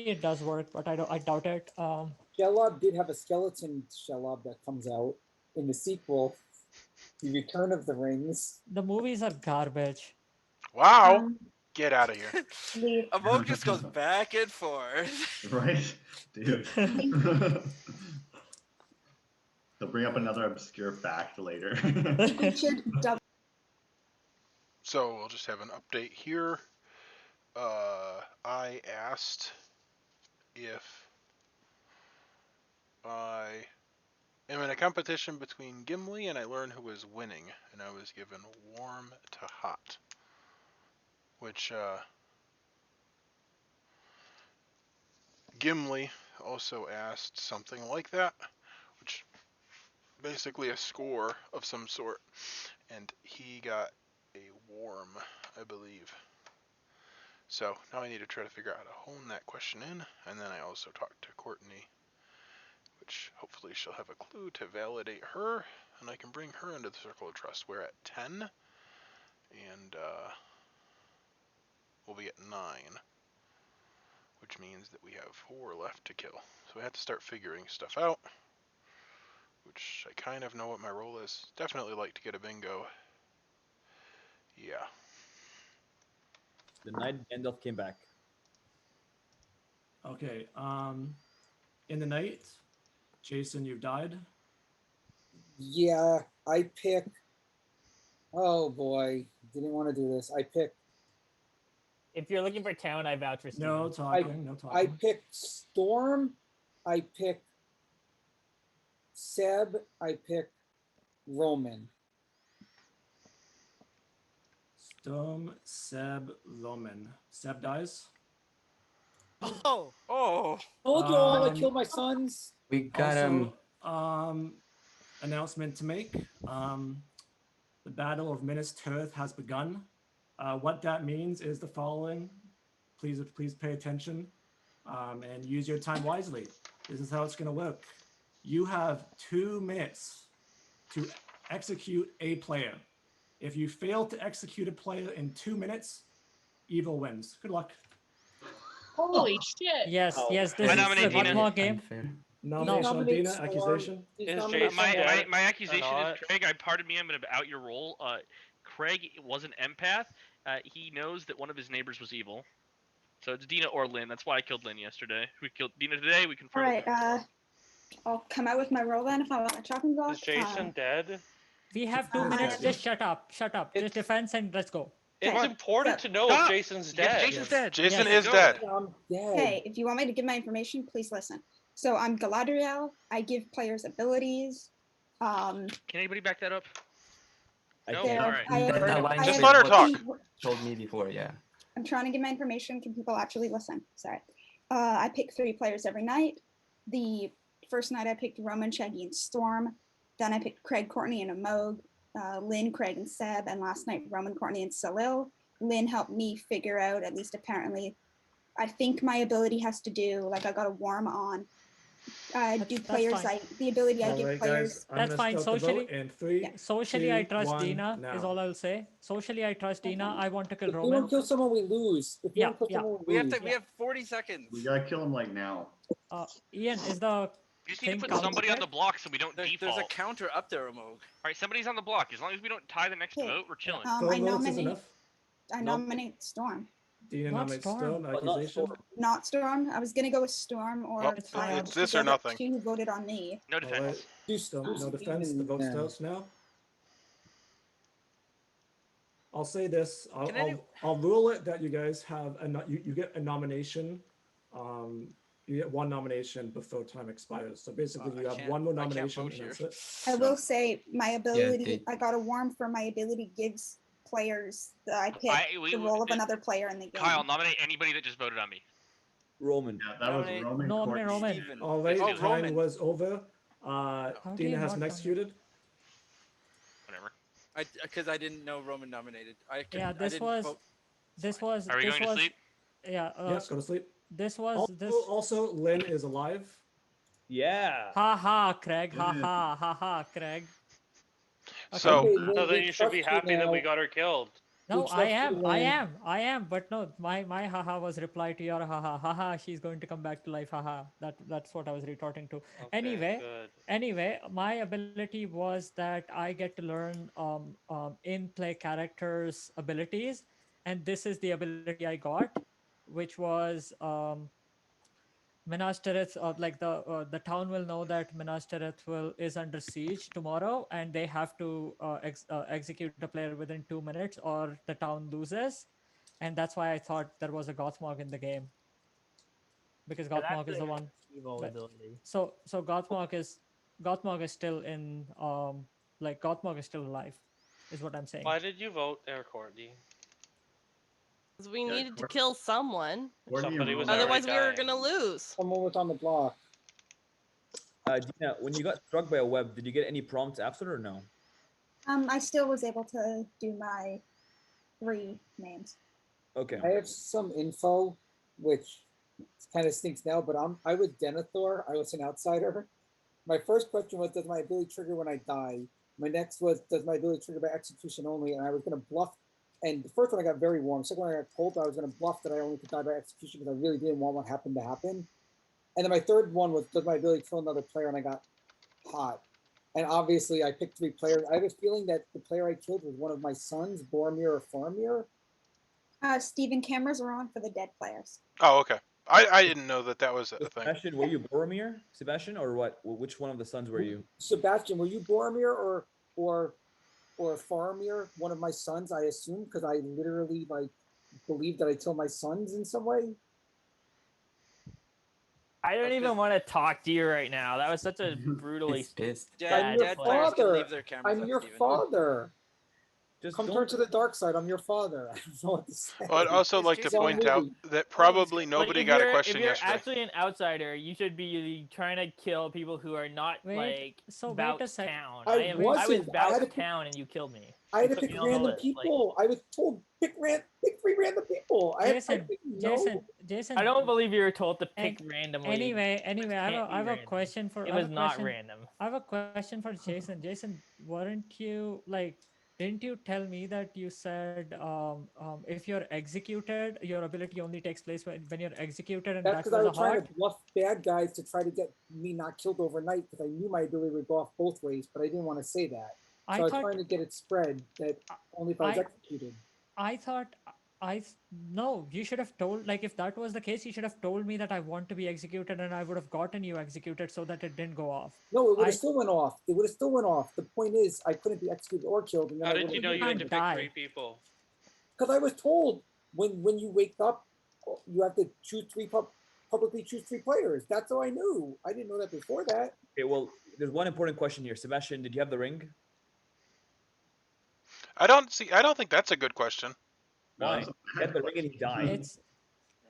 Speaker 6: it does work, but I doubt it.
Speaker 16: Shelob did have a skeleton Shelob that comes out in the sequel, The Return of the Rings.
Speaker 6: The movies are garbage.
Speaker 1: Wow. Get out of here.
Speaker 15: Among just goes back and forth.
Speaker 2: Right? Dude. They'll bring up another obscure fact later.
Speaker 1: So we'll just have an update here. I asked if I am in a competition between Gimli and I learn who is winning, and I was given warm to hot. which Gimli also asked something like that, which basically a score of some sort, and he got a warm, I believe. So now I need to try to figure out how to hone that question in, and then I also talked to Courtney, which hopefully she'll have a clue to validate her, and I can bring her into the circle of trust. We're at 10, and we'll be at 9, which means that we have 4 left to kill. So I have to start figuring stuff out, which I kind of know what my role is. Definitely like to get a bingo. Yeah.
Speaker 12: The night Gandalf came back.
Speaker 3: Okay. In the night, Jason, you've died.
Speaker 16: Yeah, I pick. Oh boy, didn't want to do this. I pick.
Speaker 11: If you're looking for town, I vouch for Steven.
Speaker 3: No talking. No talking.
Speaker 16: I pick Storm. I pick Seb. I pick Roman.
Speaker 3: Storm, Seb, Loman. Seb dies.
Speaker 10: Oh.
Speaker 15: Oh.
Speaker 16: Told you all I killed my sons.
Speaker 9: We got
Speaker 3: Also, announcement to make. The Battle of Minas Tirith has begun. What that means is the following. Please pay attention and use your time wisely. This is how it's going to work. You have 2 minutes to execute a player. If you fail to execute a player in 2 minutes, evil wins. Good luck.
Speaker 14: Holy shit.
Speaker 6: Yes, yes, this
Speaker 7: I
Speaker 6: is
Speaker 7: nominate
Speaker 6: a one
Speaker 7: Dina.
Speaker 6: more game.
Speaker 3: Nomination on Dina, accusation.
Speaker 8: Is
Speaker 7: my
Speaker 8: Jason
Speaker 7: my,
Speaker 8: dead
Speaker 7: my
Speaker 8: or
Speaker 7: accusation is
Speaker 8: not?
Speaker 7: Craig. Pardon me, I'm going to out your role. Craig was an empath. He knows that one of his neighbors was evil. So it's Dina or Lynn. That's why I killed Lynn yesterday. We killed Dina today. We
Speaker 5: All
Speaker 7: confirmed.
Speaker 5: right, I'll come out with my roll then if I want my chopping block.
Speaker 8: Is Jason dead?
Speaker 6: We have 2 minutes. Just shut up. Shut up. Just defense and let's go.
Speaker 8: It's important to know if Jason's dead.
Speaker 7: Jason's dead.
Speaker 1: Jason
Speaker 6: Yes.
Speaker 1: is dead.
Speaker 16: I'm dead.
Speaker 5: Okay, if you want me to give my information, please listen. So I'm Galadriel. I give players abilities.
Speaker 7: Can anybody back that up? No.
Speaker 5: there-
Speaker 7: All right.
Speaker 5: I have-
Speaker 9: That
Speaker 5: I
Speaker 9: aligns
Speaker 5: have
Speaker 9: with
Speaker 1: let her
Speaker 9: what
Speaker 1: talk.
Speaker 9: you told me before, yeah.
Speaker 5: I'm trying to give my information. Can people actually listen? Sorry. I pick 3 players every night. The first night I picked Roman, Shaggy, and Storm. Then I picked Craig, Courtney, and Amog, Lynn, Craig, and Seb. And last night, Roman, Courtney, and Salil. Lynn helped me figure out, at least apparently, I think my ability has to do, like I got a warm on. Do players,
Speaker 6: fine.
Speaker 5: the ability I
Speaker 3: All
Speaker 5: give
Speaker 3: right,
Speaker 5: players.
Speaker 3: guys, I'm
Speaker 6: That's
Speaker 3: gonna
Speaker 6: fine.
Speaker 3: start the vote
Speaker 6: Socially,
Speaker 3: in 3,
Speaker 6: socially
Speaker 3: 2,
Speaker 6: I trust
Speaker 3: 1,
Speaker 6: Dina is
Speaker 3: now.
Speaker 6: all I'll say. Socially I trust Dina. I want to kill
Speaker 16: If we
Speaker 6: Roman.
Speaker 16: don't kill someone, we lose. If we
Speaker 6: Yeah,
Speaker 16: don't kill
Speaker 6: yeah.
Speaker 16: someone,
Speaker 15: We
Speaker 16: we
Speaker 15: have
Speaker 16: lose.
Speaker 15: to. We have 40 seconds.
Speaker 2: We gotta kill him like now.
Speaker 6: Ian, is the
Speaker 7: You just need to
Speaker 6: thing
Speaker 7: put somebody on
Speaker 6: counted?
Speaker 7: the block so we don't
Speaker 15: There's
Speaker 7: default.
Speaker 15: a counter up there, Amog.
Speaker 7: All right, somebody's on the block. As long as we don't tie the next
Speaker 5: Okay.
Speaker 7: vote, we're chilling.
Speaker 3: 4
Speaker 5: I
Speaker 3: votes is
Speaker 5: nominate.
Speaker 3: enough.
Speaker 5: I nominate Storm.
Speaker 3: Dina
Speaker 6: Not
Speaker 3: nominates
Speaker 6: Storm.
Speaker 3: Storm,
Speaker 9: But not
Speaker 3: accusation.
Speaker 9: Storm.
Speaker 5: Not Storm. I was gonna go with Storm or
Speaker 1: Well,
Speaker 6: It's fine.
Speaker 1: it's this
Speaker 5: the
Speaker 1: or
Speaker 5: other
Speaker 1: nothing.
Speaker 5: 2 who voted on me.
Speaker 7: No
Speaker 3: All
Speaker 7: defense.
Speaker 3: right.
Speaker 16: Do
Speaker 3: No
Speaker 16: Steven,
Speaker 3: defense. The vote
Speaker 16: then.
Speaker 3: starts now. I'll say this. I'll rule it that you guys have you get a nomination. You get 1 nomination before time expires. So basically, you have 1 more nomination, and that's it.
Speaker 5: I will say my ability.
Speaker 9: they-
Speaker 5: I got a warm for my ability gives players that I pick
Speaker 7: we-
Speaker 5: the role of another player in the game.
Speaker 7: Kyle, nominate anybody that just voted on me.
Speaker 12: Roman.
Speaker 2: Yeah, that was Roman.
Speaker 6: Nominate
Speaker 2: Courtney.
Speaker 6: Roman.
Speaker 3: All right,
Speaker 7: Oh,
Speaker 3: time
Speaker 15: Roman.
Speaker 3: was over.
Speaker 6: How do
Speaker 3: Dina
Speaker 6: you
Speaker 3: has
Speaker 6: not
Speaker 3: been
Speaker 6: nominate?
Speaker 3: executed.
Speaker 7: Whatever.
Speaker 15: Because I didn't know Roman nominated.
Speaker 6: Yeah,
Speaker 15: I
Speaker 6: this
Speaker 15: didn't
Speaker 6: was
Speaker 15: vote.
Speaker 6: this was
Speaker 7: Are we
Speaker 6: this
Speaker 7: going to
Speaker 6: was
Speaker 7: sleep?
Speaker 6: yeah.
Speaker 3: Yes, go to sleep.
Speaker 6: This was
Speaker 3: Also,
Speaker 6: this.
Speaker 3: also, Lynn is alive.
Speaker 12: Yeah.
Speaker 6: Ha ha, Craig. Ha
Speaker 3: Yeah.
Speaker 6: ha ha ha, Craig.
Speaker 1: So,
Speaker 16: Okay, Lynn,
Speaker 8: So then
Speaker 16: we
Speaker 8: you should be
Speaker 16: trust you
Speaker 8: happy that we
Speaker 16: now.
Speaker 8: got her killed.
Speaker 6: No,
Speaker 16: trust
Speaker 6: I
Speaker 16: you,
Speaker 6: am,
Speaker 16: Lynn.
Speaker 6: but no, my haha was reply to your haha, haha, she's going to come back to life, haha. That's what I was retorting to.
Speaker 8: Okay,
Speaker 6: Anyway,
Speaker 8: good.
Speaker 6: my ability was that I get to learn in play characters' abilities, and this is the ability I got, which was Minas Tirith, like the town will know that Minas Tirith is under siege tomorrow, and they have to execute the player within 2 minutes, or the town loses. And that's why I thought there was a Gothmog in the game, because
Speaker 11: That's
Speaker 6: Gothmog is the
Speaker 11: actually
Speaker 6: one.
Speaker 11: Emo
Speaker 6: Like,
Speaker 11: ability.
Speaker 6: so Gothmog is still in like Gothmog is still alive, is what I'm saying.
Speaker 8: Why did you vote there, Courtney?
Speaker 17: 'Cause we needed to kill someone.
Speaker 8: Somebody was
Speaker 17: Otherwise, we were
Speaker 8: dying.
Speaker 17: gonna lose.
Speaker 16: Someone was on the block.
Speaker 12: Dina, when you got struck by a web, did you get any prompts after or no?
Speaker 5: I still was able to do my 3 names.
Speaker 12: Okay.
Speaker 16: I have some info, which kind of stinks now, but I was Denethor. I was an outsider. My first question was, does my ability trigger when I die? My next was, does my ability trigger by execution only? And I was going to bluff. And the first one I got very warm. Second one I got cold. I was going to bluff that I only could die by execution because I really didn't want what happened to happen. And then my third one was, does my ability kill another player? And I got hot. And obviously I picked 3 players. I have a feeling that the player I killed was one of my sons, Boromir or Faramir.
Speaker 5: Stephen, cameras are on for the dead players.
Speaker 1: Oh, okay. I didn't know that was a thing.
Speaker 12: Sebastian, were you Boromir? Sebastian, or what? Which one of the sons were you?
Speaker 16: Sebastian, were you Boromir or Faramir, one of my sons? I assume, because I literally believe that I kill my sons in some way.
Speaker 11: I don't even want to talk to you right now. That was such a brutally
Speaker 16: I'm your father. I'm your father.
Speaker 12: Just
Speaker 16: come turn to the dark side. I'm your father. I don't know what to say.
Speaker 1: I'd also like to point out that probably nobody got a question
Speaker 11: If you're
Speaker 1: yesterday.
Speaker 11: actually an outsider, you should be trying to kill people who are not
Speaker 17: so wait
Speaker 11: about
Speaker 17: a sec.
Speaker 11: town.
Speaker 16: I
Speaker 11: I was
Speaker 16: wasn't. I had
Speaker 11: about
Speaker 16: to
Speaker 11: town and you killed me.
Speaker 16: I had to
Speaker 11: You put
Speaker 16: pick
Speaker 11: me on the
Speaker 16: random
Speaker 11: list,
Speaker 16: people. I was told pick 3 random people. I
Speaker 6: Jason,
Speaker 16: didn't know.
Speaker 6: Jason.
Speaker 11: I don't believe you were told to pick randomly.
Speaker 6: Anyway, I
Speaker 11: Can't
Speaker 6: have
Speaker 11: be
Speaker 6: a
Speaker 11: random.
Speaker 6: question for.
Speaker 11: It
Speaker 6: I have
Speaker 11: was
Speaker 6: a
Speaker 11: not
Speaker 6: question-
Speaker 11: random.
Speaker 6: I have a question for Jason. Jason, weren't you didn't you tell me that you said if you're executed, your ability only takes place when you're executed, and
Speaker 16: That's
Speaker 6: that
Speaker 16: because I
Speaker 6: was
Speaker 16: was
Speaker 6: a
Speaker 16: trying
Speaker 6: hot?
Speaker 16: to bluff bad guys to try to get me not killed overnight because I knew my ability would go off both ways, but I didn't want to say that. So
Speaker 6: I
Speaker 16: I was
Speaker 6: thought-
Speaker 16: trying to get it spread that only if I was
Speaker 6: I-
Speaker 16: executed.
Speaker 6: I thought no, you should have told, if that was the case, you should have told me that I want to be executed, and I would have gotten you executed so that it didn't go off.
Speaker 16: No, it would
Speaker 6: I-
Speaker 16: have still went off. It would have still went off. The point is, I couldn't be executed or killed. And then
Speaker 8: How did you know you had to pick 3 people?
Speaker 16: Because I was told when you wake up, you have to choose publicly choose 3 players. That's all I knew. I didn't know that before that.
Speaker 12: Okay, well, there's one important question here. Sebastian, did you have the ring?
Speaker 1: I don't think that's a good question.
Speaker 12: Why? He had the ring and he died.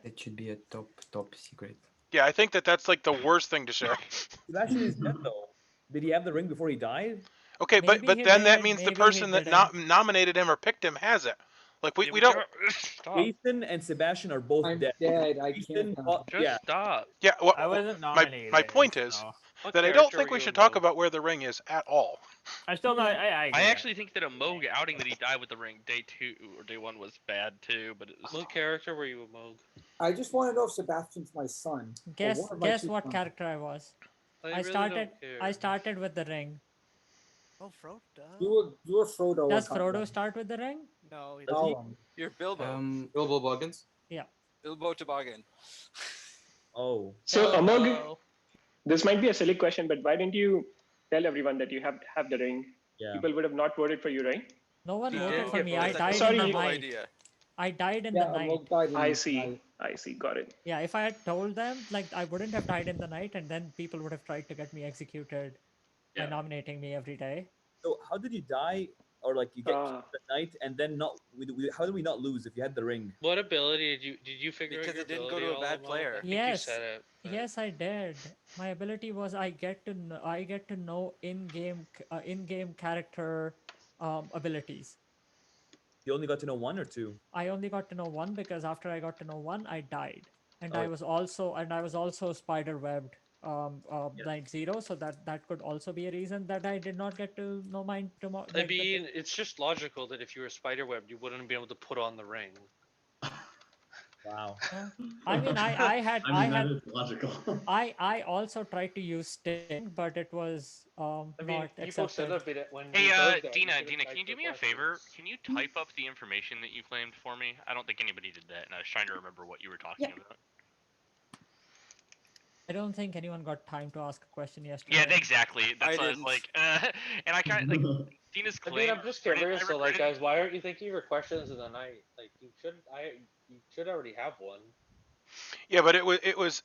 Speaker 9: It should be a top secret.
Speaker 1: Yeah, I think that's like the worst thing to share.
Speaker 12: Sebastian is dead though. Did he have the ring before he died?
Speaker 1: Okay, but
Speaker 6: Maybe he
Speaker 1: then that
Speaker 6: did,
Speaker 1: means the
Speaker 6: maybe he
Speaker 1: person that
Speaker 6: didn't.
Speaker 1: nominated him or picked him has it. Like we don't.
Speaker 12: Jason and Sebastian are both
Speaker 16: I'm
Speaker 12: dead.
Speaker 16: dead. I
Speaker 12: Jason
Speaker 16: can't.
Speaker 12: fought- yeah.
Speaker 8: Stop.
Speaker 1: Yeah, well,
Speaker 11: I wasn't
Speaker 1: my
Speaker 11: nominated.
Speaker 1: point is
Speaker 11: so-
Speaker 1: that I don't think we should talk about where the ring is at all.
Speaker 11: I'm still not. I agree.
Speaker 7: I actually think that a Moog outing that he died with the ring day 2 or day 1 was bad too, but it was.
Speaker 8: What character were you a Moog?
Speaker 16: I just want to know if Sebastian's my son. or
Speaker 6: Guess
Speaker 16: one of my
Speaker 6: guess
Speaker 16: 2
Speaker 6: what
Speaker 16: sons.
Speaker 6: character I was.
Speaker 8: I
Speaker 6: I
Speaker 8: really don't
Speaker 6: started
Speaker 8: care.
Speaker 6: I started with the ring.
Speaker 10: Oh, Frodo.
Speaker 16: You were Frodo.
Speaker 6: Does
Speaker 16: or
Speaker 6: Frodo
Speaker 16: Gollum.
Speaker 6: start with the ring?
Speaker 10: No, he
Speaker 16: Gollum.
Speaker 15: You're Bilbo.
Speaker 9: Bilbo Boggins.
Speaker 6: Yeah.
Speaker 15: Bilbo Toboggan.
Speaker 12: Oh.
Speaker 13: So,
Speaker 7: Hello.
Speaker 13: Amog, this might be a silly question, but why didn't you tell everyone that you have the ring?
Speaker 12: Yeah.
Speaker 13: People would have not voted for you, right?
Speaker 6: No one
Speaker 13: He
Speaker 6: voted
Speaker 13: didn't
Speaker 6: for
Speaker 13: get
Speaker 6: me. I
Speaker 13: voted.
Speaker 6: died
Speaker 13: Sorry,
Speaker 6: in the
Speaker 13: you-
Speaker 6: night.
Speaker 15: idea.
Speaker 6: I died in
Speaker 16: Yeah,
Speaker 6: the night.
Speaker 16: Amog died in
Speaker 13: I
Speaker 16: the
Speaker 13: see.
Speaker 16: night.
Speaker 13: I see. Got it.
Speaker 6: Yeah, if I had told them, I wouldn't have died in the night, and then people would have tried to get me executed by nominating me every day.
Speaker 12: So how did you die? Or you get killed at night and then not? How did we not lose if you had the ring?
Speaker 8: What ability did you figure
Speaker 15: Because
Speaker 8: out your
Speaker 15: it didn't go
Speaker 8: ability
Speaker 15: to a
Speaker 8: all
Speaker 15: bad
Speaker 8: along?
Speaker 15: player.
Speaker 8: I think
Speaker 6: Yes.
Speaker 8: you said it. but-
Speaker 6: Yes, I did. My ability was I get to know in-game character abilities.
Speaker 12: You only got to know 1 or 2.
Speaker 6: I only got to know 1 because after I got to know 1, I died, and
Speaker 12: Oh.
Speaker 6: I was also spider webbed like 0. So that could also be a reason that I did not get to know mine tomorrow.
Speaker 8: I mean, it's just logical that if you were spiderwebbed, you wouldn't be able to put on the ring.
Speaker 12: Wow.
Speaker 6: I mean, I had
Speaker 2: that is logical.
Speaker 6: I also tried to use Sting, but it was
Speaker 8: I mean,
Speaker 6: not
Speaker 8: people said
Speaker 6: accepted.
Speaker 8: that when
Speaker 7: Hey,
Speaker 8: you heard that,
Speaker 7: Dina,
Speaker 8: you could've
Speaker 7: Dina,
Speaker 8: typed
Speaker 7: can you do
Speaker 8: the
Speaker 7: me a
Speaker 8: questions.
Speaker 7: favor? Can you type up the information that you claimed for me? I don't think anybody did that, and I was trying to remember what you were talking about.
Speaker 6: I don't think anyone got time to ask a question yesterday.
Speaker 7: Yeah, exactly. That's
Speaker 15: I
Speaker 7: what I was
Speaker 15: didn't.
Speaker 7: like, and I kind of like Dina's
Speaker 8: I
Speaker 7: claim.
Speaker 8: mean, I'm just
Speaker 7: I didn't-
Speaker 8: curious.
Speaker 7: I
Speaker 8: So,
Speaker 7: regretted-
Speaker 8: guys, why aren't you thinking of your questions in the night? You should already have one.
Speaker 1: Yeah, but it was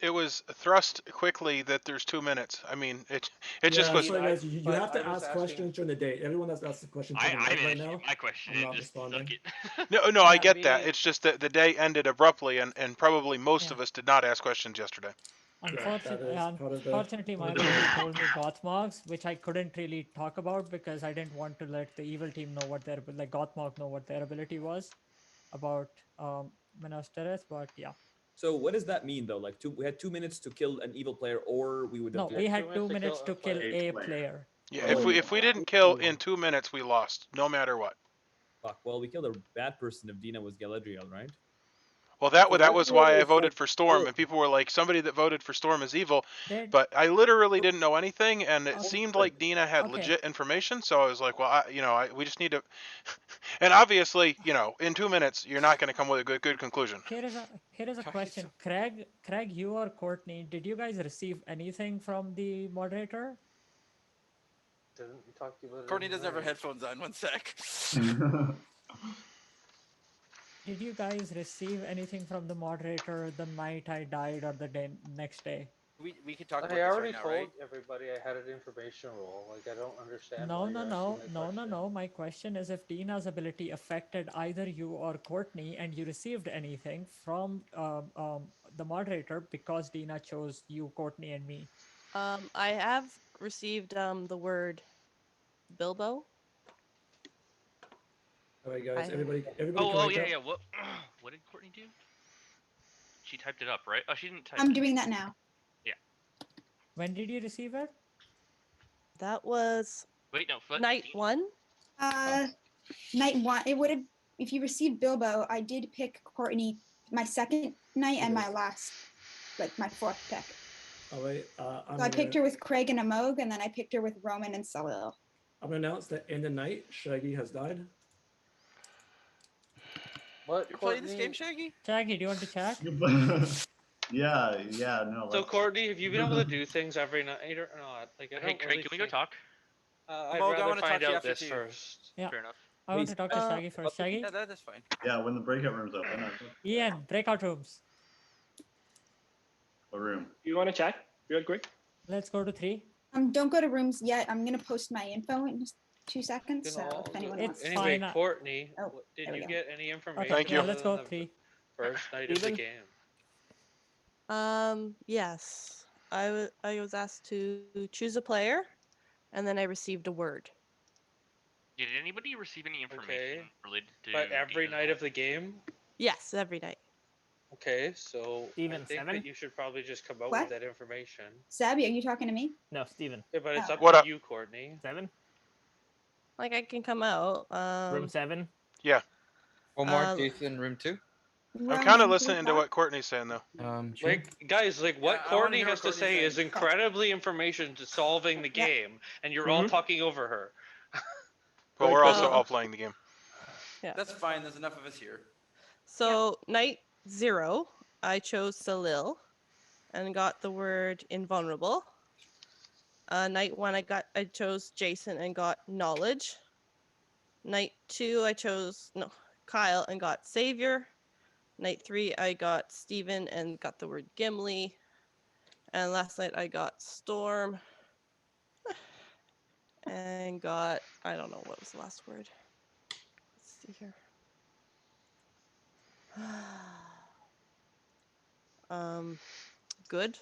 Speaker 1: thrust quickly that there's 2 minutes. I mean, it just
Speaker 3: Yeah,
Speaker 1: was.
Speaker 3: sorry guys, you
Speaker 8: but
Speaker 3: have
Speaker 8: I
Speaker 3: to
Speaker 8: was
Speaker 3: ask
Speaker 8: asking-
Speaker 3: questions during the day. Everyone that's asked a question during the
Speaker 7: I
Speaker 3: night
Speaker 7: didn't
Speaker 3: right
Speaker 7: shoot
Speaker 3: now,
Speaker 7: my question
Speaker 3: I'm
Speaker 7: and
Speaker 3: not
Speaker 7: just
Speaker 3: responding.
Speaker 7: suck it.
Speaker 1: No, I
Speaker 8: Yeah,
Speaker 1: get that.
Speaker 8: me-
Speaker 1: It's just that the day ended abruptly, and probably most
Speaker 6: Yeah.
Speaker 1: of us did not ask questions yesterday.
Speaker 6: Unfortunately,
Speaker 3: is part of the
Speaker 6: unfortunately, my ability told me Gothmogs, which I couldn't really talk about because I didn't want to let the evil team know what their like Gothmog know what their ability was about Minas Tirith. But yeah,
Speaker 12: So what does that mean though? Like we had 2 minutes to kill an evil player, or we would have
Speaker 6: no,
Speaker 12: lost.
Speaker 6: we had 2 minutes to kill a player.
Speaker 1: Yeah,
Speaker 12: Oh,
Speaker 1: if we didn't kill in 2 minutes, we lost, no matter what.
Speaker 12: fuck. Well, we killed a bad person if Dina was Galadriel, right?
Speaker 1: Well, that
Speaker 16: Galadriel
Speaker 1: was why I
Speaker 16: is,
Speaker 1: voted
Speaker 16: like,
Speaker 1: for Storm,
Speaker 16: good.
Speaker 1: and people were like, somebody that voted for Storm is evil.
Speaker 6: Did
Speaker 1: But I literally didn't know anything, and it
Speaker 6: Okay.
Speaker 1: seemed like Dina had
Speaker 6: Okay.
Speaker 1: legit information. So I was like, well, we just need to. And obviously, in 2 minutes, you're not going to come with a good conclusion.
Speaker 6: Here is a question, Craig, you or Courtney, did you guys receive anything from the moderator?
Speaker 8: Didn't talk to you about it.
Speaker 15: Courtney doesn't have her headphones on. 1 sec.
Speaker 6: Did you guys receive anything from the moderator the night I died or the next day?
Speaker 15: We can talk about
Speaker 8: I
Speaker 15: this
Speaker 8: already
Speaker 15: right now,
Speaker 8: told
Speaker 15: right?
Speaker 8: everybody I had an information role. Like, I don't understand.
Speaker 6: No,
Speaker 8: why
Speaker 6: no,
Speaker 8: you're
Speaker 6: no,
Speaker 8: asking that
Speaker 6: no, no,
Speaker 8: question.
Speaker 6: no. My question is if Dina's ability affected either you or Courtney and you received anything from the moderator because Dina chose you, Courtney, and me.
Speaker 17: I have received the word Bilbo.
Speaker 3: All right, guys,
Speaker 17: I-
Speaker 3: everybody can
Speaker 7: Oh
Speaker 3: wake
Speaker 7: yeah,
Speaker 3: up.
Speaker 7: yeah. What did Courtney do? She typed it up, right? Oh, she didn't type
Speaker 5: I'm
Speaker 7: it.
Speaker 5: doing that now.
Speaker 7: Yeah.
Speaker 6: When did you receive it?
Speaker 17: That was
Speaker 7: Wait, no.
Speaker 17: night 1.
Speaker 5: Night 1. It would have if you received Bilbo. I did pick Courtney my second night and my last, like my fourth pick.
Speaker 3: All right,
Speaker 5: So I picked her with Craig and Amog, and then I picked her with Roman and Salil.
Speaker 3: I'm gonna announce that in the night, Shaggy has died.
Speaker 8: What?
Speaker 15: You're playing this game, Shaggy?
Speaker 6: Shaggy, do you want to chat?
Speaker 2: yeah, no.
Speaker 8: So Courtney, have you been able to do things every night or not? Like, I
Speaker 7: Hey,
Speaker 8: don't
Speaker 7: Craig,
Speaker 8: really
Speaker 7: can we go
Speaker 8: think-
Speaker 7: talk?
Speaker 8: I'd
Speaker 15: Mog, I
Speaker 8: rather
Speaker 15: wanna talk
Speaker 8: find
Speaker 15: to you
Speaker 8: out
Speaker 15: after
Speaker 8: this
Speaker 15: too.
Speaker 8: first.
Speaker 6: Yeah.
Speaker 7: Fair enough.
Speaker 6: I want to talk to Shaggy first. Shaggy?
Speaker 15: Yeah, that's fine.
Speaker 2: Yeah, when the breakout room's open.
Speaker 6: Ian, breakout rooms.
Speaker 2: What room?
Speaker 13: You want to chat real quick?
Speaker 6: Let's go to 3.
Speaker 5: Don't go to rooms yet. I'm gonna post my info in just 2 seconds.
Speaker 8: You
Speaker 5: So
Speaker 8: know,
Speaker 5: if anyone
Speaker 6: It's
Speaker 5: wants.
Speaker 8: anyway,
Speaker 6: fine.
Speaker 8: Courtney,
Speaker 5: Oh,
Speaker 8: did
Speaker 5: there we
Speaker 8: you
Speaker 5: go.
Speaker 8: get any information?
Speaker 6: Okay,
Speaker 1: Thank
Speaker 6: yeah,
Speaker 1: you.
Speaker 6: let's go
Speaker 8: other than
Speaker 6: 3.
Speaker 8: the First night of the
Speaker 11: Steven?
Speaker 8: game.
Speaker 17: Yes. I was asked to choose a player, and then I received a word.
Speaker 7: Did anybody receive any information related to?
Speaker 8: But every
Speaker 7: Dina's
Speaker 8: night
Speaker 7: role?
Speaker 8: of the game.
Speaker 17: Yes, every night.
Speaker 8: Okay, so
Speaker 11: Steven,
Speaker 8: I think
Speaker 11: 7?
Speaker 8: that you should probably just come out
Speaker 5: What?
Speaker 8: with that information.
Speaker 5: Sabby, are you talking to me?
Speaker 11: No, Steven.
Speaker 8: Yeah, but it's
Speaker 5: Oh.
Speaker 8: up
Speaker 1: What
Speaker 8: to
Speaker 1: up?
Speaker 8: you, Courtney.
Speaker 11: 7?
Speaker 17: Like I can come out.
Speaker 11: Room 7?
Speaker 1: Yeah.
Speaker 17: Omar,
Speaker 18: Jason, room 2?
Speaker 1: I'm kind of listening to what Courtney's saying, though.
Speaker 8: Like, guys, like what
Speaker 15: Yeah, I wanna
Speaker 8: Courtney
Speaker 15: hear what
Speaker 8: has to
Speaker 15: Courtney's
Speaker 8: say
Speaker 15: saying.
Speaker 8: is incredibly information to solving the game, and you're all talking over her.
Speaker 1: But we're also
Speaker 17: Oh.
Speaker 1: all playing the game.
Speaker 17: Yeah.
Speaker 15: That's fine. There's enough of us here.
Speaker 17: So night 0, I chose Salil, and got the word invulnerable. Night 1, I chose Jason and got knowledge. Night 2, I chose Kyle and got savior. Night 3, I got Steven and got the word Gimli. And last night I got Storm and got, I don't know, what was the last word? Let's see here. Good.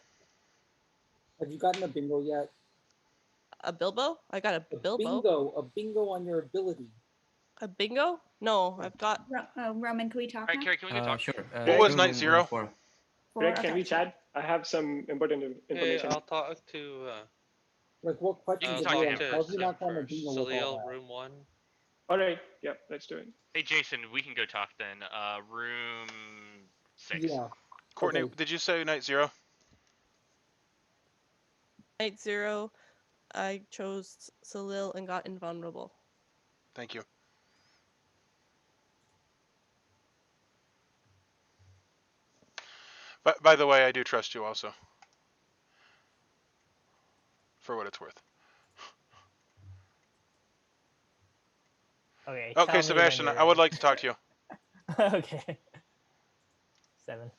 Speaker 16: Have you gotten a bingo yet?
Speaker 17: A Bilbo? I got a Bilbo.
Speaker 16: A bingo on your ability.
Speaker 17: A bingo? No, I've got.
Speaker 5: Roman, can we talk?
Speaker 7: Alright,
Speaker 5: now?
Speaker 7: Carrie, can we go talk?
Speaker 18: Sure.
Speaker 1: What was night 0?
Speaker 13: Greg, can we chat? I have some important information.
Speaker 8: Hey, I'll talk to.
Speaker 16: Like what questions?
Speaker 7: You can talk to him.
Speaker 16: How's he not on the bingo with all
Speaker 8: Salil,
Speaker 16: that?
Speaker 8: room 1.
Speaker 13: All right. Yeah, let's do it.
Speaker 7: Hey, Jason, we can go talk then. Room 6.
Speaker 16: Yeah.
Speaker 1: Courtney,
Speaker 16: Okay.
Speaker 1: did you say night 0?
Speaker 17: Night 0, I chose Salil and got invulnerable.
Speaker 1: Thank you. But by the way, I do trust you also. For what it's worth.
Speaker 11: Okay. tell
Speaker 1: Okay,
Speaker 11: me when
Speaker 1: Sebastian,
Speaker 11: you're
Speaker 1: I would
Speaker 11: ready.
Speaker 1: like to talk to you.
Speaker 11: Okay. 7.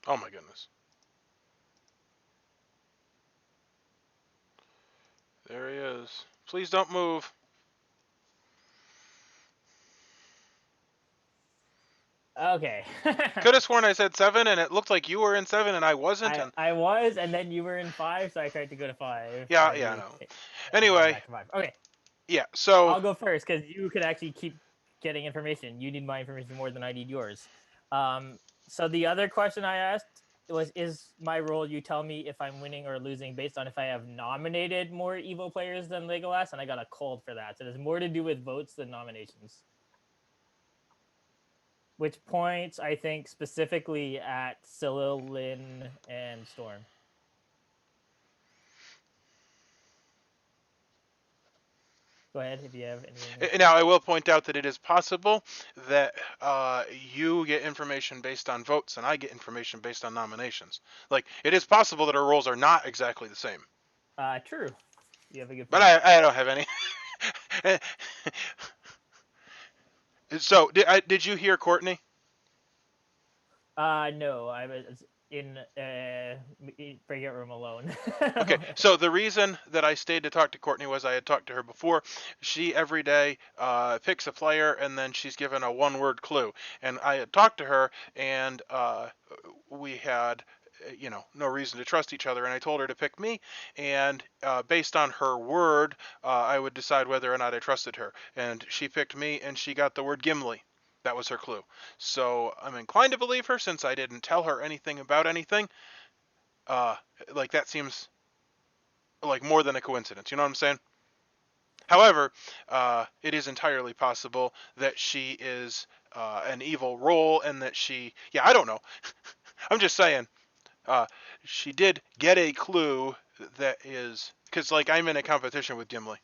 Speaker 1: Oh my goodness. There he is. Please don't move.
Speaker 11: Okay.
Speaker 1: Could have sworn I said 7, and it looked like you were in 7, and I wasn't.
Speaker 11: I was, and then you were in 5, so I tried to go to 5.
Speaker 1: Yeah,
Speaker 11: and
Speaker 1: yeah, I
Speaker 11: you
Speaker 1: know.
Speaker 11: hit-
Speaker 1: Anyway.
Speaker 11: back to 5. Okay.
Speaker 1: Yeah, so
Speaker 11: I'll go first because you could actually keep getting information. You need my information more than I need yours. So the other question I asked was, is my role you tell me if I'm winning or losing based on if I have nominated more Evo players than Legolas, and I got a cold for that. So there's more to do with votes than nominations. Which points, I think, specifically at Scylla, Lynn, and Storm. Go ahead if you have anything.
Speaker 1: Now, I will point out that it is possible that you get information based on votes and I get information based on nominations. Like, it is possible that our roles are not exactly the same.
Speaker 11: True. You have a good
Speaker 1: point. But I don't have any. So, did you hear Courtney?
Speaker 11: No, I was in breakout room alone.
Speaker 1: Okay, so the reason that I stayed to talk to Courtney was I had talked to her before. She every day picks a player and then she's given a one-word clue. And I had talked to her and we had no reason to trust each other, and I told her to pick me, and based on her word, I would decide whether or not I trusted her. And she picked me, and she got the word Gimli. That was her clue. So I'm inclined to believe her since I didn't tell her anything about anything. Like, that seems like more than a coincidence. You know what I'm saying? However, it is entirely possible that she is an evil role and that she, I don't know. I'm just saying. She did get a clue that is, because, like, I'm in a competition with Gimli.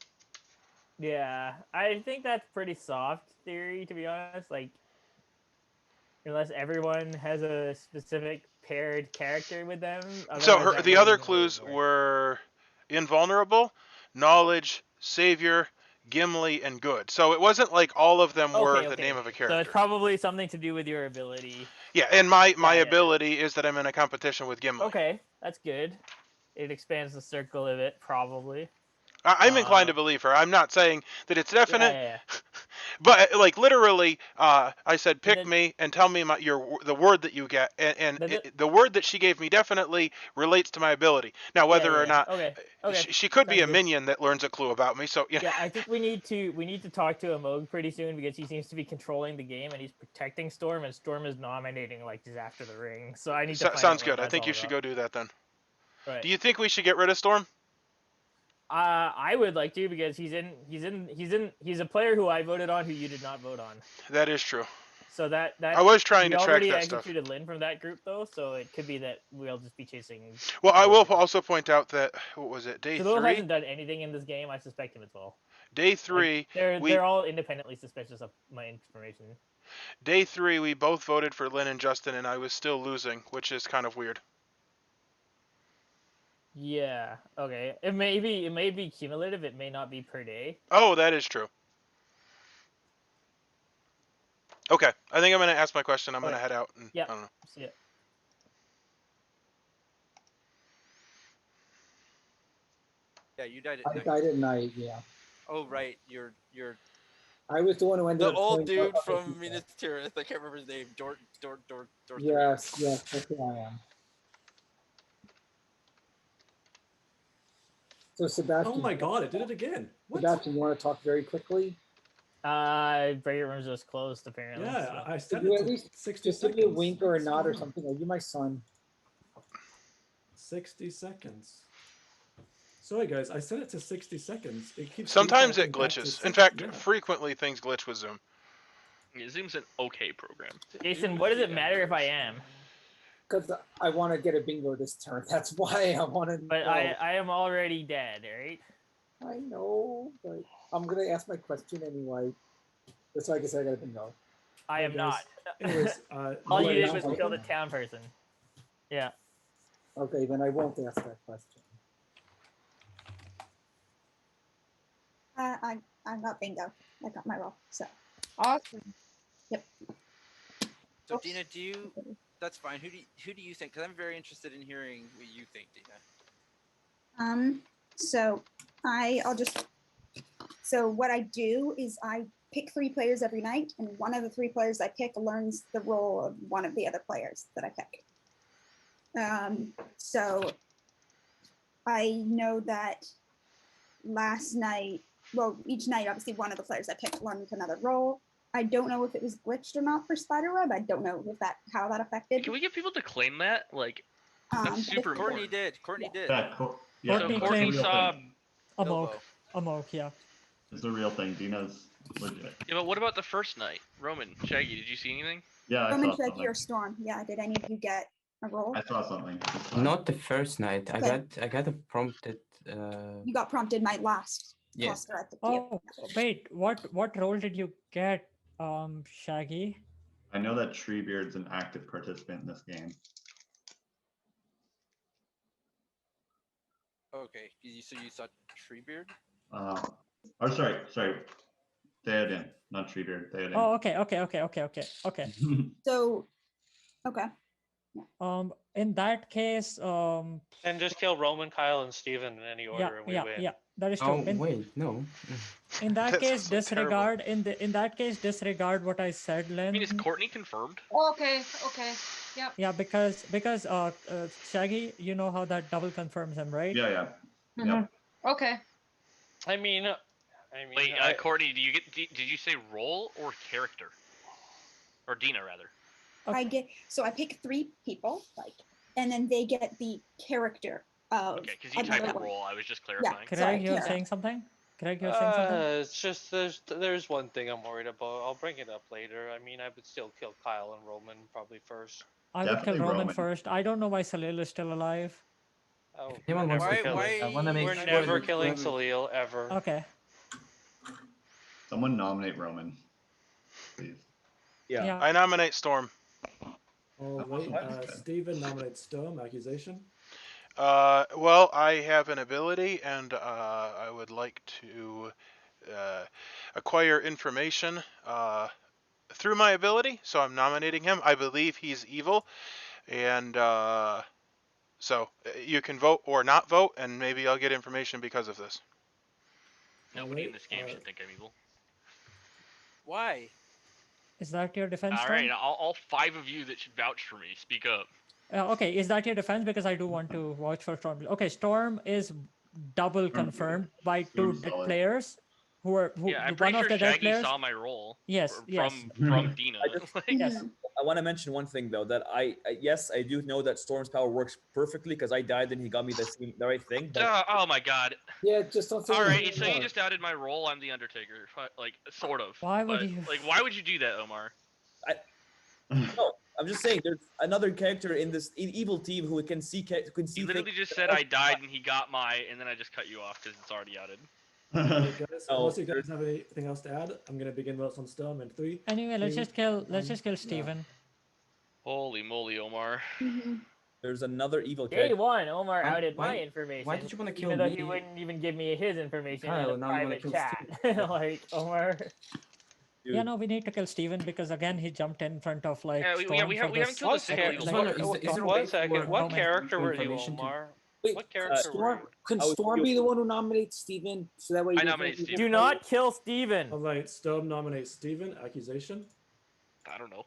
Speaker 11: Yeah, I think that's pretty soft theory, to be honest. Like, unless everyone has a specific paired character with them.
Speaker 1: So the other clues were invulnerable, knowledge, savior, Gimli, and good. So it wasn't like all of them were the name of a character.
Speaker 11: So it's probably something to do with your ability.
Speaker 1: Yeah, and my ability is that I'm in a competition with Gimli.
Speaker 11: Okay, that's good. It expands the circle of it, probably.
Speaker 1: I'm inclined to believe her. I'm not saying that it's definite,
Speaker 11: Yeah.
Speaker 1: but like literally, I said pick me and tell me the word that you get, and the word that she gave me definitely relates to my ability. Now, whether or not she could be a minion that learns a clue about me, so yeah.
Speaker 11: Yeah, I think we need to talk to Amog pretty soon because he seems to be controlling the game and he's protecting Storm, and Storm is nominating like just after the ring. So I need to.
Speaker 1: Sounds good. I think you should go do that then.
Speaker 11: Right.
Speaker 1: Do you think we should get rid of Storm?
Speaker 11: I would like to because he's a player who I voted on who you did not vote on.
Speaker 1: That is true.
Speaker 11: So that
Speaker 1: I was trying to track that stuff.
Speaker 11: We already executed Lynn from that group though, so it could be that we'll just be chasing.
Speaker 1: Well, I will also point out that what was it, day 3?
Speaker 11: Salil hasn't done anything in this game. I suspect him as well.
Speaker 1: Day 3,
Speaker 11: like, they're all independently suspicious of my information.
Speaker 1: Day 3, we both voted for Lynn and Justin, and I was still losing, which is kind of weird.
Speaker 11: Yeah. Okay. It may be cumulative. It may not be per day.
Speaker 1: Oh, that is true. Okay, I think I'm gonna ask my question. I'm gonna head out. And,
Speaker 11: yeah.
Speaker 1: I don't know.
Speaker 11: See ya.
Speaker 15: Yeah, you died at night.
Speaker 16: I died at night. Yeah.
Speaker 15: Oh right, you're.
Speaker 16: I was the one who ended
Speaker 15: the
Speaker 16: up.
Speaker 15: old dude from Minas Tirith. I can't remember his name. Dort.
Speaker 16: Yes, that's who I am. So Sebastian.
Speaker 3: Oh my God! It did it again. What?
Speaker 16: Sebastian, you want to talk very quickly?
Speaker 11: Breakout rooms just closed apparently.
Speaker 3: Yeah,
Speaker 11: so.
Speaker 3: I said
Speaker 16: you
Speaker 3: it
Speaker 16: at
Speaker 3: to
Speaker 16: least
Speaker 3: 60
Speaker 16: just
Speaker 3: seconds.
Speaker 16: give me a wink or a nod or something. Are you my son?
Speaker 3: 60 seconds. Sorry guys, I set it to 60 seconds. It keeps.
Speaker 1: Sometimes it
Speaker 3: defaulting back to
Speaker 1: glitches.
Speaker 3: 60.
Speaker 1: In fact,
Speaker 3: Yeah.
Speaker 1: frequently things glitch with Zoom.
Speaker 7: Yeah, Zoom's an okay program.
Speaker 11: Jason, what does it matter if I am?
Speaker 16: Because I want to get a bingo this turn. That's why I want to.
Speaker 11: But I am already dead, right?
Speaker 16: I know, but I'm gonna ask my question anyway. That's why I guess I got a bingo.
Speaker 11: I am not.
Speaker 3: Anyways,
Speaker 11: all you did was kill the town person. Yeah.
Speaker 16: Okay, then I won't ask that question.
Speaker 5: I got bingo. I got my roll. So
Speaker 14: awesome.
Speaker 5: Yep.
Speaker 15: So Dina, that's fine. Who do you think? Because I'm very interested in hearing what you think, Dina.
Speaker 5: So so what I do is I pick 3 players every night, and one of the 3 players I pick learns the role of one of the other players that I pick. So I know that last night, well, each night, obviously one of the players I picked learned another role. I don't know if it was glitched or not for Spiderweb. I don't know if how that affected.
Speaker 7: Can we get people to claim that? Like, that's super
Speaker 15: Courtney
Speaker 7: important.
Speaker 15: did. Courtney did.
Speaker 2: Yeah,
Speaker 7: So Courtney saw
Speaker 6: Amok. Yeah.
Speaker 2: It's a real thing. Dina's legit.
Speaker 7: Yeah, but what about the first night? Roman, Shaggy, did you see anything?
Speaker 2: Yeah, I
Speaker 5: Roman,
Speaker 2: saw
Speaker 5: Shaggy,
Speaker 2: something.
Speaker 5: or Storm? Yeah, did any of you get a role?
Speaker 2: I saw something.
Speaker 9: Not the first night.
Speaker 5: Okay.
Speaker 9: I got a prompted.
Speaker 5: You got prompted my last
Speaker 9: Yeah.
Speaker 5: cluster at the
Speaker 6: Oh, wait. What role did you get, Shaggy?
Speaker 2: I know that Treebeard's an active participant in this game.
Speaker 15: Okay, so you saw Treebeard?
Speaker 2: Or sorry, Theoden, not Treebeard. Theoden.
Speaker 6: Oh, okay.
Speaker 5: So, okay.
Speaker 6: In that case,
Speaker 8: And just kill Roman, Kyle, and Steven in any order, and we win.
Speaker 6: Yeah, that is true.
Speaker 9: Oh wait, no.
Speaker 6: In that
Speaker 7: That
Speaker 6: case,
Speaker 7: sounds like
Speaker 6: disregard in that case disregard what I said, Lynn.
Speaker 7: I mean, is Courtney confirmed?
Speaker 14: Okay. Yep.
Speaker 6: Yeah, because Shaggy, you know how that double confirms him, right?
Speaker 2: Yeah.
Speaker 14: Okay.
Speaker 8: I mean,
Speaker 7: Wait, Courtney, did you say role or character? Or Dina, rather?
Speaker 5: I pick 3 people, and then they get the character of.
Speaker 7: Okay, because you typed role, I was just clarifying.
Speaker 6: Craig, you're saying something? Craig, you're saying something?
Speaker 8: It's just there's one thing I'm worried about. I'll bring it up later. I mean, I would still kill Kyle and Roman probably first.
Speaker 6: I would kill Roman first. I don't know why Salil is still alive.
Speaker 8: Oh,
Speaker 9: anyone wants to kill
Speaker 8: why,
Speaker 9: it, I want to make
Speaker 8: we're
Speaker 9: sure
Speaker 8: never
Speaker 9: that
Speaker 8: killing
Speaker 9: whoever-
Speaker 8: Salil ever.
Speaker 6: Okay.
Speaker 2: Someone nominate Roman, please.
Speaker 4: Yeah.
Speaker 1: I nominate Storm.
Speaker 3: All right. Steven nominates Storm. Accusation.
Speaker 1: Well, I have an ability, and I would like to acquire information through my ability, so I'm nominating him. I believe he's evil, and so you can vote or not vote, and maybe I'll get information because of this.
Speaker 7: Nobody in this game should think I'm evil.
Speaker 15: Why?
Speaker 6: Is that your defense?
Speaker 7: All
Speaker 6: Storm?
Speaker 7: right, all 5 of you that should vouch for me, speak up.
Speaker 6: Okay, is that your defense? Because I do want to vouch for Storm. Okay, Storm is double confirmed by 2 dead players.
Speaker 7: Yeah, I'm pretty sure Shaggy saw my role.
Speaker 6: Yes,
Speaker 7: From Dina.
Speaker 12: I want to mention one thing though, that yes, I do know that Storm's power works perfectly because I died and he got me the right thing. But
Speaker 7: Oh my god.
Speaker 16: Yeah, just don't say
Speaker 7: All right,
Speaker 16: anything
Speaker 7: so you
Speaker 16: more.
Speaker 7: just outed my role. I'm the Undertaker, like sort of.
Speaker 6: Why would
Speaker 7: but,
Speaker 6: you?
Speaker 7: Like, why would you do that, Omar?
Speaker 12: no, I'm just saying there's another character in this evil team who can see
Speaker 7: He literally just said I died and he got and then I just cut you off because it's already outed.
Speaker 3: Right, guys, unless you guys have anything else to add, I'm gonna begin votes on Storm in 3.
Speaker 6: Anyway, let's
Speaker 3: 2,
Speaker 6: just kill Steven.
Speaker 7: Holy moly, Omar.
Speaker 12: There's another evil
Speaker 11: Day
Speaker 12: character.
Speaker 11: 1, Omar
Speaker 9: Why-
Speaker 11: outed my
Speaker 9: why-
Speaker 11: information.
Speaker 9: why did you wanna kill
Speaker 11: even though
Speaker 9: me?
Speaker 11: he wouldn't even give me his information
Speaker 9: Kyle,
Speaker 11: in a
Speaker 9: now you wanna
Speaker 11: private
Speaker 9: kill
Speaker 11: chat. Like, Omar.
Speaker 6: Yeah, no, we need to kill Steven because again he jumped in front of like.
Speaker 7: Yeah, we
Speaker 6: Storm
Speaker 7: haven't
Speaker 6: for
Speaker 7: killed a
Speaker 6: this-
Speaker 7: single
Speaker 6: like-
Speaker 7: evil
Speaker 6: like-
Speaker 7: player.
Speaker 6: like-
Speaker 8: One second. What
Speaker 6: Roman.
Speaker 8: character were you,
Speaker 9: information to-
Speaker 8: Omar?
Speaker 16: Wait,
Speaker 8: What character were you?
Speaker 16: Can Storm be the one who nominates Steven? So that way
Speaker 7: I
Speaker 16: you
Speaker 7: nominate Steven.
Speaker 11: Do not kill Steven.
Speaker 3: All right, Storm nominates Steven. Accusation.
Speaker 7: I don't know.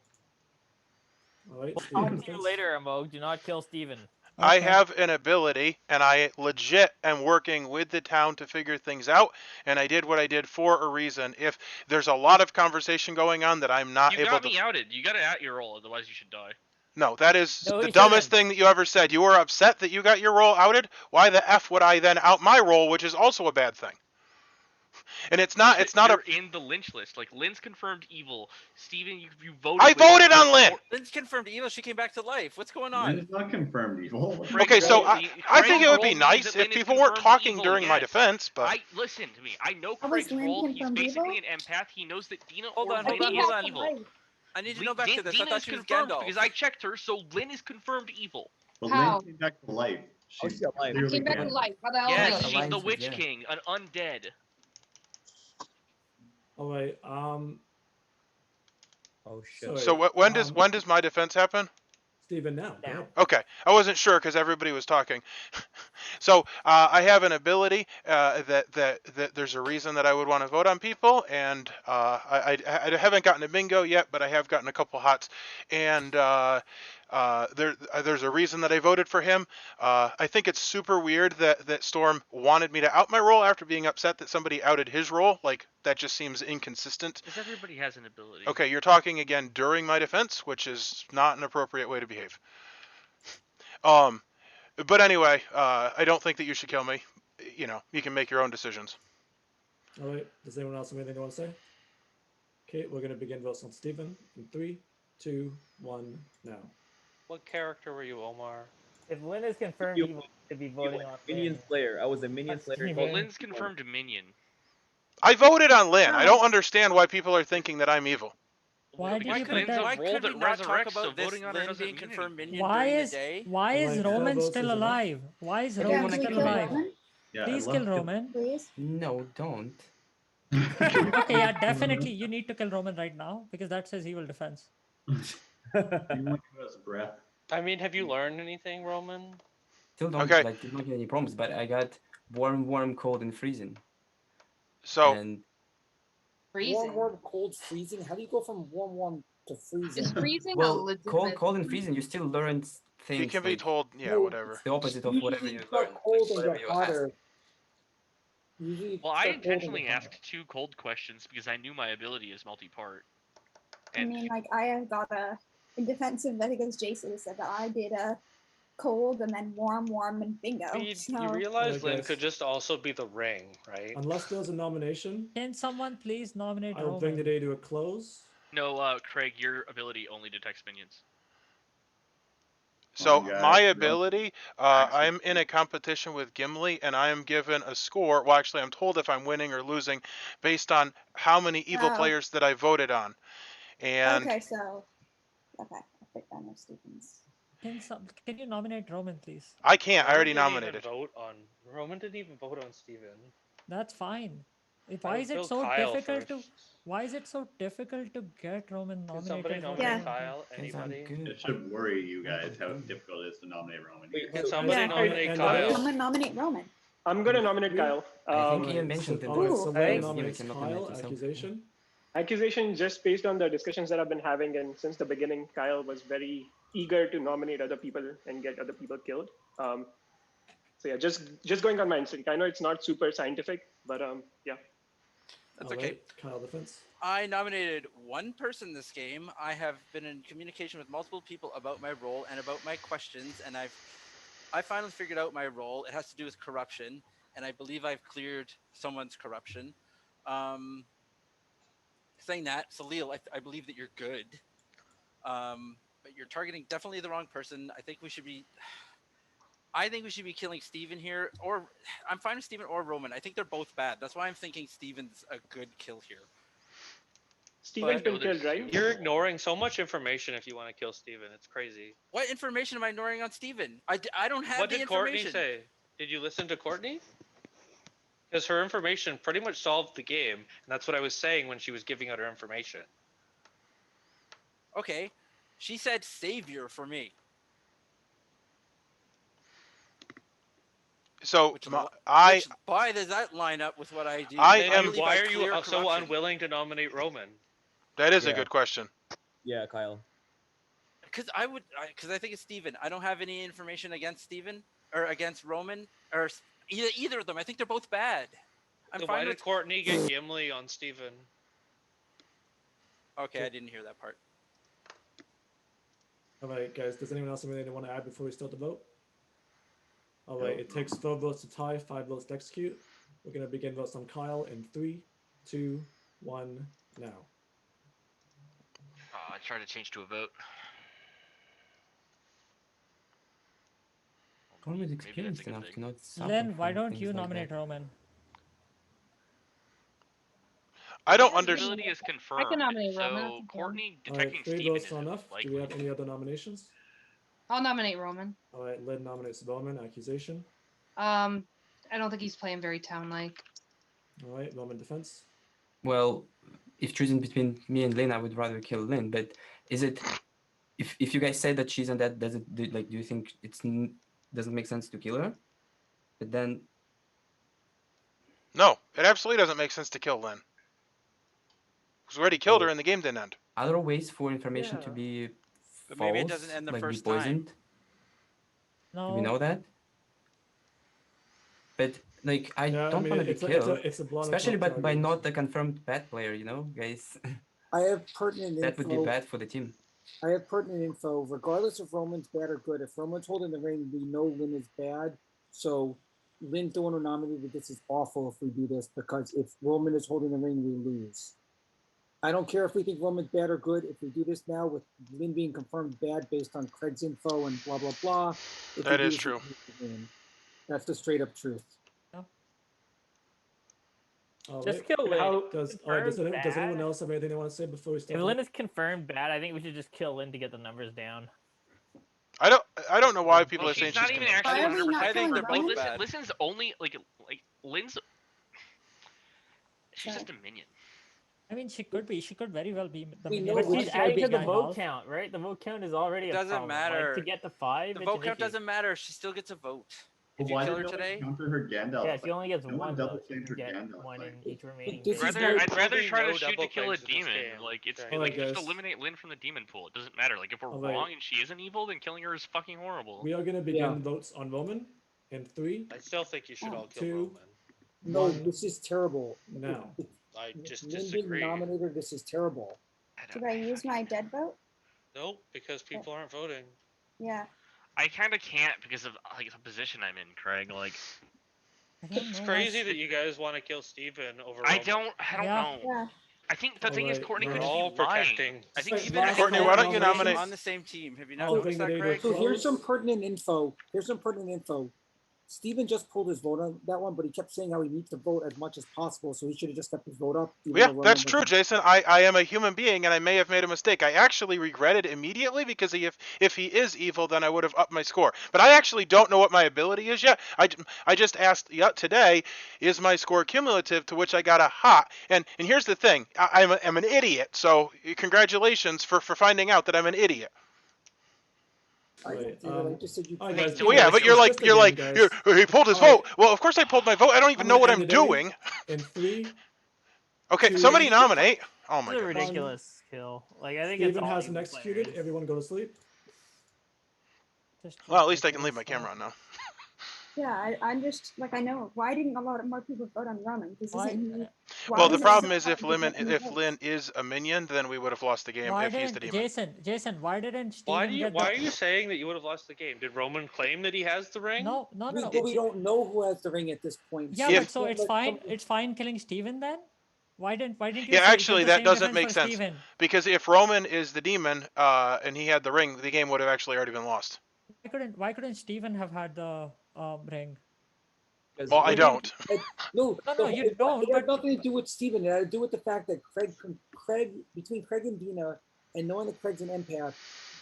Speaker 3: All right.
Speaker 11: We'll
Speaker 3: Steven
Speaker 11: talk to you
Speaker 3: defense.
Speaker 11: later, Amog. Do not kill Steven.
Speaker 1: I have an ability, and I legit am working with the town to figure things out, and I did what I did for a reason. If there's a lot of conversation going on that I'm not
Speaker 7: You
Speaker 1: able
Speaker 7: got
Speaker 1: to...
Speaker 7: me outed. You gotta out your role, otherwise you should die.
Speaker 1: No, that is
Speaker 11: No,
Speaker 1: the
Speaker 11: he
Speaker 1: dumbest
Speaker 11: shouldn't.
Speaker 1: thing that you ever said. You were upset that you got your role outed? Why the F would I then out my role, which is also a bad thing? And it's not
Speaker 7: You're
Speaker 1: a...
Speaker 7: in the lynch list. Like, Lynn's confirmed evil. Steven, you voted
Speaker 1: I
Speaker 7: with
Speaker 1: voted
Speaker 7: him.
Speaker 1: on Lynn!
Speaker 15: Lynn's confirmed evil. She came back to life. What's going
Speaker 2: Lynn
Speaker 15: on?
Speaker 2: is not confirmed evil.
Speaker 1: Okay, so I think it would be
Speaker 7: Craig's
Speaker 1: nice
Speaker 7: role
Speaker 1: if
Speaker 7: means that
Speaker 1: people
Speaker 7: Lynn is
Speaker 1: weren't talking
Speaker 7: confirmed
Speaker 1: during
Speaker 7: evil,
Speaker 1: my
Speaker 7: yes.
Speaker 1: defense, but...
Speaker 7: Listen to me. I know
Speaker 5: How was
Speaker 7: Craig's
Speaker 5: Lynn
Speaker 7: role. He's
Speaker 5: confirmed
Speaker 7: basically
Speaker 5: evil?
Speaker 7: an empath. He knows that Dina
Speaker 15: Hold
Speaker 7: or
Speaker 15: on,
Speaker 7: Lynn
Speaker 15: hold on.
Speaker 7: is evil.
Speaker 15: I need to know back to this. I
Speaker 7: Dina
Speaker 15: thought
Speaker 7: is
Speaker 15: she was
Speaker 7: confirmed
Speaker 15: Gandalf.
Speaker 7: because I checked her, so Lynn is confirmed evil.
Speaker 2: But
Speaker 14: How?
Speaker 2: Lynn came back to life. She's
Speaker 12: she's alive.
Speaker 2: clearly
Speaker 14: Came back to
Speaker 2: dead.
Speaker 14: life. How the hell?
Speaker 7: Yes,
Speaker 14: is that?
Speaker 7: she's the
Speaker 9: Alliances,
Speaker 7: Witch
Speaker 9: yeah.
Speaker 7: King, an undead.
Speaker 3: All right.
Speaker 18: Oh shit.
Speaker 3: Sorry,
Speaker 1: So when does my defense happen?
Speaker 3: Steven, now. Go ahead.
Speaker 1: Okay, I wasn't sure because everybody was talking. So I have an ability that there's a reason that I would want to vote on people, and I haven't gotten a bingo yet, but I have gotten a couple hots, and there's a reason that I voted for him. I think it's super weird that Storm wanted me to out my role after being upset that somebody outed his role. Like, that just seems inconsistent.
Speaker 7: Because everybody has an ability.
Speaker 1: Okay, you're talking again during my defense, which is not an appropriate way to behave. But anyway, I don't think that you should kill me. You know, you can make your own decisions.
Speaker 3: All right. Does anyone else have anything they want to say? Okay, we're going to begin votes on Stephen in 3, 2, 1, now.
Speaker 8: What character were you, Omar?
Speaker 11: If Lynn is confirmed evil, to be voting on
Speaker 12: Minion
Speaker 11: Lynn.
Speaker 12: Slayer. I was a Minion Slayer.
Speaker 7: Well, Lynn's confirmed a minion.
Speaker 1: I voted on Lynn. I don't understand why people are thinking that I'm evil.
Speaker 6: Why did you put
Speaker 7: Lynn's
Speaker 6: that?
Speaker 7: a role
Speaker 13: could we
Speaker 7: that
Speaker 13: not talk
Speaker 7: resurrects,
Speaker 13: about
Speaker 7: so
Speaker 13: this
Speaker 7: voting on her
Speaker 13: Lynn
Speaker 7: doesn't
Speaker 13: being
Speaker 7: mean
Speaker 13: confirmed
Speaker 7: anything.
Speaker 13: minion
Speaker 6: Why
Speaker 13: during
Speaker 6: is
Speaker 13: the day?
Speaker 6: why is
Speaker 3: Like,
Speaker 6: Roman
Speaker 3: votes
Speaker 6: still
Speaker 3: is enough.
Speaker 6: alive? Why is
Speaker 5: Yeah,
Speaker 6: Roman
Speaker 5: can we
Speaker 6: still
Speaker 5: kill
Speaker 6: alive?
Speaker 5: Roman?
Speaker 2: Yeah,
Speaker 6: Please
Speaker 2: I'd
Speaker 6: kill
Speaker 2: love to-
Speaker 6: Roman.
Speaker 5: Please?
Speaker 9: No, don't.
Speaker 6: Okay, yeah, definitely. You need to kill Roman right now because that's his evil defense.
Speaker 2: You want to give us breath.
Speaker 8: I mean, have you learned anything, Roman?
Speaker 9: Still don't
Speaker 1: Okay.
Speaker 9: like did not get any problems, but I got warm, cold, and freezing.
Speaker 1: So
Speaker 9: And
Speaker 14: Freezing.
Speaker 16: Warm, cold, freezing. How do you go from warm to freezing?
Speaker 14: Is freezing a
Speaker 9: well,
Speaker 14: legitimate?
Speaker 9: cold, and freezing, you still learn things.
Speaker 1: you can be
Speaker 9: like,
Speaker 1: told, yeah,
Speaker 16: No,
Speaker 1: whatever.
Speaker 9: it's the opposite of whatever you
Speaker 16: start
Speaker 9: learn.
Speaker 16: cold and
Speaker 9: whatever
Speaker 16: get
Speaker 9: you ask.
Speaker 16: hotter. Usually
Speaker 7: Well, I
Speaker 16: start cold and
Speaker 7: intentionally
Speaker 16: get hotter.
Speaker 7: asked 2 cold questions because I knew my ability is multi-part.
Speaker 5: I mean, like, I have got in defense of, I think it was Jason who said that I did a cold and then warm, and bingo.
Speaker 8: I mean,
Speaker 5: So,
Speaker 8: you realize
Speaker 3: Alright,
Speaker 8: Lynn
Speaker 3: guys.
Speaker 8: could just also be the ring, right?
Speaker 3: Unless there's a nomination,
Speaker 6: Can someone please nominate
Speaker 3: I will bring the
Speaker 6: Roman?
Speaker 3: day to a close.
Speaker 7: No, Craig, your ability only detects minions.
Speaker 1: So
Speaker 2: Oh my God.
Speaker 1: my ability, I'm in a competition with Gimli, and I am given a score. Well, actually, I'm told if I'm winning or losing based on how many evil
Speaker 5: Oh.
Speaker 1: players that I voted on. And
Speaker 5: okay, so, okay, I picked down those Stevens.
Speaker 6: Can you nominate Roman, please?
Speaker 1: I can't. I already
Speaker 8: Roman didn't
Speaker 1: nominated.
Speaker 8: even vote on Roman didn't even vote on Steven.
Speaker 6: That's fine.
Speaker 8: I
Speaker 6: Why
Speaker 8: would
Speaker 6: is it
Speaker 8: vote
Speaker 6: so
Speaker 8: Kyle
Speaker 6: difficult to?
Speaker 8: first.
Speaker 6: Why is it so difficult to get Roman
Speaker 8: Can somebody
Speaker 6: nominated? for
Speaker 8: nominate
Speaker 5: Yeah.
Speaker 8: Kyle?
Speaker 9: 'Cause I'm
Speaker 8: Anybody?
Speaker 9: good.
Speaker 2: It should worry you guys how difficult it is to nominate Roman.
Speaker 12: Wait,
Speaker 2: here.
Speaker 8: Can
Speaker 12: so-
Speaker 8: somebody
Speaker 5: Yeah.
Speaker 8: nominate
Speaker 3: And
Speaker 8: Kyle?
Speaker 5: I'm gonna nominate Roman.
Speaker 13: I'm gonna nominate Kyle.
Speaker 9: I think
Speaker 3: Alright,
Speaker 9: Ian mentioned
Speaker 3: so,
Speaker 9: that.
Speaker 3: alright, so
Speaker 5: Ooh.
Speaker 3: Lynn
Speaker 8: Hey.
Speaker 3: nominates
Speaker 9: You cannot nominate
Speaker 3: Kyle.
Speaker 9: yourself.
Speaker 3: Accusation.
Speaker 13: Accusation, just based on the discussions that I've been having, and since the beginning, Kyle was very eager to nominate other people and get other people killed. So yeah, just going on my instinct. I know it's not super scientific, but yeah. That's
Speaker 3: All
Speaker 13: okay.
Speaker 3: right, Kyle defense.
Speaker 15: I nominated one person this game. I have been in communication with multiple people about my role and about my questions, and I finally figured out my role. It has to do with corruption, and I believe I've cleared someone's corruption. Saying that, Salil, I believe that you're good, but you're targeting definitely the wrong person. I think we should be killing Steven here, or I'm fine with Steven or Roman. I think they're both bad. That's why I'm thinking Steven's a good kill here.
Speaker 13: Steven's
Speaker 8: But
Speaker 13: been killed, right?
Speaker 8: You're ignoring so much information if you want to kill Steven. It's crazy.
Speaker 15: What information am I ignoring on Steven? I don't have
Speaker 8: What
Speaker 15: the
Speaker 8: did Courtney
Speaker 15: information.
Speaker 8: say? Did you listen to Courtney? Because her information pretty much solved the game, and that's what I was saying when she was giving out her information.
Speaker 15: Okay, she said savior for me.
Speaker 1: So
Speaker 15: Which why does that line up with what I do?
Speaker 8: Why are you so unwilling to nominate Roman?
Speaker 1: That is a
Speaker 12: Yeah.
Speaker 1: good question.
Speaker 12: Yeah, Kyle.
Speaker 15: Because I think it's Steven. I don't have any information against Steven or against Roman or either of them. I think they're both bad.
Speaker 8: So why did Courtney get Gimli on Steven?
Speaker 15: Okay, I didn't hear that part.
Speaker 3: All right, guys. Does anyone else have anything they want to add before we start the vote? All right. It takes 4 votes to tie, 5 votes to execute. We're gonna begin votes on Kyle in 3, 2, 1, now.
Speaker 7: I tried to change to a vote.
Speaker 9: Roman is experienced enough to not suffer
Speaker 6: Then why
Speaker 9: from
Speaker 6: don't
Speaker 9: things
Speaker 6: you
Speaker 9: like
Speaker 6: nominate
Speaker 9: that.
Speaker 6: Roman?
Speaker 1: I don't
Speaker 7: His
Speaker 1: understand.
Speaker 7: ability is confirmed.
Speaker 14: I can nominate Roman.
Speaker 7: So Courtney
Speaker 3: All
Speaker 7: detecting
Speaker 3: right, 3
Speaker 7: Steven
Speaker 3: votes
Speaker 7: is
Speaker 3: are enough.
Speaker 7: likely.
Speaker 3: Do we have any other nominations?
Speaker 14: I'll nominate Roman.
Speaker 3: All right, Lynn nominates Roman. Accusation.
Speaker 14: I don't think he's playing very town-like.
Speaker 3: All right, Roman defense.
Speaker 9: Well, if choosing between me and Lynn, I would rather kill Lynn. But is it if you guys say that she's undead, do you think doesn't make sense to kill her? But then
Speaker 1: No, it absolutely doesn't make sense to kill Lynn. Because we already killed her and the game didn't end.
Speaker 9: Are there ways for information to
Speaker 15: Yeah.
Speaker 9: be
Speaker 15: But
Speaker 9: false,
Speaker 15: maybe it doesn't end the
Speaker 9: like be
Speaker 15: first time.
Speaker 9: poisoned?
Speaker 6: No.
Speaker 9: Do we know that? But like, I
Speaker 3: Yeah, I
Speaker 9: don't
Speaker 3: mean,
Speaker 9: want to be
Speaker 3: it's
Speaker 9: killed,
Speaker 3: it's a blonde
Speaker 9: especially
Speaker 3: Clocktower
Speaker 9: by
Speaker 3: games.
Speaker 9: not a confirmed bad player, you know, guys.
Speaker 16: I have pertinent
Speaker 9: That would be
Speaker 16: info.
Speaker 9: bad for the team.
Speaker 16: I have pertinent info. Regardless if Roman's bad or good, if Roman's holding the ring, we know Lynn is bad. So Lynn throwing a nominated, this is awful if we do this, because if Roman is holding the ring, we lose. I don't care if we think Roman's bad or good. If we do this now with Lynn being confirmed bad based on Craig's info and blah, blah, blah.
Speaker 1: That is true.
Speaker 16: That's the straight up truth.
Speaker 11: Just kill Lynn.
Speaker 3: Does
Speaker 11: Confirmed
Speaker 3: anyone
Speaker 11: bad.
Speaker 3: else have anything they want to say before we start?
Speaker 11: If Lynn is confirmed bad, I think we should just kill Lynn to get the numbers down.
Speaker 1: I don't know why people are saying
Speaker 7: She's not
Speaker 1: she's
Speaker 7: even
Speaker 1: confirmed.
Speaker 7: actually
Speaker 5: Why are we
Speaker 7: 100%
Speaker 5: not
Speaker 15: I think they're
Speaker 7: confirmed.
Speaker 15: both
Speaker 7: Like,
Speaker 15: bad.
Speaker 7: Lynn's only like Lynn's. She's just a minion.
Speaker 6: I mean, she could be. She could very well be the
Speaker 16: We
Speaker 6: minion.
Speaker 16: know
Speaker 11: But
Speaker 6: but
Speaker 11: she's
Speaker 6: she's
Speaker 11: adding to the
Speaker 6: behind
Speaker 11: vote
Speaker 6: Half.
Speaker 11: count, right? The vote count is already
Speaker 15: It
Speaker 11: a
Speaker 15: doesn't
Speaker 11: problem.
Speaker 15: matter.
Speaker 11: Like, to get to 5,
Speaker 15: The
Speaker 11: it's
Speaker 15: vote count
Speaker 11: iffy.
Speaker 15: doesn't matter. She still gets a vote. If you
Speaker 2: Why
Speaker 15: kill
Speaker 2: did
Speaker 15: her
Speaker 2: no one
Speaker 15: today,
Speaker 2: counter her Gandalf?
Speaker 11: Yeah, she only gets
Speaker 2: no
Speaker 11: one,
Speaker 2: double
Speaker 11: though. She
Speaker 2: claimed
Speaker 11: can
Speaker 2: her
Speaker 11: get
Speaker 2: Gandalf.
Speaker 11: one
Speaker 2: Like,
Speaker 11: in each remaining
Speaker 16: this
Speaker 11: phase.
Speaker 16: is my-
Speaker 7: I'd rather
Speaker 8: There'll be
Speaker 7: try
Speaker 8: no
Speaker 7: to shoot to
Speaker 8: double
Speaker 7: kill a
Speaker 8: claims in this
Speaker 7: demon.
Speaker 8: game.
Speaker 7: Like it's
Speaker 8: Okay.
Speaker 7: like
Speaker 3: Alright,
Speaker 7: just
Speaker 3: guys.
Speaker 7: eliminate Lynn from the demon pool. It doesn't matter. Like if we're
Speaker 3: Alright.
Speaker 7: wrong and she isn't evil, then killing her is fucking horrible.
Speaker 3: We are going to begin
Speaker 16: Yeah.
Speaker 3: votes on Roman in 3,
Speaker 8: I still think you should all kill
Speaker 3: 2,
Speaker 8: Roman.
Speaker 16: No,
Speaker 3: 1,
Speaker 16: this is terrible.
Speaker 3: now.
Speaker 8: I just
Speaker 16: Lynn being
Speaker 8: disagree.
Speaker 16: nominated, this is terrible.
Speaker 5: Should I use my dead vote?
Speaker 8: Nope, because people aren't voting.
Speaker 5: Yeah.
Speaker 7: I kind of can't because of like the position I'm in, Craig. Like
Speaker 6: I don't
Speaker 8: It's
Speaker 6: know
Speaker 8: crazy
Speaker 6: why-
Speaker 8: that you guys want to kill Steven over
Speaker 7: I
Speaker 8: Roman.
Speaker 7: don't
Speaker 6: Yeah.
Speaker 7: know.
Speaker 5: Yeah.
Speaker 7: I think the thing is
Speaker 3: Alright,
Speaker 7: Courtney
Speaker 3: well-
Speaker 7: could
Speaker 8: We're all
Speaker 7: just be lying.
Speaker 8: protecting
Speaker 7: I think
Speaker 3: Wait,
Speaker 7: even
Speaker 3: last
Speaker 1: Courtney,
Speaker 3: call
Speaker 1: why
Speaker 3: for
Speaker 1: don't you
Speaker 3: nominations.
Speaker 1: nominate?
Speaker 15: on the same team. Have you not
Speaker 3: Oh,
Speaker 15: noticed that,
Speaker 3: Ringleader
Speaker 15: Craig?
Speaker 16: So here's
Speaker 3: close.
Speaker 16: some pertinent info. Steven just pulled his vote on that one, but he kept saying how he needs to vote as much as possible, so he should have just kept his vote up. even
Speaker 1: Yeah,
Speaker 16: though Roman
Speaker 1: that's true,
Speaker 16: wasn't.
Speaker 1: Jason. I am a human being, and I may have made a mistake. I actually regret it immediately because if he is evil, then I would have upped my score. But I actually don't know what my ability is yet. I just asked today, is my score cumulative? To which I got a ha. And here's the thing, I'm an idiot. So congratulations for finding out that I'm an idiot.
Speaker 16: I
Speaker 3: Right,
Speaker 16: did it. I just said you.
Speaker 3: alright,
Speaker 16: played
Speaker 3: guys,
Speaker 16: it.
Speaker 1: Well, yeah,
Speaker 3: guys,
Speaker 1: but
Speaker 3: it's just a game,
Speaker 1: like
Speaker 3: guys.
Speaker 1: he pulled his
Speaker 3: Alright.
Speaker 1: vote. Well, of course I pulled my vote. I don't even
Speaker 3: I'm
Speaker 1: know
Speaker 3: gonna
Speaker 1: what
Speaker 3: end
Speaker 1: I'm
Speaker 3: the day
Speaker 1: doing.
Speaker 3: In 3,
Speaker 1: Okay,
Speaker 3: 2,
Speaker 1: somebody nominate. Oh
Speaker 11: This
Speaker 1: my
Speaker 11: is a
Speaker 1: god.
Speaker 11: ridiculous kill. Like, I think it's
Speaker 3: Steven
Speaker 11: all
Speaker 3: hasn't
Speaker 11: evil
Speaker 3: executed.
Speaker 11: players.
Speaker 3: Everyone go to sleep.
Speaker 6: Just
Speaker 1: Well, at least I can
Speaker 6: ridiculous
Speaker 1: leave my camera
Speaker 6: stuff.
Speaker 1: on now.
Speaker 5: Yeah, I'm just like I know. Why didn't a lot more people vote on Roman? This
Speaker 6: Why-
Speaker 5: isn't me.
Speaker 1: Well, the
Speaker 5: is it
Speaker 1: problem
Speaker 5: so
Speaker 1: is
Speaker 5: hard
Speaker 1: if
Speaker 5: to get that many
Speaker 1: if
Speaker 5: votes?
Speaker 1: Lynn is a minion, then we would have lost the game
Speaker 6: Why
Speaker 1: if he's the
Speaker 6: didn't
Speaker 1: demon.
Speaker 6: Jason? Why didn't
Speaker 8: Why
Speaker 6: Steven get
Speaker 8: why
Speaker 6: the?
Speaker 8: are you saying that you would have lost the game? Did Roman claim that he has the ring?
Speaker 6: No.
Speaker 16: But we don't know who has the ring at this point.
Speaker 6: Yeah,
Speaker 1: If-
Speaker 6: but so it's fine. It's fine killing Steven then. Why didn't you?
Speaker 1: Yeah,
Speaker 6: say
Speaker 1: actually,
Speaker 6: just the
Speaker 1: that
Speaker 6: same
Speaker 1: doesn't
Speaker 6: defense
Speaker 1: make
Speaker 6: for
Speaker 1: sense.
Speaker 6: Steven?
Speaker 1: Because if Roman is the demon, and he had the ring, the game would have actually already been lost.
Speaker 6: Why couldn't Steven have had the ring?
Speaker 1: Well, I don't.
Speaker 16: No,
Speaker 6: No, you don't,
Speaker 16: It had
Speaker 6: but-
Speaker 16: nothing to do with Steven. It had to do with the fact that between Craig and Dina, and knowing that Craig's an empath,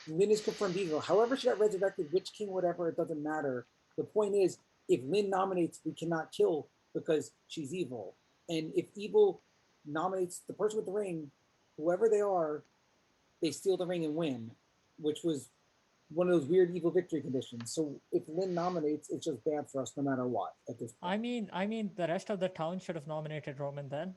Speaker 16: Lynn is confirmed evil. However, she got resurrected, Witch King, whatever, it doesn't matter. The point is, if Lynn nominates, we cannot kill because she's evil. And if evil nominates the person with the ring, whoever they are, they steal the ring and win, which was one of those weird evil victory conditions. So if Lynn nominates, it's just bad for us no matter what at this point.
Speaker 6: I mean, the rest of the town should have nominated Roman then.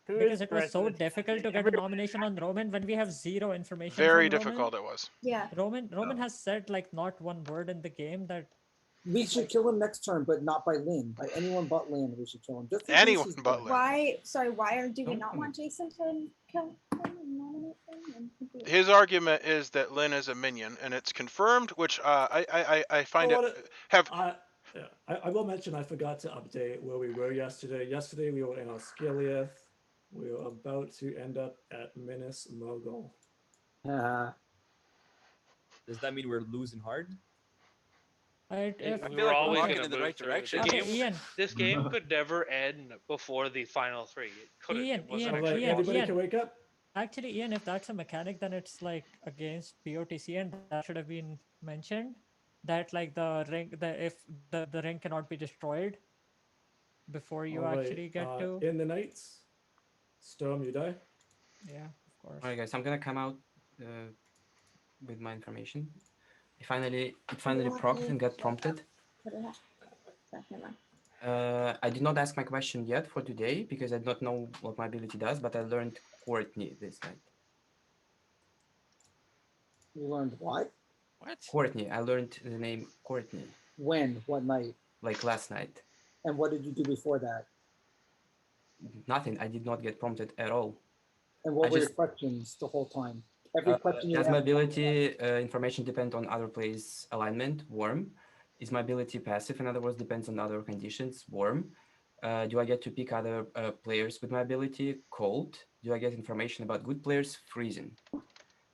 Speaker 11: Who
Speaker 6: Because
Speaker 11: is
Speaker 6: it
Speaker 11: the
Speaker 6: was
Speaker 11: rest
Speaker 6: so
Speaker 11: of the team?
Speaker 6: difficult to get a
Speaker 11: Everyone-
Speaker 6: nomination on Roman when we have zero information.
Speaker 1: Very
Speaker 6: from
Speaker 1: difficult
Speaker 6: Roman.
Speaker 1: it was.
Speaker 5: Yeah.
Speaker 6: Roman has said like not one word in the game that.
Speaker 16: We should kill him next turn, but not by Lynn. By anyone but Lynn, we should kill him. Just in case
Speaker 1: Anyone
Speaker 16: he's
Speaker 1: but
Speaker 16: dead.
Speaker 1: Lynn.
Speaker 5: Why? Sorry. Why do we
Speaker 9: Don't
Speaker 5: not
Speaker 9: worry.
Speaker 5: want Jason to kill him and nominate him? I'm confused.
Speaker 1: His argument is that Lynn is a minion, and it's confirmed, which I find
Speaker 3: You know
Speaker 1: it have.
Speaker 3: Yeah, I will mention I forgot to update where we were yesterday. Yesterday we were in Osgiliath. We were about to end up at Minas Mogul.
Speaker 9: Does that mean we're losing hard?
Speaker 6: If,
Speaker 8: We were always
Speaker 15: walking
Speaker 8: going
Speaker 15: in
Speaker 8: to
Speaker 15: the right direction.
Speaker 6: Okay, Ian.
Speaker 8: This game could never end before the final three. It couldn't.
Speaker 6: Ian,
Speaker 8: It wasn't
Speaker 6: Ian,
Speaker 8: actually
Speaker 3: Alright,
Speaker 6: Ian,
Speaker 3: everybody
Speaker 6: Ian.
Speaker 3: can wake up.
Speaker 6: Actually, Ian, if that's a mechanic, then it's like against BOTC, and that should have been mentioned. That like the ring, if the ring cannot be destroyed before you
Speaker 3: Alright,
Speaker 6: actually get to.
Speaker 3: in the nights. Storm, you die.
Speaker 6: Yeah, of course.
Speaker 9: Alright, guys, I'm gonna come out with my information. It finally prompted and got prompted.
Speaker 5: Put it up. Sorry, never mind.
Speaker 9: I did not ask my question yet for today because I do not know what my ability does, but I learned Courtney this night.
Speaker 16: You learned what?
Speaker 15: What?
Speaker 9: Courtney. I learned the name Courtney.
Speaker 16: When? What night?
Speaker 9: Like last night.
Speaker 16: And what did you do before that?
Speaker 9: Nothing. I did not get prompted at all.
Speaker 16: And what
Speaker 9: I
Speaker 16: were
Speaker 9: just,
Speaker 16: your questions the whole time? Every question you
Speaker 9: does my
Speaker 16: asked.
Speaker 9: ability information depend on other players' alignment? Worm. Is my ability passive? In other words, depends on other conditions? Worm. Do I get to pick other players with my ability? Cold. Do I get information about good players? Freezing.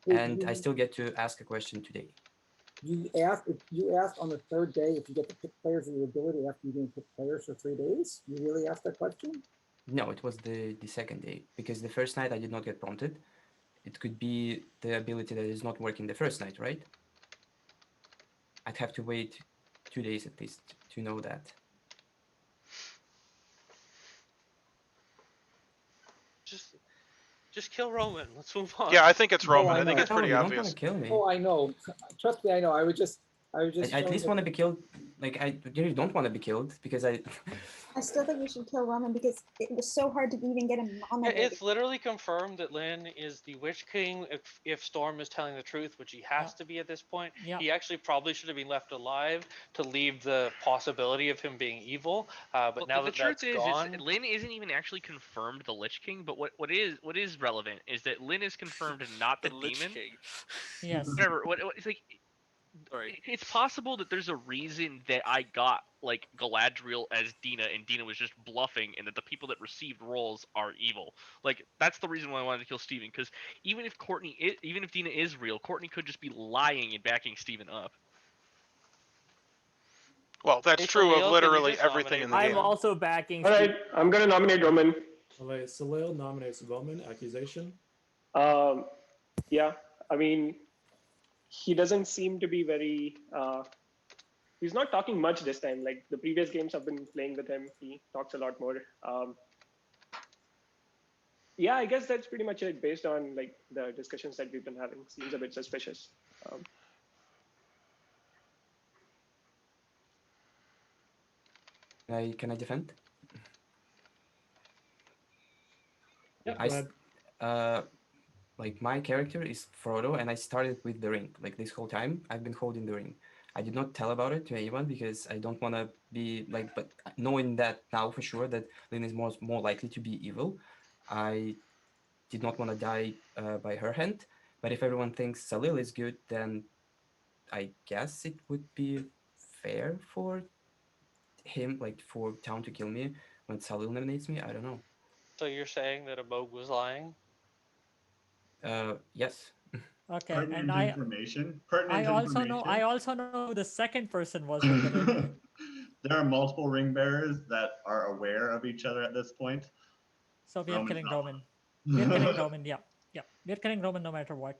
Speaker 9: And I still get to ask a question today.
Speaker 16: You asked on the third day if you get to pick players with your ability after you didn't pick players for 3 days. You really asked that question?
Speaker 9: No, it was the second day because the first night I did not get prompted. It could be the ability that is not working the first night, right? I'd have to wait 2 days at least to know that.
Speaker 8: Just kill Roman. Let's move on.
Speaker 1: Yeah, I think it's
Speaker 16: Oh,
Speaker 1: Roman.
Speaker 16: I
Speaker 1: I think
Speaker 16: know.
Speaker 1: it's pretty
Speaker 9: you don't
Speaker 1: obvious.
Speaker 9: want to kill me.
Speaker 16: Oh, I know. Trust me, I know. I was just
Speaker 9: I at
Speaker 16: showing
Speaker 9: least
Speaker 16: that-
Speaker 9: want to be killed. Like I really don't want to be killed because I.
Speaker 5: I still think you should kill Roman because it was so hard to even get him
Speaker 8: Yeah,
Speaker 5: nominated.
Speaker 8: it's literally confirmed that Lynn is the Witch King if Storm is telling the truth, which he has to be at this point.
Speaker 6: Yeah.
Speaker 8: He actually probably should have been left alive to leave the possibility of him being evil. But
Speaker 7: Well,
Speaker 8: now
Speaker 7: the
Speaker 8: that
Speaker 7: truth
Speaker 8: that's gone,
Speaker 7: is Lynn isn't even actually confirmed the Lich King, but what is relevant is that Lynn is confirmed not the
Speaker 15: Lich
Speaker 7: demon.
Speaker 15: King.
Speaker 6: Yes.
Speaker 7: Whatever. It's like.
Speaker 15: Sorry.
Speaker 7: It's possible that there's a reason that I got like Galadriel as Dina and Dina was just bluffing, and that the people that received roles are evil. Like that's the reason why I wanted to kill Steven, because even if even if Dina is real, Courtney could just be lying and backing Steven up.
Speaker 1: Well, that's
Speaker 8: Hey,
Speaker 1: true of
Speaker 8: Salil, can you
Speaker 1: literally
Speaker 8: just
Speaker 1: everything
Speaker 8: nominate
Speaker 1: in the
Speaker 8: Roman?
Speaker 11: I'm
Speaker 1: game.
Speaker 11: also backing.
Speaker 13: All right, I'm gonna nominate Roman.
Speaker 3: All right, Salil nominates Roman. Accusation.
Speaker 13: Yeah, I mean, he doesn't seem to be very. He's not talking much this time. Like the previous games I've been playing with him, he talks a lot more. Yeah, I guess that's pretty much it. Based on like the discussions that we've been having, seems a bit suspicious.
Speaker 9: Can I defend?
Speaker 3: Yeah,
Speaker 9: I
Speaker 3: go
Speaker 9: s-
Speaker 3: ahead.
Speaker 9: like my character is Frodo, and I started with the ring. Like this whole time, I've been holding the ring. I did not tell about it to anyone because I don't want to be like. But knowing that now for sure that Lynn is more likely to be evil, I did not want to die by her hand. But if everyone thinks Salil is good, then I guess it would be fair for him, like for Town to kill me when Salil nominates me. I don't know.
Speaker 8: so you're saying that a Moog was lying?
Speaker 9: Yes.
Speaker 6: Okay,
Speaker 2: Pertinent
Speaker 6: and I
Speaker 2: information.
Speaker 6: I
Speaker 2: Pertinent
Speaker 6: also
Speaker 2: information.
Speaker 6: know who the second person was with the ring.
Speaker 2: There are multiple ring bearers that are aware of each other at this point.
Speaker 6: So we are
Speaker 2: Roman's
Speaker 6: killing
Speaker 2: not
Speaker 6: Roman.
Speaker 2: one.
Speaker 6: We're killing Roman. Yeah, we're killing Roman no matter what.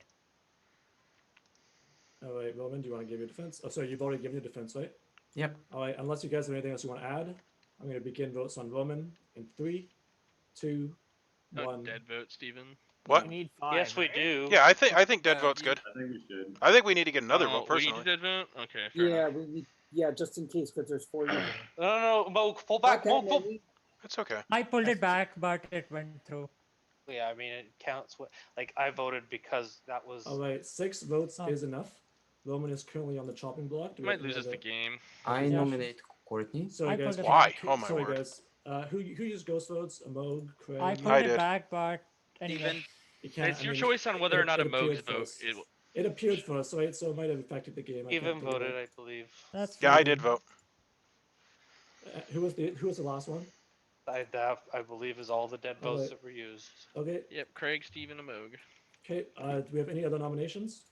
Speaker 3: All right, Roman, do you want to give your defense? Oh, sorry, you've already given your defense, right?
Speaker 9: Yep.
Speaker 3: All right, unless you guys have anything else you want to add, I'm going to begin votes on Roman in 3, 2,
Speaker 7: Oh,
Speaker 3: 1.
Speaker 7: dead vote, Steven.
Speaker 1: What?
Speaker 11: We need 5.
Speaker 8: Yes, we
Speaker 11: right?
Speaker 8: do.
Speaker 1: Yeah, I think dead
Speaker 15: Yeah,
Speaker 1: vote's good.
Speaker 2: I think we should.
Speaker 1: I think we need to get another vote
Speaker 7: We need
Speaker 1: personally.
Speaker 7: a dead vote. Okay, fair
Speaker 16: Yeah,
Speaker 7: enough.
Speaker 16: we need. Yeah, just in case, because there's 4 evil.
Speaker 8: No, Moog, pull back.
Speaker 16: Not
Speaker 8: Moog,
Speaker 16: that
Speaker 8: pull.
Speaker 16: many.
Speaker 1: It's okay.
Speaker 6: I pulled it back, but it went through.
Speaker 8: Yeah, I mean it counts. Like I voted because that was.
Speaker 3: All right, 6 votes
Speaker 6: Oh.
Speaker 3: is enough. Roman is currently on the chopping block. Do we
Speaker 7: Might
Speaker 3: have any
Speaker 7: lose us
Speaker 3: other-
Speaker 7: the game.
Speaker 9: I
Speaker 3: Yeah.
Speaker 9: nominate Courtney.
Speaker 3: Sorry,
Speaker 6: I
Speaker 3: guys.
Speaker 6: pulled it
Speaker 1: Why?
Speaker 6: back.
Speaker 1: Oh my
Speaker 3: Sorry,
Speaker 1: word.
Speaker 3: guys. Who used ghost votes? Amog, Craig.
Speaker 6: I
Speaker 1: I
Speaker 6: pulled it
Speaker 1: did.
Speaker 6: back, but anyway.
Speaker 15: Steven.
Speaker 3: You can't,
Speaker 7: It's
Speaker 3: I
Speaker 7: your
Speaker 3: mean,
Speaker 7: choice on whether or not a
Speaker 3: appeared
Speaker 7: Moog's vote.
Speaker 3: first. It appeared first, right? So it might have affected the game. I
Speaker 8: Even
Speaker 3: can't think of
Speaker 8: voted,
Speaker 3: it.
Speaker 8: I believe.
Speaker 6: That's
Speaker 1: Yeah,
Speaker 6: fine.
Speaker 1: I did vote.
Speaker 3: Who was the last one?
Speaker 8: That I believe is all the dead votes
Speaker 3: Alright.
Speaker 8: that were used.
Speaker 3: Okay.
Speaker 7: Yep, Craig, Steven, and Moog.
Speaker 3: Okay. Do we have any other nominations?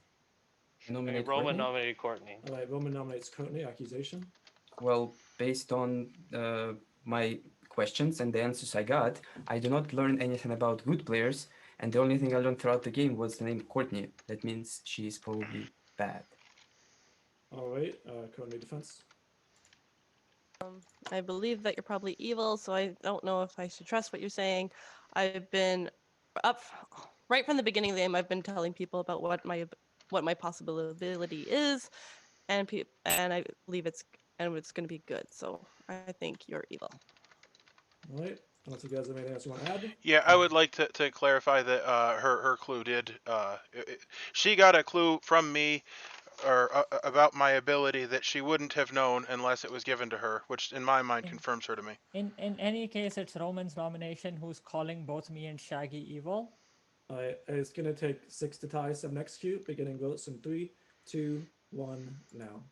Speaker 9: I nominate
Speaker 8: Roman
Speaker 9: Courtney.
Speaker 8: nominated Courtney.
Speaker 3: All right. Roman nominates Courtney. Accusation.
Speaker 9: Well, based on my questions and the answers I got, I do not learn anything about good players, and the only thing I learned throughout the game was the name Courtney. That means she is probably bad.
Speaker 3: All right. Courtney defense.
Speaker 17: I believe that you're probably evil, so I don't know if I should trust what you're saying. I've been up right from the beginning of the game. I've been telling people about what my possibility is, and I believe it's going to be good. So I think you're evil.
Speaker 3: All right. Unless you guys have anything else you want to add.
Speaker 1: Yeah, I would like to clarify that her clue did. She got a clue from me or about my ability that she wouldn't have known unless it was given to her, which in my mind confirms her to me.
Speaker 6: In any case, it's Roman's nomination who's calling both me and Shaggy evil.
Speaker 3: It's gonna take 6 to tie 7 execute. Beginning votes in 3, 2, 1 now.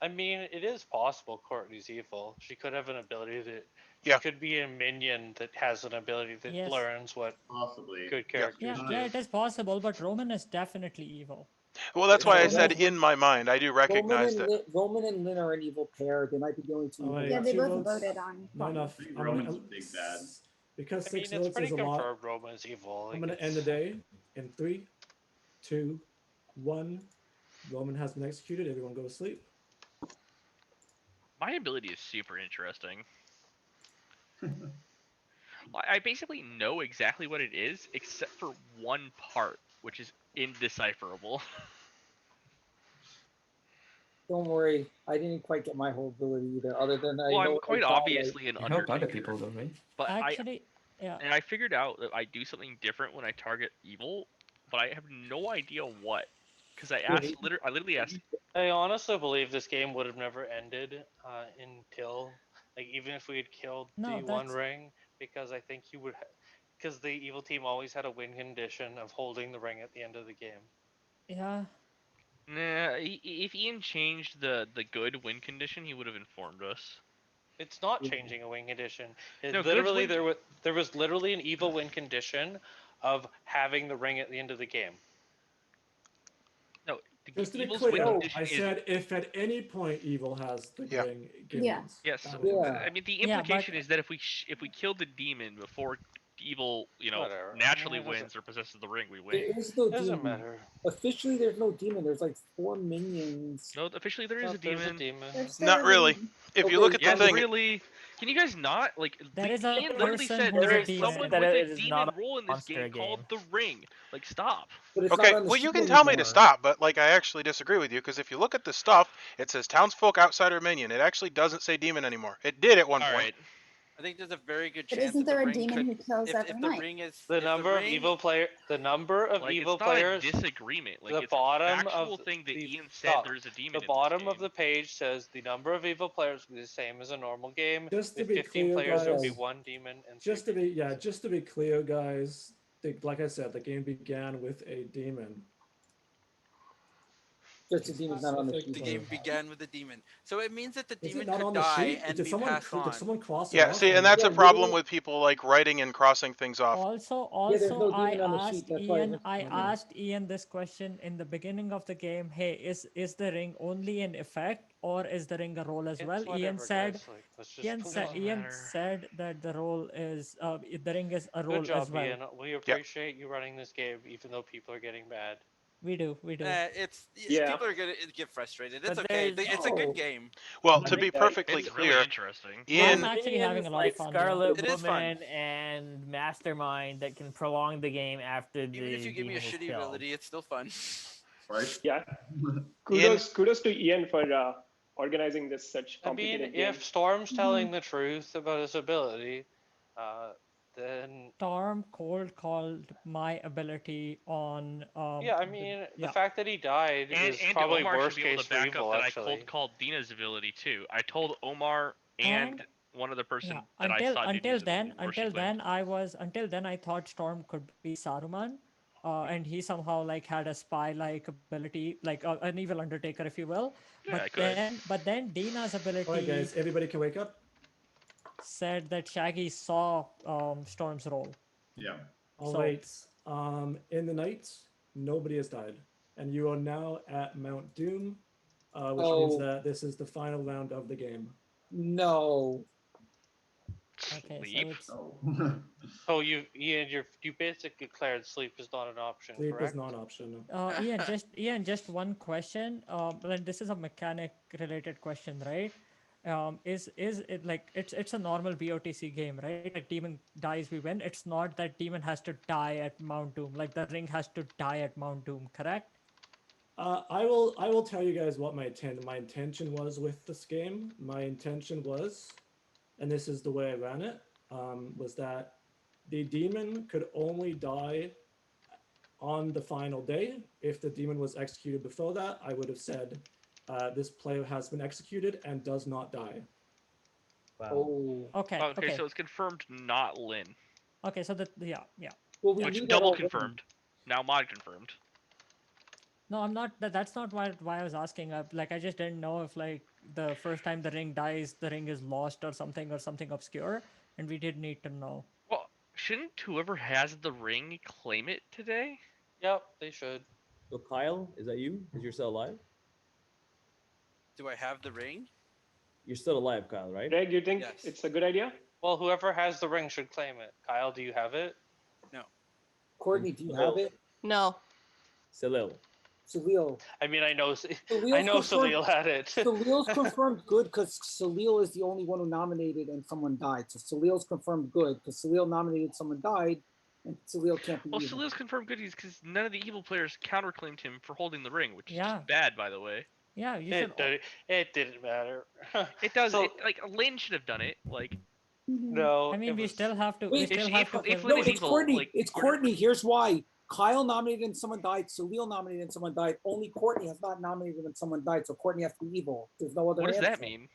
Speaker 8: I mean, it is possible Courtney's evil. She could have an ability that she
Speaker 1: Yeah.
Speaker 8: could be a minion that has an ability that
Speaker 6: Yes.
Speaker 8: learns what
Speaker 2: Possibly
Speaker 8: good characters
Speaker 6: Yeah, it is possible, but Roman is definitely evil.
Speaker 1: Well, that's why I said
Speaker 16: Roman-
Speaker 1: in my mind. I do recognize that.
Speaker 16: Roman and Lynn are an evil pair. They might be the only two.
Speaker 3: All right,
Speaker 5: Yeah, they
Speaker 3: 2
Speaker 5: both
Speaker 3: votes.
Speaker 5: voted on.
Speaker 3: Not enough.
Speaker 2: I think Roman's a big bad.
Speaker 3: Because
Speaker 8: I mean,
Speaker 3: 6
Speaker 8: it's
Speaker 3: votes
Speaker 8: pretty
Speaker 3: is a lot.
Speaker 8: confirmed Roman's evil.
Speaker 3: I'm
Speaker 8: Like,
Speaker 3: gonna end the day in 3, 2, 1. Roman has been executed. Everyone go to sleep.
Speaker 7: My ability is super interesting. I basically know exactly what it is, except for one part, which is indecipherable.
Speaker 16: Don't worry, I didn't quite get my whole ability either. Other than I
Speaker 7: Well,
Speaker 16: know
Speaker 7: I'm quite
Speaker 16: I thought,
Speaker 7: obviously an
Speaker 9: You help other
Speaker 7: Undertaker.
Speaker 9: people though, right?
Speaker 7: But
Speaker 6: Actually, yeah.
Speaker 7: And I figured out that I do something different when I target evil, but I have no idea what. Because I literally asked.
Speaker 8: I honestly believe this game would have never ended until, like, even if we had killed
Speaker 6: No,
Speaker 8: the One
Speaker 6: that's-
Speaker 8: Ring, because I think you would, because the evil team always had a win condition of holding the ring at the end of the game.
Speaker 6: Yeah.
Speaker 7: Nah, if Ian changed the good win condition, he would have informed us.
Speaker 8: It's not changing a win condition.
Speaker 7: No,
Speaker 8: Literally,
Speaker 7: win-
Speaker 8: there was literally an evil win condition of having the ring at the end of the game.
Speaker 7: No,
Speaker 3: Just to be
Speaker 7: evil's
Speaker 3: clear,
Speaker 7: win condition
Speaker 3: I
Speaker 7: is.
Speaker 3: said if at any point evil has the ring game
Speaker 5: Yeah.
Speaker 3: wins.
Speaker 7: Yes.
Speaker 3: That was it.
Speaker 7: I mean, the
Speaker 6: Yeah,
Speaker 7: implication is that if we killed the demon before evil,
Speaker 8: Whatever.
Speaker 7: naturally
Speaker 8: It doesn't-
Speaker 7: wins or possesses the ring, we
Speaker 16: there
Speaker 7: win.
Speaker 16: is no
Speaker 8: Doesn't
Speaker 16: demon.
Speaker 8: matter.
Speaker 16: Officially, there's no demon. There's like 4 minions.
Speaker 7: No, officially there is a
Speaker 8: There's
Speaker 7: demon.
Speaker 5: There's still
Speaker 1: Not
Speaker 5: a
Speaker 1: really.
Speaker 5: demon.
Speaker 1: If you look at the
Speaker 7: Yes,
Speaker 1: thing,
Speaker 7: really. Can you guys not like?
Speaker 6: There is a
Speaker 7: Ian literally
Speaker 6: person
Speaker 7: said
Speaker 6: who's
Speaker 7: there
Speaker 6: a
Speaker 7: is
Speaker 6: demon.
Speaker 7: someone
Speaker 11: That
Speaker 7: with
Speaker 11: it
Speaker 7: a
Speaker 11: is
Speaker 7: demon
Speaker 11: not a
Speaker 7: role in this
Speaker 11: monster
Speaker 7: game called
Speaker 11: game.
Speaker 7: the Ring. Like, stop.
Speaker 16: But it's
Speaker 1: okay,
Speaker 16: not on the
Speaker 1: well, you
Speaker 16: sheet
Speaker 1: can tell me to
Speaker 16: anymore.
Speaker 1: stop, but like I actually disagree with you because if you look at the stuff, it says Townsfolk Outsider Minion. It actually doesn't say demon anymore. It did at one
Speaker 7: All
Speaker 1: point.
Speaker 7: right.
Speaker 15: I think there's a very good
Speaker 5: But
Speaker 15: chance
Speaker 5: isn't
Speaker 15: that
Speaker 5: there
Speaker 15: the
Speaker 5: a
Speaker 15: ring
Speaker 5: demon
Speaker 15: could,
Speaker 5: who kills every
Speaker 15: if
Speaker 5: night?
Speaker 15: the ring is
Speaker 8: The
Speaker 15: if
Speaker 8: number of
Speaker 15: ring,
Speaker 8: evil player, the number of
Speaker 7: Like,
Speaker 8: evil
Speaker 7: it's not
Speaker 8: players.
Speaker 7: a disagreement. Like,
Speaker 8: the
Speaker 7: it's
Speaker 8: bottom
Speaker 7: a factual
Speaker 8: of
Speaker 7: thing that
Speaker 8: the-
Speaker 7: Ian said
Speaker 8: stop.
Speaker 7: there's a demon
Speaker 8: The
Speaker 7: in this
Speaker 8: bottom of
Speaker 7: game.
Speaker 8: the page says the number of evil players will be the same as a normal game.
Speaker 3: Just to
Speaker 8: With
Speaker 3: be
Speaker 8: 15
Speaker 3: clear,
Speaker 8: players, there will be
Speaker 3: guys,
Speaker 8: 1 demon and
Speaker 3: just to be clear, guys. Like I said, the game began with a demon.
Speaker 16: Just a demon's not on the
Speaker 3: Specific
Speaker 16: sheet.
Speaker 15: the game
Speaker 3: to-
Speaker 15: began with the demon. So it means that the
Speaker 3: Is it
Speaker 15: demon
Speaker 3: not
Speaker 15: could
Speaker 3: on the
Speaker 15: die
Speaker 3: sheet?
Speaker 15: and
Speaker 3: Did
Speaker 15: be
Speaker 3: someone
Speaker 15: passed on.
Speaker 3: did someone cross it
Speaker 1: Yeah,
Speaker 3: off?
Speaker 1: see, and that's a problem with people like writing and crossing things off.
Speaker 6: Also,
Speaker 16: Yeah, there's no
Speaker 6: I
Speaker 16: demon on the sheet,
Speaker 6: asked
Speaker 16: that's why
Speaker 6: Ian.
Speaker 16: it's-
Speaker 6: I
Speaker 16: Okay.
Speaker 6: asked Ian this question in the beginning of the game. Hey, is the ring only an effect, or is the ring a role as
Speaker 8: It's
Speaker 6: well? Ian
Speaker 8: whatever,
Speaker 6: said.
Speaker 8: guys, like, let's just
Speaker 6: Ian
Speaker 8: move
Speaker 6: said.
Speaker 8: on.
Speaker 6: Ian said that the role is the ring is a
Speaker 8: Good
Speaker 6: role
Speaker 8: job,
Speaker 6: as well.
Speaker 8: Ian. We appreciate you running this game, even though people are getting mad.
Speaker 6: We do.
Speaker 15: Yeah. People are gonna get frustrated. It's
Speaker 11: But
Speaker 15: okay.
Speaker 11: there's-
Speaker 15: It's a good game.
Speaker 1: Well,
Speaker 11: I
Speaker 1: to be
Speaker 11: think that
Speaker 1: perfectly
Speaker 7: it's
Speaker 1: clear,
Speaker 7: really interesting.
Speaker 1: Ian,
Speaker 6: I'm actually having a lot
Speaker 11: like
Speaker 6: of fun.
Speaker 11: Scarlet
Speaker 15: It is fun.
Speaker 11: Woman and Mastermind that can prolong the game after the
Speaker 15: Even if you give me a
Speaker 11: demon is
Speaker 15: shitty
Speaker 11: killed.
Speaker 15: ability, it's still fun.
Speaker 13: Yeah. Kudos to Ian for organizing this such
Speaker 8: I mean,
Speaker 13: complicated game.
Speaker 8: if Storm's telling the truth about his ability, then
Speaker 6: Storm cold called my ability on.
Speaker 8: yeah, I mean, the
Speaker 6: yeah.
Speaker 8: fact that he died is
Speaker 7: And
Speaker 8: probably
Speaker 7: Omar
Speaker 8: worst
Speaker 7: should be able
Speaker 8: case
Speaker 7: to
Speaker 8: for
Speaker 7: back
Speaker 8: evil.
Speaker 7: up that I
Speaker 8: Actually,
Speaker 7: cold called Dina's ability too. I told Omar and one other person
Speaker 6: Yeah.
Speaker 7: that I saw
Speaker 6: Until
Speaker 7: Dina's
Speaker 6: then,
Speaker 7: ability
Speaker 6: until then, I thought Storm could be Saruman, and he somehow like had a spy-like ability, like an evil Undertaker, if you will.
Speaker 7: Yeah, I could.
Speaker 6: but then Dina's ability.
Speaker 3: All right, guys, everybody can wake up.
Speaker 6: Said that Shaggy saw Storm's role.
Speaker 2: Yeah.
Speaker 3: All
Speaker 6: So-
Speaker 3: right. In the night, nobody has died, and you are now at Mount Doom, which means
Speaker 16: Oh.
Speaker 3: that this is the final round of the game.
Speaker 16: No.
Speaker 6: Okay,
Speaker 7: Sleep.
Speaker 16: Oh.
Speaker 8: so you basically declared sleep is not an option,
Speaker 3: Sleep
Speaker 8: correct?
Speaker 3: is not an option.
Speaker 6: Ian, just one question. But this is a mechanic-related question, right? is it like it's a normal BOTC game, right? Like demon dies, we win. It's not that demon has to die at Mount Doom. Like the ring has to die at Mount Doom, correct?
Speaker 3: I will tell you guys what my intention was with this game. My intention was, and this is the way I ran it, was that the demon could only die on the final day. If the demon was executed before that, I would have said, this player has been executed and does not die.
Speaker 12: Wow.
Speaker 16: Oh.
Speaker 6: Okay.
Speaker 7: Okay, so it's confirmed not Lynn.
Speaker 6: Okay, so yeah.
Speaker 16: Well, we
Speaker 7: Which
Speaker 16: knew that
Speaker 7: double
Speaker 16: already.
Speaker 7: confirmed. Now mod confirmed.
Speaker 6: No, I'm not. That's not why I was asking. Like I just didn't know if like the first time the ring dies, the ring is lost or something obscure, and we did need to know.
Speaker 7: Well, shouldn't whoever has the ring claim it today?
Speaker 8: Yep, they should.
Speaker 12: So Kyle, is that you? Is you're still alive?
Speaker 15: Do I have the ring?
Speaker 12: You're still alive, Kyle, right?
Speaker 13: Greg, you think
Speaker 15: Yes.
Speaker 13: it's a good idea?
Speaker 8: Well, whoever has the ring should claim it. Kyle, do you have it?
Speaker 15: No.
Speaker 16: Courtney, do you have it?
Speaker 17: No.
Speaker 12: Salil.
Speaker 16: Salil.
Speaker 8: I mean, I know
Speaker 16: Salil's
Speaker 8: Salil had it.
Speaker 16: Salil's confirmed good because Salil is the only one who nominated and someone died. So Salil's confirmed good because Salil nominated, someone died, and Salil can't be
Speaker 7: Well,
Speaker 16: evil.
Speaker 7: Salil's confirmed goodies because none of the evil players counterclaimed him for holding the ring, which is
Speaker 6: Yeah.
Speaker 7: just bad, by the way.
Speaker 6: Yeah, you should.
Speaker 8: It didn't matter.
Speaker 7: It does.
Speaker 8: So-
Speaker 7: Like Lynn should have done it. Like
Speaker 8: No,
Speaker 6: I mean,
Speaker 8: it
Speaker 6: we
Speaker 8: was-
Speaker 6: still have to.
Speaker 16: Wait,
Speaker 6: we still have to.
Speaker 7: if
Speaker 6: kill-
Speaker 7: Lynn
Speaker 16: No,
Speaker 7: is
Speaker 16: it's
Speaker 7: evil,
Speaker 16: Courtney.
Speaker 7: like,
Speaker 16: It's Courtney. Here's why. Kyle nominated and someone died. Salil nominated and someone died. Only Courtney has not nominated and someone died. So Courtney has to be evil. There's no other
Speaker 7: what does
Speaker 16: answer.
Speaker 7: that mean?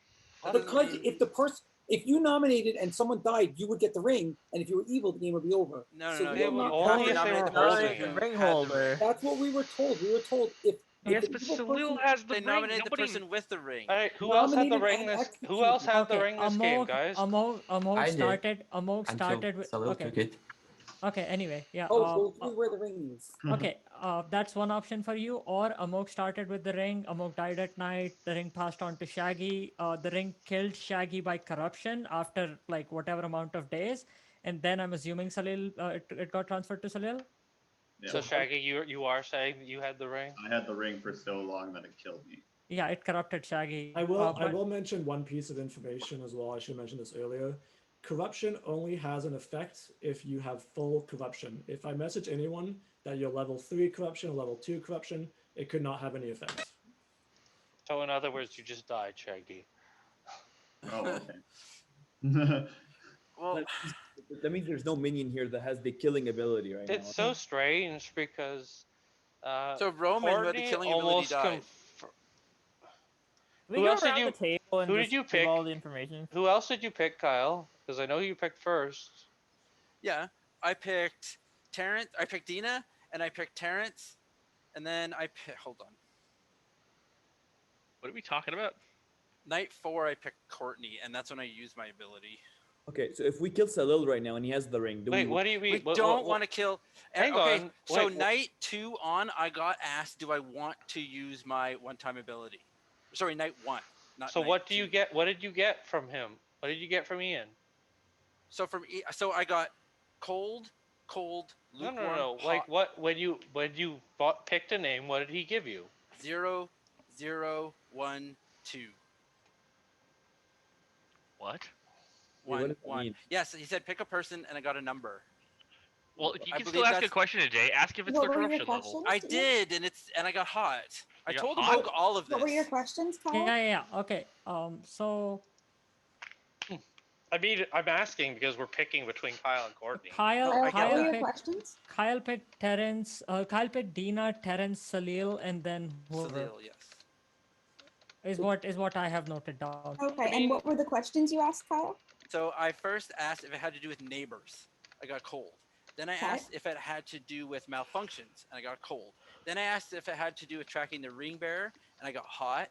Speaker 16: Because if you nominated and someone died, you would get the ring, and if you were evil, the game would be over.
Speaker 15: No,
Speaker 16: So
Speaker 15: no,
Speaker 16: Lil
Speaker 15: no.
Speaker 16: not-
Speaker 8: only if they
Speaker 15: nominate
Speaker 8: were
Speaker 15: the person
Speaker 8: holding
Speaker 15: who
Speaker 8: it.
Speaker 11: Ring
Speaker 15: had the
Speaker 11: holder.
Speaker 15: ring.
Speaker 16: That's what we were told. We were told if
Speaker 7: Yes,
Speaker 16: an
Speaker 7: but
Speaker 16: evil
Speaker 7: Salil
Speaker 16: person-
Speaker 7: has the
Speaker 15: They
Speaker 7: ring.
Speaker 15: nominated the
Speaker 7: Nobody.
Speaker 15: person with the ring.
Speaker 8: All right, who else had the
Speaker 16: Nominated
Speaker 8: ring?
Speaker 16: and
Speaker 8: This
Speaker 16: executed.
Speaker 8: who else had the
Speaker 6: Okay,
Speaker 8: ring this game, guys?
Speaker 6: Amog
Speaker 9: I did.
Speaker 6: started. Amog
Speaker 9: Until
Speaker 6: started with.
Speaker 9: Salil
Speaker 6: Okay.
Speaker 9: took it.
Speaker 6: Okay. Anyway, yeah.
Speaker 16: Oh, go through where the ring is.
Speaker 6: Okay, that's one option for you. Or Amok started with the ring. Amok died at night. The ring passed on to Shaggy. The ring killed Shaggy by corruption after like whatever amount of days, and then I'm assuming Salil it got transferred to Salil.
Speaker 2: Yeah.
Speaker 8: So Shaggy, you are saying that you had the ring?
Speaker 2: I had the ring for so long that it killed me.
Speaker 6: Yeah, it corrupted Shaggy.
Speaker 3: I will
Speaker 6: but-
Speaker 3: mention one piece of information as well. I should mention this earlier. Corruption only has an effect if you have full corruption. If I message anyone that you're level 3 corruption or level 2 corruption, it could not have any effect.
Speaker 8: So in other words, you just died, Shaggy.
Speaker 2: Oh, okay.
Speaker 15: Well,
Speaker 12: That means there's no minion here that has the killing ability right now.
Speaker 8: It's so strange because
Speaker 15: so Roman, who had the
Speaker 8: Courtney
Speaker 15: killing ability,
Speaker 8: almost
Speaker 15: died.
Speaker 11: We
Speaker 8: Who
Speaker 11: go
Speaker 8: else did
Speaker 11: around
Speaker 8: you-
Speaker 11: the table and
Speaker 8: who
Speaker 11: just
Speaker 8: did you
Speaker 11: give
Speaker 8: pick?
Speaker 11: all the information.
Speaker 8: Who else did you pick, Kyle? Because I know you picked first.
Speaker 15: Yeah, I picked Terrence. I picked Dina, and I picked Terrence, and then I picked. Hold on.
Speaker 7: What are we talking about?
Speaker 15: Night 4, I picked Courtney, and that's when I used my ability.
Speaker 12: Okay, so if we kill Salil right now and he has the ring, do
Speaker 8: Wait,
Speaker 12: we?
Speaker 8: what do you mean?
Speaker 15: We don't want to kill.
Speaker 8: Hang
Speaker 15: okay,
Speaker 8: on,
Speaker 15: so
Speaker 8: wait,
Speaker 15: night 2 on, I got asked, do I want to use my one-time ability? Sorry, night 1. Not
Speaker 8: So
Speaker 15: night
Speaker 8: what do
Speaker 15: 2.
Speaker 8: you get? What did you get from him? What did you get from Ian?
Speaker 15: So so I got cold, lukewarm,
Speaker 8: No.
Speaker 15: hot,
Speaker 8: Like what? When you picked a name, what did he give you?
Speaker 15: 0, 0, 1, 2.
Speaker 7: What?
Speaker 12: Yeah, what does that
Speaker 15: 1.
Speaker 12: mean?
Speaker 15: Yes, he said pick a person, and I got a number.
Speaker 7: Well, you
Speaker 15: I
Speaker 7: can
Speaker 15: believe
Speaker 7: still ask a
Speaker 15: that's-
Speaker 7: question today. Ask if it's
Speaker 5: What
Speaker 7: their
Speaker 5: were your
Speaker 7: corruption level.
Speaker 5: questions?
Speaker 15: I did, and I got hot. I
Speaker 7: You got
Speaker 15: told him
Speaker 7: hot?
Speaker 15: all of this.
Speaker 5: What were your questions, Kyle?
Speaker 6: Yeah. Okay. So
Speaker 8: I mean, I'm asking because we're picking between Kyle and Courtney.
Speaker 6: Kyle,
Speaker 5: What were
Speaker 6: Kyle
Speaker 5: your
Speaker 6: picked,
Speaker 5: questions?
Speaker 6: Kyle picked Terrence. Kyle picked Dina, Terrence, Salil, and then whoever
Speaker 15: Salil, yes.
Speaker 6: is what I have noted down.
Speaker 5: Okay, and what were the questions you asked, Kyle?
Speaker 15: So I first asked if it had to do with neighbors. I got cold. Then I
Speaker 5: Okay.
Speaker 15: asked if it had to do with malfunctions, and I got cold. Then I asked if it had to do with tracking the ring bearer, and I got hot.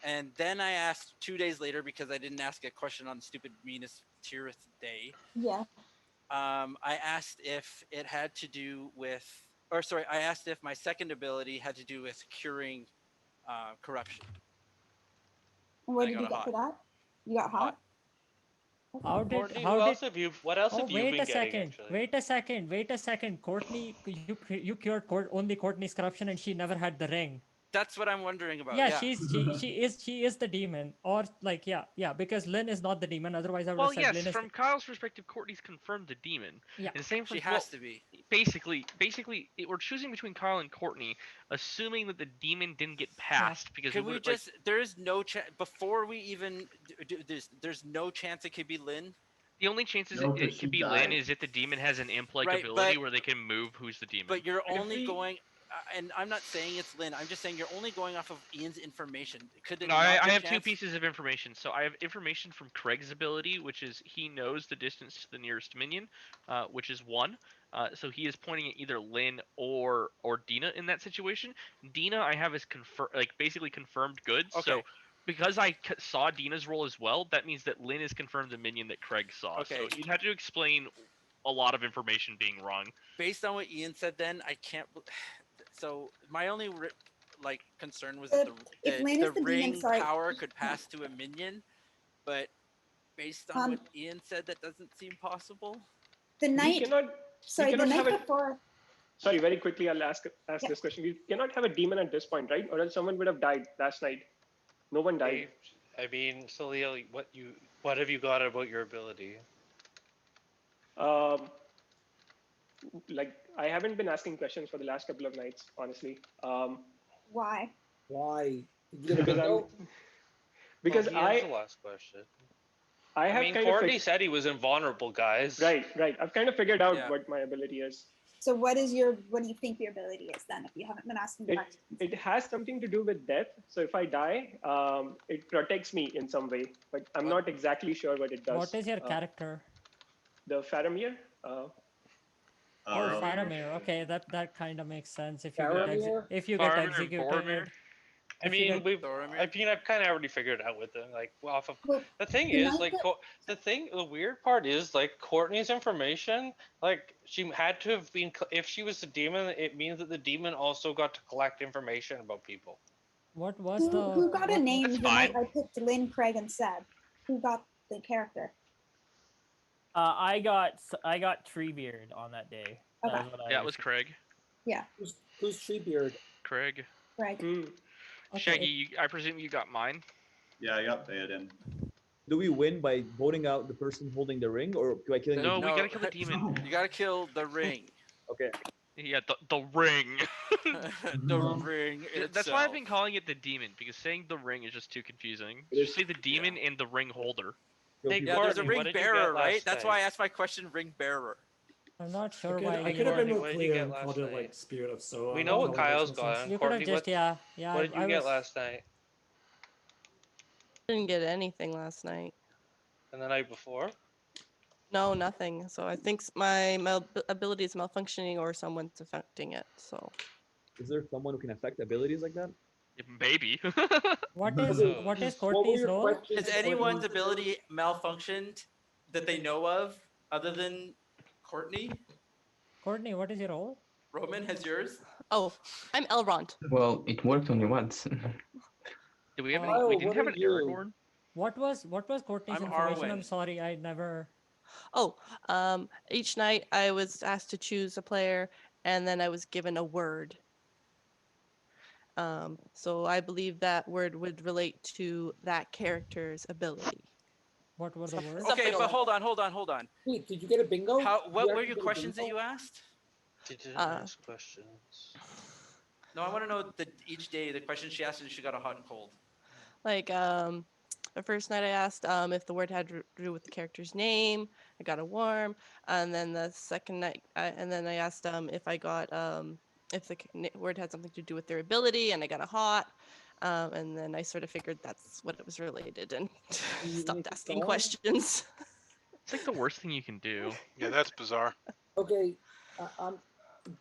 Speaker 15: And then I asked 2 days later because I didn't ask a question on stupid Minas Tirith Day.
Speaker 5: Yeah.
Speaker 15: I asked if it had to do with, or sorry, I asked if my second ability had to do with curing corruption.
Speaker 5: And what
Speaker 15: I
Speaker 5: did
Speaker 15: got
Speaker 5: you
Speaker 15: a
Speaker 5: get
Speaker 15: hot.
Speaker 5: for that? You got hot?
Speaker 8: Courtney,
Speaker 6: How
Speaker 8: who
Speaker 6: did
Speaker 8: else have you? What else have you
Speaker 6: wait
Speaker 8: been
Speaker 6: a
Speaker 8: getting?
Speaker 6: second.
Speaker 8: Actually?
Speaker 6: Wait a second. Courtney, you cured only Courtney's corruption, and she never had the ring.
Speaker 15: That's what I'm wondering about.
Speaker 6: Yeah,
Speaker 15: Yeah.
Speaker 6: she is the demon, or like yeah, because Lynn is not the demon. Otherwise, I would
Speaker 7: Well,
Speaker 6: have said
Speaker 7: yes,
Speaker 6: Lynn is.
Speaker 7: from Kyle's perspective, Courtney's confirmed the demon.
Speaker 6: Yeah.
Speaker 7: And same for
Speaker 15: She has to be.
Speaker 7: Basically, we're choosing between Kyle and Courtney, assuming that the demon didn't get passed because
Speaker 15: Can
Speaker 7: we
Speaker 15: we
Speaker 7: would
Speaker 15: just? There is no chance before we even do this. There's no chance it could be Lynn.
Speaker 7: the only chances
Speaker 2: No, 'cause
Speaker 7: it
Speaker 2: she
Speaker 7: could be Lynn
Speaker 2: died.
Speaker 7: is if the demon has an imp-like
Speaker 15: Right,
Speaker 7: ability
Speaker 15: but-
Speaker 7: where they can move who's the demon.
Speaker 15: But you're
Speaker 13: If
Speaker 15: only
Speaker 13: we-
Speaker 15: going, and I'm not saying it's Lynn. I'm just saying you're only going off of Ian's information. Could it
Speaker 7: No,
Speaker 15: not
Speaker 7: I
Speaker 15: be a
Speaker 7: have two
Speaker 15: chance?
Speaker 7: pieces of information. So I have information from Craig's ability, which is he knows the distance to the nearest minion, which is 1. So he is pointing at either Lynn or Dina in that situation. Dina, I have is basically confirmed good.
Speaker 15: Okay.
Speaker 7: So because I saw Dina's role as well, that means that Lynn is confirmed the minion that Craig saw.
Speaker 15: Okay.
Speaker 7: So you'd have to explain a lot of information being wrong.
Speaker 15: Based on what Ian said, then I can't. So my only concern was
Speaker 5: If
Speaker 15: that
Speaker 5: Lynn is
Speaker 15: the
Speaker 5: the demon,
Speaker 15: ring
Speaker 5: sorry.
Speaker 15: power could pass to a minion, but based on what
Speaker 5: Um,
Speaker 15: Ian said, that doesn't seem possible.
Speaker 5: The
Speaker 13: We
Speaker 5: night,
Speaker 13: cannot.
Speaker 5: sorry, the
Speaker 13: cannot
Speaker 5: night
Speaker 13: have a-
Speaker 5: before.
Speaker 13: Sorry, very quickly, I'll ask this question. We cannot have a demon at this point, right? Or else someone would have died last night. No one died.
Speaker 8: I mean, Salil, what have you got about your ability?
Speaker 13: Like I haven't been asking questions for the last couple of nights, honestly.
Speaker 5: Why?
Speaker 16: Why? Did you get a
Speaker 13: Because
Speaker 16: bingo?
Speaker 13: because
Speaker 8: Well, he has the last question.
Speaker 13: I have
Speaker 8: mean,
Speaker 13: kind
Speaker 8: Courtney
Speaker 13: of
Speaker 8: said he was invulnerable, guys.
Speaker 13: right. I've kind of figured out
Speaker 15: Yeah.
Speaker 13: what my ability is.
Speaker 5: So what do you think your ability is then if you haven't been asking
Speaker 13: It,
Speaker 5: questions?
Speaker 13: it has something to do with death. So if I die, it protects me in some way, but I'm not exactly sure what it does.
Speaker 6: What is your character?
Speaker 13: The Faramir.
Speaker 6: Oh, Faramir. Okay, that kind of makes sense. If you
Speaker 16: Faramir?
Speaker 6: if you get
Speaker 7: Faramir and
Speaker 6: executed.
Speaker 7: Boromir?
Speaker 8: I mean,
Speaker 15: Thoramir?
Speaker 8: I've kind of already figured it out with them. Like, off of
Speaker 5: Well,
Speaker 8: the thing
Speaker 5: the
Speaker 8: is,
Speaker 5: night
Speaker 8: like,
Speaker 5: that-
Speaker 8: the weird part is, like, Courtney's information, like, she had to have been. If she was the demon, it means that the demon also got to collect information about people.
Speaker 6: What was the?
Speaker 5: Who got a
Speaker 6: what-
Speaker 5: name
Speaker 7: That's
Speaker 5: the night
Speaker 7: fine.
Speaker 5: I picked Lynn, Craig, and Seb? Who got the character?
Speaker 11: I got Treebeard on that day. That
Speaker 5: Okay.
Speaker 11: was what I
Speaker 7: Yeah, it was Craig.
Speaker 5: Yeah,
Speaker 16: Who's Treebeard?
Speaker 7: Craig.
Speaker 5: Craig.
Speaker 6: Okay,
Speaker 7: Shaggy, I presume you got mine.
Speaker 2: Yeah, I got Theoden.
Speaker 12: Do we win by voting out the person holding the ring, or do I kill
Speaker 7: No,
Speaker 12: the
Speaker 7: we gotta kill the demon.
Speaker 15: You gotta kill the ring.
Speaker 12: Okay.
Speaker 7: Yeah, the ring.
Speaker 15: The ring.
Speaker 7: That's why I've been calling it the demon, because saying the ring is just too confusing.
Speaker 12: It is-
Speaker 7: Just say the demon and the ring holder.
Speaker 12: Kill
Speaker 8: Hey,
Speaker 12: people.
Speaker 15: Yeah, there's a
Speaker 8: Courtney,
Speaker 15: ring
Speaker 8: what did you
Speaker 15: bearer,
Speaker 8: get
Speaker 15: right?
Speaker 8: last
Speaker 15: That's
Speaker 8: night?
Speaker 15: why I asked my question, ring bearer.
Speaker 6: I'm not sure
Speaker 3: I
Speaker 6: why.
Speaker 3: could have been
Speaker 6: you-
Speaker 3: more
Speaker 8: what did you
Speaker 3: clear
Speaker 8: get
Speaker 3: and
Speaker 8: last
Speaker 3: called it
Speaker 8: night?
Speaker 3: like Spirit of Soul.
Speaker 8: We
Speaker 3: I
Speaker 8: know
Speaker 3: don't
Speaker 8: what
Speaker 3: how it makes
Speaker 8: Kyle's
Speaker 3: no
Speaker 8: got.
Speaker 3: sense.
Speaker 6: You could have
Speaker 8: Courtney,
Speaker 6: just yeah.
Speaker 8: What did you
Speaker 6: I
Speaker 8: get
Speaker 6: was,
Speaker 8: last night
Speaker 17: Didn't get anything last night.
Speaker 8: and the night before?
Speaker 17: No, nothing. So I think my ability is malfunctioning or someone's affecting it. So
Speaker 12: Is there someone who can affect abilities like that?
Speaker 7: Maybe.
Speaker 6: What is
Speaker 16: What were
Speaker 6: Courtney's
Speaker 16: your
Speaker 6: role?
Speaker 16: questions
Speaker 15: Has
Speaker 16: for
Speaker 15: anyone's
Speaker 16: the-
Speaker 15: ability malfunctioned that they know of, other than Courtney?
Speaker 6: Courtney, what is your role?
Speaker 15: Roman, has yours?
Speaker 17: oh, I'm Elrond.
Speaker 9: Well, it worked only once.
Speaker 7: Do we have
Speaker 6: Oh,
Speaker 7: we
Speaker 16: what
Speaker 7: didn't have
Speaker 16: are
Speaker 7: an
Speaker 16: you?
Speaker 7: Aragorn?
Speaker 6: What was Courtney's
Speaker 15: I'm
Speaker 6: information? I'm
Speaker 15: Arwen.
Speaker 6: sorry, I never.
Speaker 17: Oh, each night I was asked to choose a player, and then I was given a word. So I believe that word would relate to that character's ability.
Speaker 6: What were the words?
Speaker 15: Okay,
Speaker 17: Something
Speaker 15: but
Speaker 17: along
Speaker 15: hold on.
Speaker 16: Wait, did you get a bingo?
Speaker 15: What
Speaker 16: You
Speaker 15: were
Speaker 16: actually
Speaker 15: your
Speaker 16: get a
Speaker 15: questions that
Speaker 16: bingo?
Speaker 15: you asked?
Speaker 8: She didn't
Speaker 17: Uh,
Speaker 8: ask questions.
Speaker 15: No, I want to know each day the questions she asked and she got a hot and cold.
Speaker 17: Like the first night I asked if the word had to do with the character's name. I got a warm, and then the second night, and then I asked if I got if the word had something to do with their ability, and I got a hot. And then I sort of figured that's what it was related, and stopped asking questions.
Speaker 7: It's like the worst thing you can do.
Speaker 1: Yeah, that's bizarre.
Speaker 16: Okay, I'm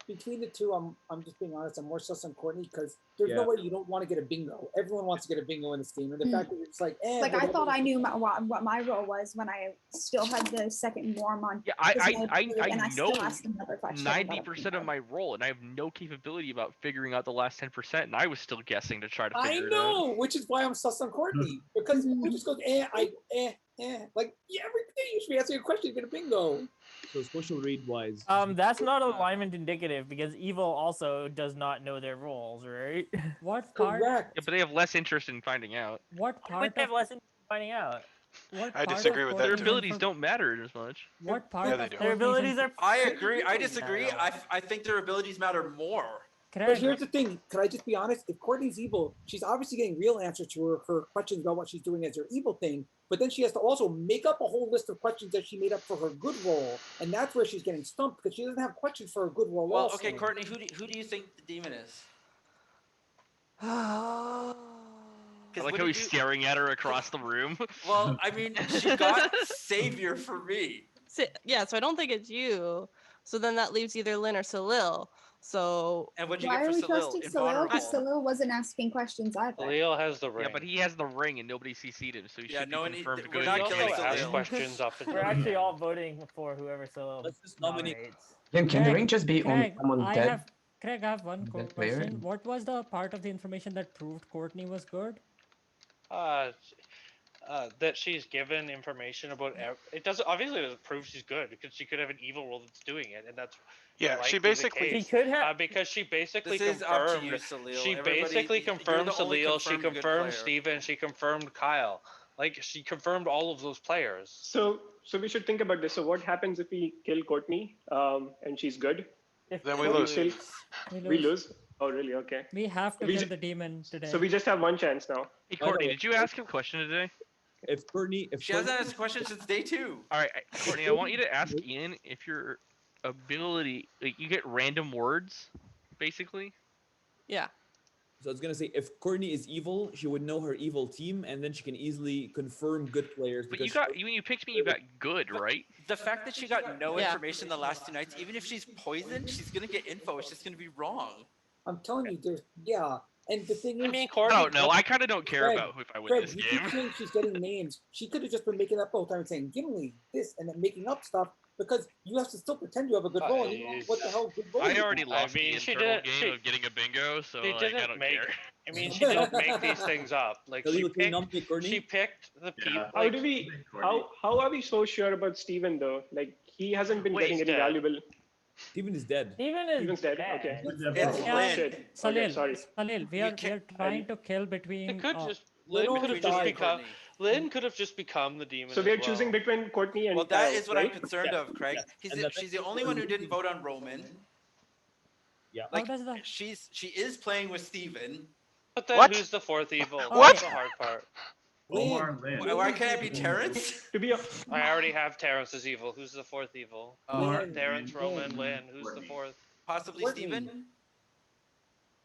Speaker 16: between the two. I'm just being honest. I'm more sus on Courtney because there's no
Speaker 12: Yeah.
Speaker 16: way you don't want to get a bingo. Everyone wants to get a bingo in this game, and the fact that it's like,
Speaker 5: Like I thought I knew what my role was when I still had the second warm on.
Speaker 7: Yeah,
Speaker 5: and
Speaker 7: I
Speaker 5: still
Speaker 7: know
Speaker 5: asked another question.
Speaker 7: 90% of my role, and I have no capability about figuring out the last 10%, and I was still guessing to try to
Speaker 16: I
Speaker 7: figure it out.
Speaker 16: know, which is why I'm sus on Courtney because we just go like, yeah, every day you should be asking a question, you get a bingo.
Speaker 12: So social read wise.
Speaker 11: That's not alignment indicative because evil also does not know their roles, right?
Speaker 6: What part?
Speaker 7: Yeah, but they have less interest in finding out.
Speaker 6: What
Speaker 11: Why would
Speaker 6: part
Speaker 11: they
Speaker 6: of
Speaker 11: have less interest in finding out?
Speaker 6: what
Speaker 1: I
Speaker 6: part
Speaker 1: disagree
Speaker 6: of
Speaker 1: with that
Speaker 7: Their
Speaker 1: too.
Speaker 6: Courtney's
Speaker 7: abilities don't matter as much.
Speaker 6: What part
Speaker 1: Yeah,
Speaker 6: of
Speaker 1: they do.
Speaker 11: Their
Speaker 6: Courtney's
Speaker 11: abilities are.
Speaker 15: I agree. I disagree.
Speaker 11: Yeah.
Speaker 15: I think their abilities matter more.
Speaker 16: But
Speaker 6: Craig,
Speaker 16: here's the thing. Can I just be honest? If Courtney's evil, she's obviously getting real answers to her questions about what she's doing as her evil thing. But then she has to also make up a whole list of questions that she made up for her good role. And that's where she's getting stumped because she doesn't have questions for her good role.
Speaker 15: Well,
Speaker 16: also.
Speaker 15: okay, Courtney, who do you think the demon is?
Speaker 7: I
Speaker 15: 'Cause
Speaker 7: like
Speaker 15: what
Speaker 7: how
Speaker 15: did
Speaker 7: he's
Speaker 15: you-
Speaker 7: staring at her across the room.
Speaker 15: Well, I mean, she got savior for me.
Speaker 17: Yeah, so I don't think it's you. So then that leaves either Lynn or Salil. So
Speaker 15: And what'd you
Speaker 5: Why
Speaker 15: get
Speaker 5: are
Speaker 15: for
Speaker 5: we
Speaker 15: Salil?
Speaker 5: trusting Salil?
Speaker 15: Invulnerable.
Speaker 5: Because Salil wasn't asking questions either.
Speaker 8: Leo has the ring.
Speaker 7: Yeah, but he has the ring and nobody CC'd him, so he
Speaker 15: Yeah,
Speaker 7: should
Speaker 15: no
Speaker 7: be
Speaker 15: one-
Speaker 7: confirmed
Speaker 15: we're
Speaker 7: good.
Speaker 15: not
Speaker 7: He
Speaker 15: killing
Speaker 7: can't
Speaker 15: Salil.
Speaker 7: exist.
Speaker 8: Ask questions up until
Speaker 11: We're
Speaker 8: the
Speaker 11: actually
Speaker 8: end.
Speaker 11: all voting for whoever Salil
Speaker 12: Let's just nominate.
Speaker 11: nominates.
Speaker 9: Can the
Speaker 6: Craig,
Speaker 9: ring just be on
Speaker 6: Craig,
Speaker 9: someone
Speaker 6: I
Speaker 9: dead?
Speaker 6: have Craig, I have one
Speaker 9: Dead player?
Speaker 6: question. What was the part of the information that proved Courtney was good?
Speaker 8: That she's given information about it doesn't obviously doesn't prove she's good because she could have an evil role that's doing it, and that's
Speaker 1: Yeah, she
Speaker 8: likely the
Speaker 1: basically-
Speaker 8: case.
Speaker 11: She could have
Speaker 8: because she basically
Speaker 15: This is up to
Speaker 8: confirmed.
Speaker 15: you, Salil.
Speaker 8: She
Speaker 15: Everybody-
Speaker 8: basically
Speaker 15: you're
Speaker 8: confirmed
Speaker 15: the only
Speaker 8: Salil. She
Speaker 15: confirmed good
Speaker 8: confirmed
Speaker 15: player.
Speaker 8: Steven. She confirmed Kyle. Like she confirmed all of those players.
Speaker 13: So we should think about this. So what happens if we kill Courtney and she's good?
Speaker 1: Then we
Speaker 13: Or
Speaker 1: lose.
Speaker 13: We lose. Oh, really? Okay.
Speaker 6: We have to
Speaker 13: We
Speaker 6: kill
Speaker 13: ju-
Speaker 6: the demon today.
Speaker 13: So we just have one chance now.
Speaker 7: Hey, Courtney, did you ask him a question today?
Speaker 12: If Courtney,
Speaker 15: She hasn't asked a question since day 2.
Speaker 7: All right, Courtney, I want you to ask Ian if your ability, like, you get random words, basically.
Speaker 17: yeah.
Speaker 12: So I was gonna say, if Courtney is evil, she would know her evil team, and then she can easily confirm good players.
Speaker 7: But you
Speaker 12: because
Speaker 7: got, when you picked me, you got good, right?
Speaker 15: The fact that she got no
Speaker 17: Yeah.
Speaker 15: information the last 2 nights, even if she's poisoned, she's gonna get info. It's just gonna be wrong.
Speaker 16: I'm telling you, there's and the thing is,
Speaker 8: I mean,
Speaker 7: I
Speaker 8: Courtney.
Speaker 7: don't know. I kind of don't care
Speaker 16: Craig,
Speaker 7: about if I win
Speaker 16: Craig,
Speaker 7: this
Speaker 16: you
Speaker 7: game.
Speaker 16: keep saying she's getting names. She could have just been making up the whole time and saying Gimli, this, and then making up stuff because you have to still pretend you have a good role. And you don't know what the hell good role
Speaker 7: I
Speaker 16: you
Speaker 7: already
Speaker 16: have.
Speaker 7: lost
Speaker 8: mean,
Speaker 7: the
Speaker 8: she
Speaker 7: internal
Speaker 8: did-
Speaker 7: game
Speaker 8: she-
Speaker 7: of getting a bingo, so
Speaker 8: They
Speaker 7: like, I
Speaker 8: didn't
Speaker 7: don't
Speaker 8: make.
Speaker 7: care.
Speaker 8: I mean, she didn't make these things up. Like
Speaker 12: Khalil,
Speaker 8: she
Speaker 12: can you nominate
Speaker 8: picked.
Speaker 12: Courtney?
Speaker 8: She picked the people.
Speaker 2: Yeah.
Speaker 13: How do we? How are we so sure about Steven though? Like he hasn't been
Speaker 8: Wait,
Speaker 13: getting
Speaker 8: he's
Speaker 13: any
Speaker 8: dead.
Speaker 13: valuable.
Speaker 12: Steven is dead.
Speaker 11: Steven is
Speaker 13: Steven's dead.
Speaker 11: dead.
Speaker 13: Okay.
Speaker 15: It's
Speaker 13: Oh,
Speaker 15: Lynn.
Speaker 13: shit. Okay,
Speaker 6: Salil,
Speaker 13: sorry.
Speaker 6: Salil, we
Speaker 15: You
Speaker 6: are
Speaker 15: can't-
Speaker 6: trying to kill between.
Speaker 8: It could just.
Speaker 16: Lynn
Speaker 8: Lynn could
Speaker 16: already
Speaker 8: have just
Speaker 16: died.
Speaker 8: become.
Speaker 15: Courtney.
Speaker 8: Lynn could have just become the demon.
Speaker 13: So
Speaker 8: as
Speaker 13: we are
Speaker 8: well.
Speaker 13: choosing between Courtney and
Speaker 15: Well, that
Speaker 13: Kyle,
Speaker 15: is what
Speaker 13: right?
Speaker 15: I'm concerned of, Craig.
Speaker 12: And the
Speaker 15: She's the only one who didn't vote on Roman.
Speaker 12: Yeah.
Speaker 6: How
Speaker 15: Like
Speaker 6: does the
Speaker 15: she is playing with Steven.
Speaker 8: But then
Speaker 1: What?
Speaker 8: who's the fourth evil?
Speaker 1: What?
Speaker 8: That's the hard part.
Speaker 2: Omar and Lynn.
Speaker 15: Why can't it be Terrence?
Speaker 13: To be
Speaker 8: I already have Terrence as evil. Who's the fourth evil?
Speaker 16: Lynn.
Speaker 8: Terrence,
Speaker 2: Lynn.
Speaker 8: Roman, Lynn. Who's the fourth?
Speaker 15: Possibly
Speaker 16: Courtney.
Speaker 15: Steven?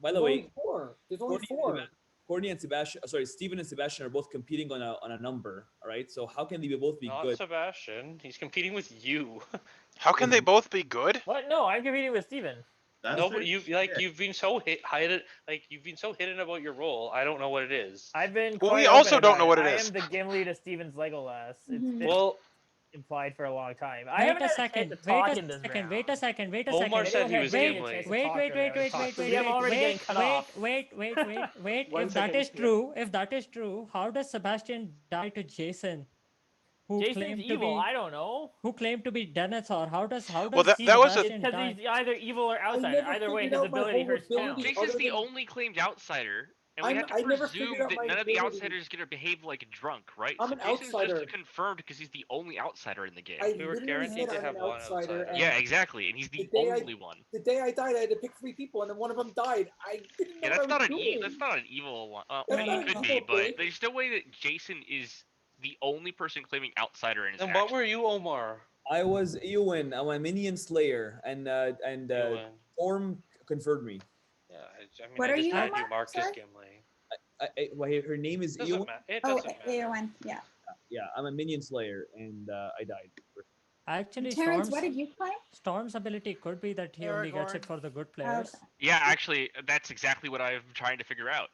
Speaker 12: By the
Speaker 16: There's
Speaker 12: way,
Speaker 16: only four. There's only
Speaker 12: Courtney,
Speaker 16: four.
Speaker 12: Courtney and Sebastian, sorry, Steven and Sebastian are both competing on a number. All right, so how can they both be
Speaker 8: Not
Speaker 12: good?
Speaker 8: Sebastian. He's competing with you.
Speaker 1: How can they both be good?
Speaker 11: What? No, I'm competing with Steven.
Speaker 2: That's
Speaker 8: No,
Speaker 2: it.
Speaker 8: but you've been so you've been so hidden about your role. I don't know what it is.
Speaker 11: I've been.
Speaker 1: Well,
Speaker 11: quite
Speaker 1: we also
Speaker 11: open
Speaker 1: don't
Speaker 11: about
Speaker 1: know what it
Speaker 11: I
Speaker 1: is.
Speaker 11: am the Gimli to Steven's Legolas. It's
Speaker 5: Mhm.
Speaker 11: been
Speaker 8: Well,
Speaker 11: implied for a long time. I
Speaker 6: Wait
Speaker 11: haven't
Speaker 6: a
Speaker 11: had a
Speaker 6: second.
Speaker 11: chance to
Speaker 6: Wait
Speaker 11: talk
Speaker 6: a
Speaker 11: in this
Speaker 6: second.
Speaker 11: round.
Speaker 6: Wait a second. Wait a
Speaker 8: Omar
Speaker 6: second.
Speaker 8: said he was
Speaker 11: Wait,
Speaker 8: Gimli.
Speaker 11: See, I'm already getting cut off.
Speaker 6: Wait.
Speaker 13: One
Speaker 6: If that
Speaker 13: second,
Speaker 6: is true, how does Sebastian die to Jason, who
Speaker 11: Jason's
Speaker 6: claimed to
Speaker 11: evil.
Speaker 6: be
Speaker 11: I don't know.
Speaker 6: Denethor? How does
Speaker 1: Well, that was a-
Speaker 6: Sebastian
Speaker 11: Because
Speaker 6: die?
Speaker 11: he's either evil or outsider.
Speaker 16: never
Speaker 11: Either way,
Speaker 16: figured
Speaker 11: his
Speaker 16: out my
Speaker 11: ability
Speaker 16: whole
Speaker 11: hurts
Speaker 16: ability.
Speaker 11: down.
Speaker 7: Jason's
Speaker 16: other
Speaker 7: the
Speaker 16: than-
Speaker 7: only claimed outsider, and we
Speaker 16: I'm-
Speaker 7: had to
Speaker 16: I never
Speaker 7: presume
Speaker 16: figured out
Speaker 7: that
Speaker 16: my
Speaker 7: none of the
Speaker 16: ability.
Speaker 7: outsiders are gonna behave like a drunk, right?
Speaker 16: I'm
Speaker 7: So
Speaker 16: an
Speaker 7: Jason's
Speaker 16: outsider.
Speaker 7: just confirmed because he's the only outsider in the game.
Speaker 16: I
Speaker 8: We were
Speaker 16: literally
Speaker 8: guaranteed
Speaker 16: said
Speaker 8: to
Speaker 16: I'm
Speaker 8: have
Speaker 16: an
Speaker 8: one
Speaker 16: outsider.
Speaker 8: outsider.
Speaker 16: and
Speaker 7: Yeah, exactly, and he's the
Speaker 16: The day I-
Speaker 7: only one.
Speaker 16: The day I died, I had to pick 3 people, and then one of them died. I didn't know
Speaker 7: Yeah,
Speaker 16: what
Speaker 7: that's
Speaker 16: I
Speaker 7: not
Speaker 16: was
Speaker 7: an
Speaker 16: doing.
Speaker 7: that's not an evil one. I
Speaker 16: That's
Speaker 7: mean,
Speaker 16: not
Speaker 7: it
Speaker 16: an
Speaker 7: could be,
Speaker 16: evil
Speaker 7: but
Speaker 16: thing.
Speaker 7: there's no way that Jason is the only person claiming outsider in his
Speaker 8: And what
Speaker 7: action.
Speaker 8: were you, Omar?
Speaker 12: I was Eowyn. I'm a minion slayer, and
Speaker 8: Eowyn.
Speaker 12: Storm confirmed me.
Speaker 8: Yeah, I mean,
Speaker 5: What
Speaker 8: I
Speaker 5: are
Speaker 8: just
Speaker 5: you,
Speaker 8: had
Speaker 5: Omar?
Speaker 8: you marked as
Speaker 5: Sorry?
Speaker 8: Gimli.
Speaker 12: Well, her name is
Speaker 8: Doesn't
Speaker 12: Eowyn.
Speaker 8: matter. It
Speaker 5: Oh,
Speaker 8: doesn't matter.
Speaker 5: Aowen. Yeah.
Speaker 12: Yeah, I'm a minion slayer, and I died.
Speaker 6: Actually,
Speaker 5: Terrence, what did you claim?
Speaker 6: Storm's ability could be that he only gets it
Speaker 11: Aragorn.
Speaker 6: for the good players.
Speaker 5: Okay.
Speaker 7: Yeah, actually, that's exactly what I'm trying to figure out.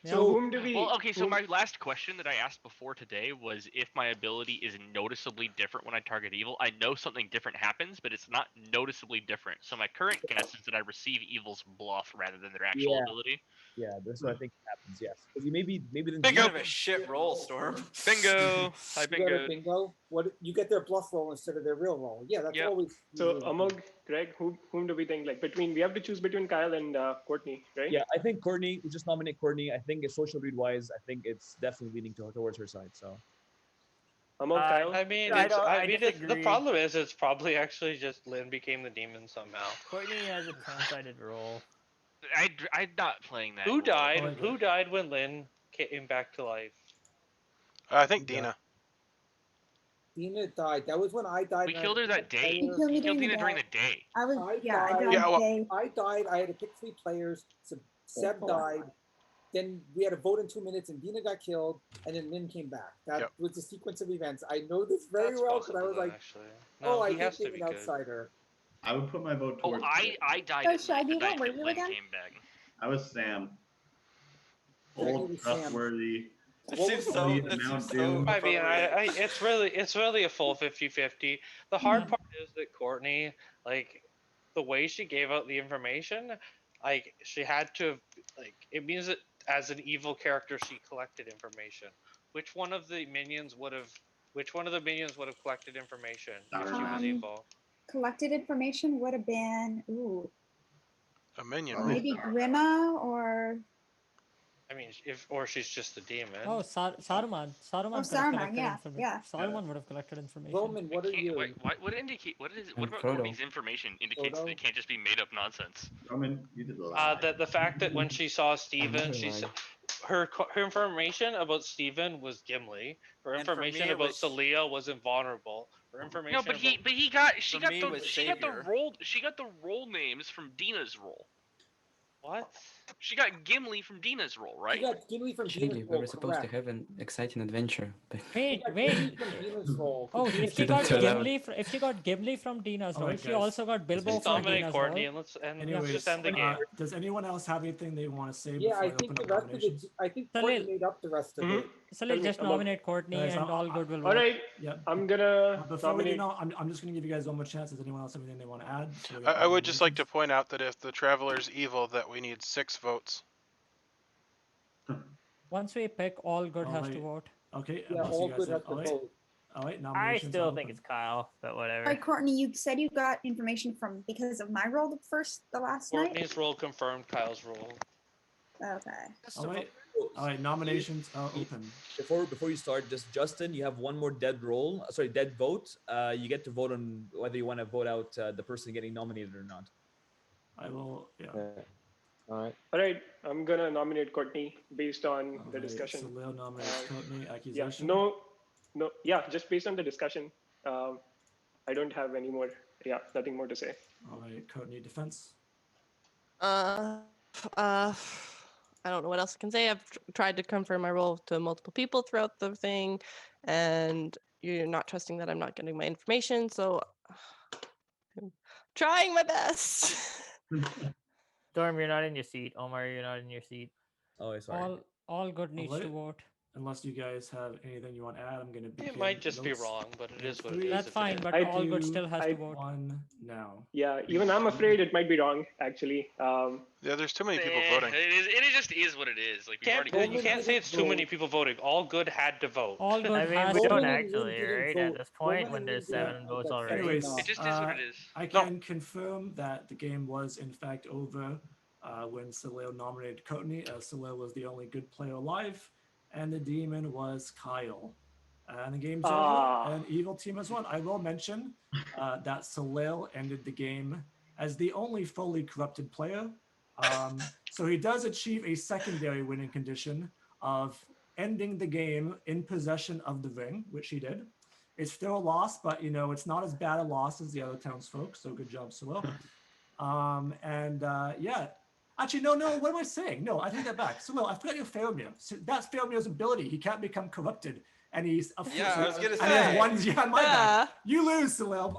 Speaker 13: So whom do we?
Speaker 7: Well, okay. So
Speaker 13: whom-
Speaker 7: my last question that I asked before today was if my ability is noticeably different when I target evil. I know something different happens, but it's not noticeably different. So my current guess is that I receive evil's bluff rather than their actual
Speaker 12: Yeah.
Speaker 7: ability.
Speaker 12: Yeah, that's what I think happens. Yes, because maybe the
Speaker 15: Kind of a shit roll, Storm.
Speaker 7: Bingo. I
Speaker 16: You got a
Speaker 7: bingoed.
Speaker 16: bingo. What you get their bluff roll instead of their real roll. Yeah, that's
Speaker 7: Yep.
Speaker 16: always.
Speaker 13: So
Speaker 16: usually-
Speaker 13: Amog, Greg, whom do we think like between? We have to choose between Kyle and Courtney, right?
Speaker 12: Yeah, I think Courtney. We just nominate Courtney. I think it's social read wise. I think it's definitely leaning towards her side. So.
Speaker 13: Amog, Kyle.
Speaker 8: I mean,
Speaker 11: I
Speaker 8: it's,
Speaker 11: don't-
Speaker 8: I
Speaker 11: I
Speaker 8: mean, the
Speaker 11: disagree.
Speaker 8: problem is it's probably actually just Lynn became the demon somehow.
Speaker 11: Courtney has a 10-sided roll.
Speaker 7: I'm not playing that.
Speaker 8: Who
Speaker 7: role.
Speaker 8: died?
Speaker 3: Oh, I
Speaker 8: Who died when Lynn came back to life?
Speaker 1: I think Dina.
Speaker 16: Dina died. That was when I died.
Speaker 7: We
Speaker 16: and I
Speaker 7: killed
Speaker 16: had
Speaker 7: her
Speaker 16: to pick
Speaker 7: that day.
Speaker 5: You
Speaker 16: players.
Speaker 5: killed me
Speaker 7: We killed
Speaker 5: during the
Speaker 7: Dina during
Speaker 5: day.
Speaker 7: the day.
Speaker 5: I was,
Speaker 16: I
Speaker 5: yeah, I
Speaker 16: died.
Speaker 5: died
Speaker 1: Yeah, well-
Speaker 5: day.
Speaker 16: I died. I had to pick 3 players. So Seb
Speaker 5: Four.
Speaker 16: died. Then we had a vote in 2 minutes, and Dina got killed, and then Lynn came back. That
Speaker 1: Yep.
Speaker 16: was the sequence of events. I know this very
Speaker 8: That's
Speaker 16: well because I
Speaker 8: possible
Speaker 16: was
Speaker 8: then,
Speaker 16: like,
Speaker 8: actually.
Speaker 16: "Oh,
Speaker 8: No,
Speaker 16: I
Speaker 8: he has
Speaker 16: hate
Speaker 8: to
Speaker 16: being
Speaker 8: be
Speaker 16: an
Speaker 8: good.
Speaker 16: outsider."
Speaker 2: I would put my vote
Speaker 7: Oh,
Speaker 2: towards.
Speaker 7: I died
Speaker 5: So
Speaker 7: at
Speaker 5: Shaggy,
Speaker 7: the night
Speaker 5: what were
Speaker 7: that
Speaker 5: you
Speaker 7: Lynn
Speaker 5: again?
Speaker 7: came back.
Speaker 2: I was Sam.
Speaker 16: Shaggy
Speaker 2: Old,
Speaker 16: was Sam.
Speaker 2: trustworthy.
Speaker 15: That
Speaker 16: What
Speaker 15: seems
Speaker 16: was
Speaker 15: so.
Speaker 2: the
Speaker 15: That seems
Speaker 2: Mount
Speaker 15: so.
Speaker 2: Doom.
Speaker 8: I mean,
Speaker 15: appropriate.
Speaker 8: it's really a full 50-50. The hard part is that Courtney, like, the way she gave out the information, like, she had to, like, it means that as an evil character, she collected information. Which one of the minions would have collected information if she was evil?
Speaker 5: Collected information would have been
Speaker 1: A minion roll.
Speaker 5: maybe Grima or
Speaker 8: I mean, she's just a demon.
Speaker 6: Oh, Saruman. Saruman could have
Speaker 5: Saruman,
Speaker 6: collected
Speaker 5: yeah,
Speaker 6: information.
Speaker 5: yeah.
Speaker 6: Saruman would have collected information.
Speaker 16: Roman, what are you?
Speaker 7: What indicate? What is? What
Speaker 9: I'm
Speaker 7: about
Speaker 9: Frodo.
Speaker 7: Courtney's information indicates that
Speaker 16: Frodo?
Speaker 7: it can't just be made up nonsense?
Speaker 2: Roman, you did the lie.
Speaker 8: The fact that when she saw Steven,
Speaker 9: never
Speaker 8: she
Speaker 9: lied.
Speaker 8: said her information about Steven was Gimli. Her
Speaker 15: And for
Speaker 8: information
Speaker 15: me, it
Speaker 8: about
Speaker 15: was-
Speaker 8: Celia was invulnerable. Her information.
Speaker 7: No, but
Speaker 8: about...
Speaker 7: she got
Speaker 15: me, was
Speaker 7: she got the
Speaker 15: Savior.
Speaker 7: role names from Dina's role.
Speaker 8: What?
Speaker 7: She got Gimli from Dina's role, right?
Speaker 16: You got Gimli from
Speaker 9: Shaggy,
Speaker 16: Dina's
Speaker 9: we
Speaker 16: roll,
Speaker 9: were supposed to
Speaker 16: correct.
Speaker 9: have an exciting adventure. But
Speaker 6: Wait,
Speaker 16: You got
Speaker 6: wait.
Speaker 16: Gimli from Dina's roll.
Speaker 6: Oh,
Speaker 16: Dina
Speaker 6: if she
Speaker 9: Didn't
Speaker 6: got
Speaker 9: turn out.
Speaker 6: Gimli, if she got Gimli from Dina's
Speaker 3: All
Speaker 6: role,
Speaker 3: right,
Speaker 6: she
Speaker 3: guys.
Speaker 6: also got Bilbo
Speaker 8: Let's
Speaker 6: from
Speaker 8: nominate
Speaker 6: Dina's
Speaker 8: Courtney
Speaker 6: role.
Speaker 8: and
Speaker 3: Anyways,
Speaker 8: let's just end the game.
Speaker 3: does anyone else have anything they want to say
Speaker 16: Yeah,
Speaker 3: before
Speaker 16: I
Speaker 3: I
Speaker 16: think
Speaker 3: open
Speaker 16: the
Speaker 3: up
Speaker 16: rest of
Speaker 3: nominations?
Speaker 16: it. I think
Speaker 6: Salil.
Speaker 16: Courtney made up the rest of it.
Speaker 6: So
Speaker 13: Tell
Speaker 6: let's
Speaker 13: me
Speaker 6: just
Speaker 13: about-
Speaker 6: nominate Courtney
Speaker 3: Guys,
Speaker 6: and all good will
Speaker 13: All
Speaker 6: work.
Speaker 13: right,
Speaker 3: Yep.
Speaker 13: I'm gonna
Speaker 3: Before we do
Speaker 13: nominate.
Speaker 3: know, I'm just going to give you guys one more chance. Does anyone else have anything they want to add? So we
Speaker 1: I,
Speaker 3: got
Speaker 1: I would just like to
Speaker 3: nominations.
Speaker 1: point out that if the Traveler's evil, that we need 6 votes.
Speaker 6: Once we pick, all good
Speaker 3: All
Speaker 6: has to
Speaker 3: right.
Speaker 6: vote.
Speaker 3: Okay.
Speaker 16: Yeah,
Speaker 3: unless
Speaker 16: all
Speaker 3: you guys
Speaker 16: good
Speaker 3: have-
Speaker 16: has to
Speaker 3: all right.
Speaker 16: vote.
Speaker 3: All right.
Speaker 11: I
Speaker 3: Nominations
Speaker 11: still
Speaker 3: are
Speaker 11: think
Speaker 3: open.
Speaker 11: it's Kyle, but whatever.
Speaker 5: All right, Courtney, you said you got information from because of my role the last night.
Speaker 8: Courtney's role confirmed Kyle's role.
Speaker 5: Okay.
Speaker 3: All right. All right. Nominations are open.
Speaker 12: Before you start, just Justin, you have one more dead roll. Sorry, dead vote. You get to vote on whether you want to vote out the person getting nominated or not.
Speaker 3: I will. Yeah.
Speaker 4: All right.
Speaker 13: All right, I'm gonna nominate Courtney based on
Speaker 3: All
Speaker 13: the
Speaker 3: right,
Speaker 13: discussion.
Speaker 3: So Leo nominates Courtney.
Speaker 13: Yeah,
Speaker 3: Accusation.
Speaker 13: yeah, just based on the discussion. I don't have any more. Yeah, nothing more to say.
Speaker 3: All right. Courtney defense.
Speaker 17: I don't know what else I can say. I've tried to confirm my role to multiple people throughout the thing, and you're not trusting that I'm not getting my information. So I'm trying my best.
Speaker 11: Storm, you're not in your seat. Omar, you're not in your seat.
Speaker 12: Oh, sorry.
Speaker 6: All good needs to
Speaker 3: right.
Speaker 6: vote.
Speaker 3: Unless you guys have anything you want to add, I'm going to begin.
Speaker 8: It might just be
Speaker 3: votes.
Speaker 8: wrong, but it
Speaker 3: In
Speaker 8: is what it
Speaker 3: 3,
Speaker 8: is.
Speaker 6: That's
Speaker 8: if it
Speaker 6: fine,
Speaker 8: is.
Speaker 6: but
Speaker 13: I
Speaker 6: all good
Speaker 13: do-
Speaker 6: still has
Speaker 13: I-
Speaker 6: to vote.
Speaker 3: 1 now.
Speaker 13: Yeah, even I'm afraid it might be wrong. Actually,
Speaker 1: Yeah, there's too many people
Speaker 7: Eh,
Speaker 1: voting.
Speaker 7: It just is what it is. Like we've already
Speaker 8: You can't say it's too many people voting. All good had to vote.
Speaker 6: All good
Speaker 11: I mean,
Speaker 6: has
Speaker 11: we
Speaker 6: to
Speaker 11: don't
Speaker 6: vote.
Speaker 11: actually,
Speaker 16: didn't
Speaker 11: right?
Speaker 16: vote.
Speaker 11: At this point,
Speaker 16: Roman
Speaker 11: when
Speaker 16: and
Speaker 11: there's
Speaker 16: Lynn didn't
Speaker 11: 7
Speaker 16: vote.
Speaker 11: votes
Speaker 16: That's
Speaker 11: already.
Speaker 3: Anyways,
Speaker 7: It just is what it is.
Speaker 3: I can confirm that the game was in fact over when Salil nominated Courtney. Salil was the only good player alive, and the demon was Kyle. And the game's over, and Evil Team has won. I will mention that Salil ended the game as the only fully corrupted player. So he does achieve a secondary winning condition of ending the game in possession of the ring, which he did. It's still a loss, but it's not as bad a loss as the other townsfolk. So good job, Salil. Yeah. Actually, no. What am I saying? No, I take that back. Salil, I forgot your Faramir. So that's Faramir's ability. He can't become corrupted. and he's
Speaker 15: Yeah, I was gonna
Speaker 3: and he has
Speaker 15: say.
Speaker 3: one. Yeah, my bad. You lose, Salil.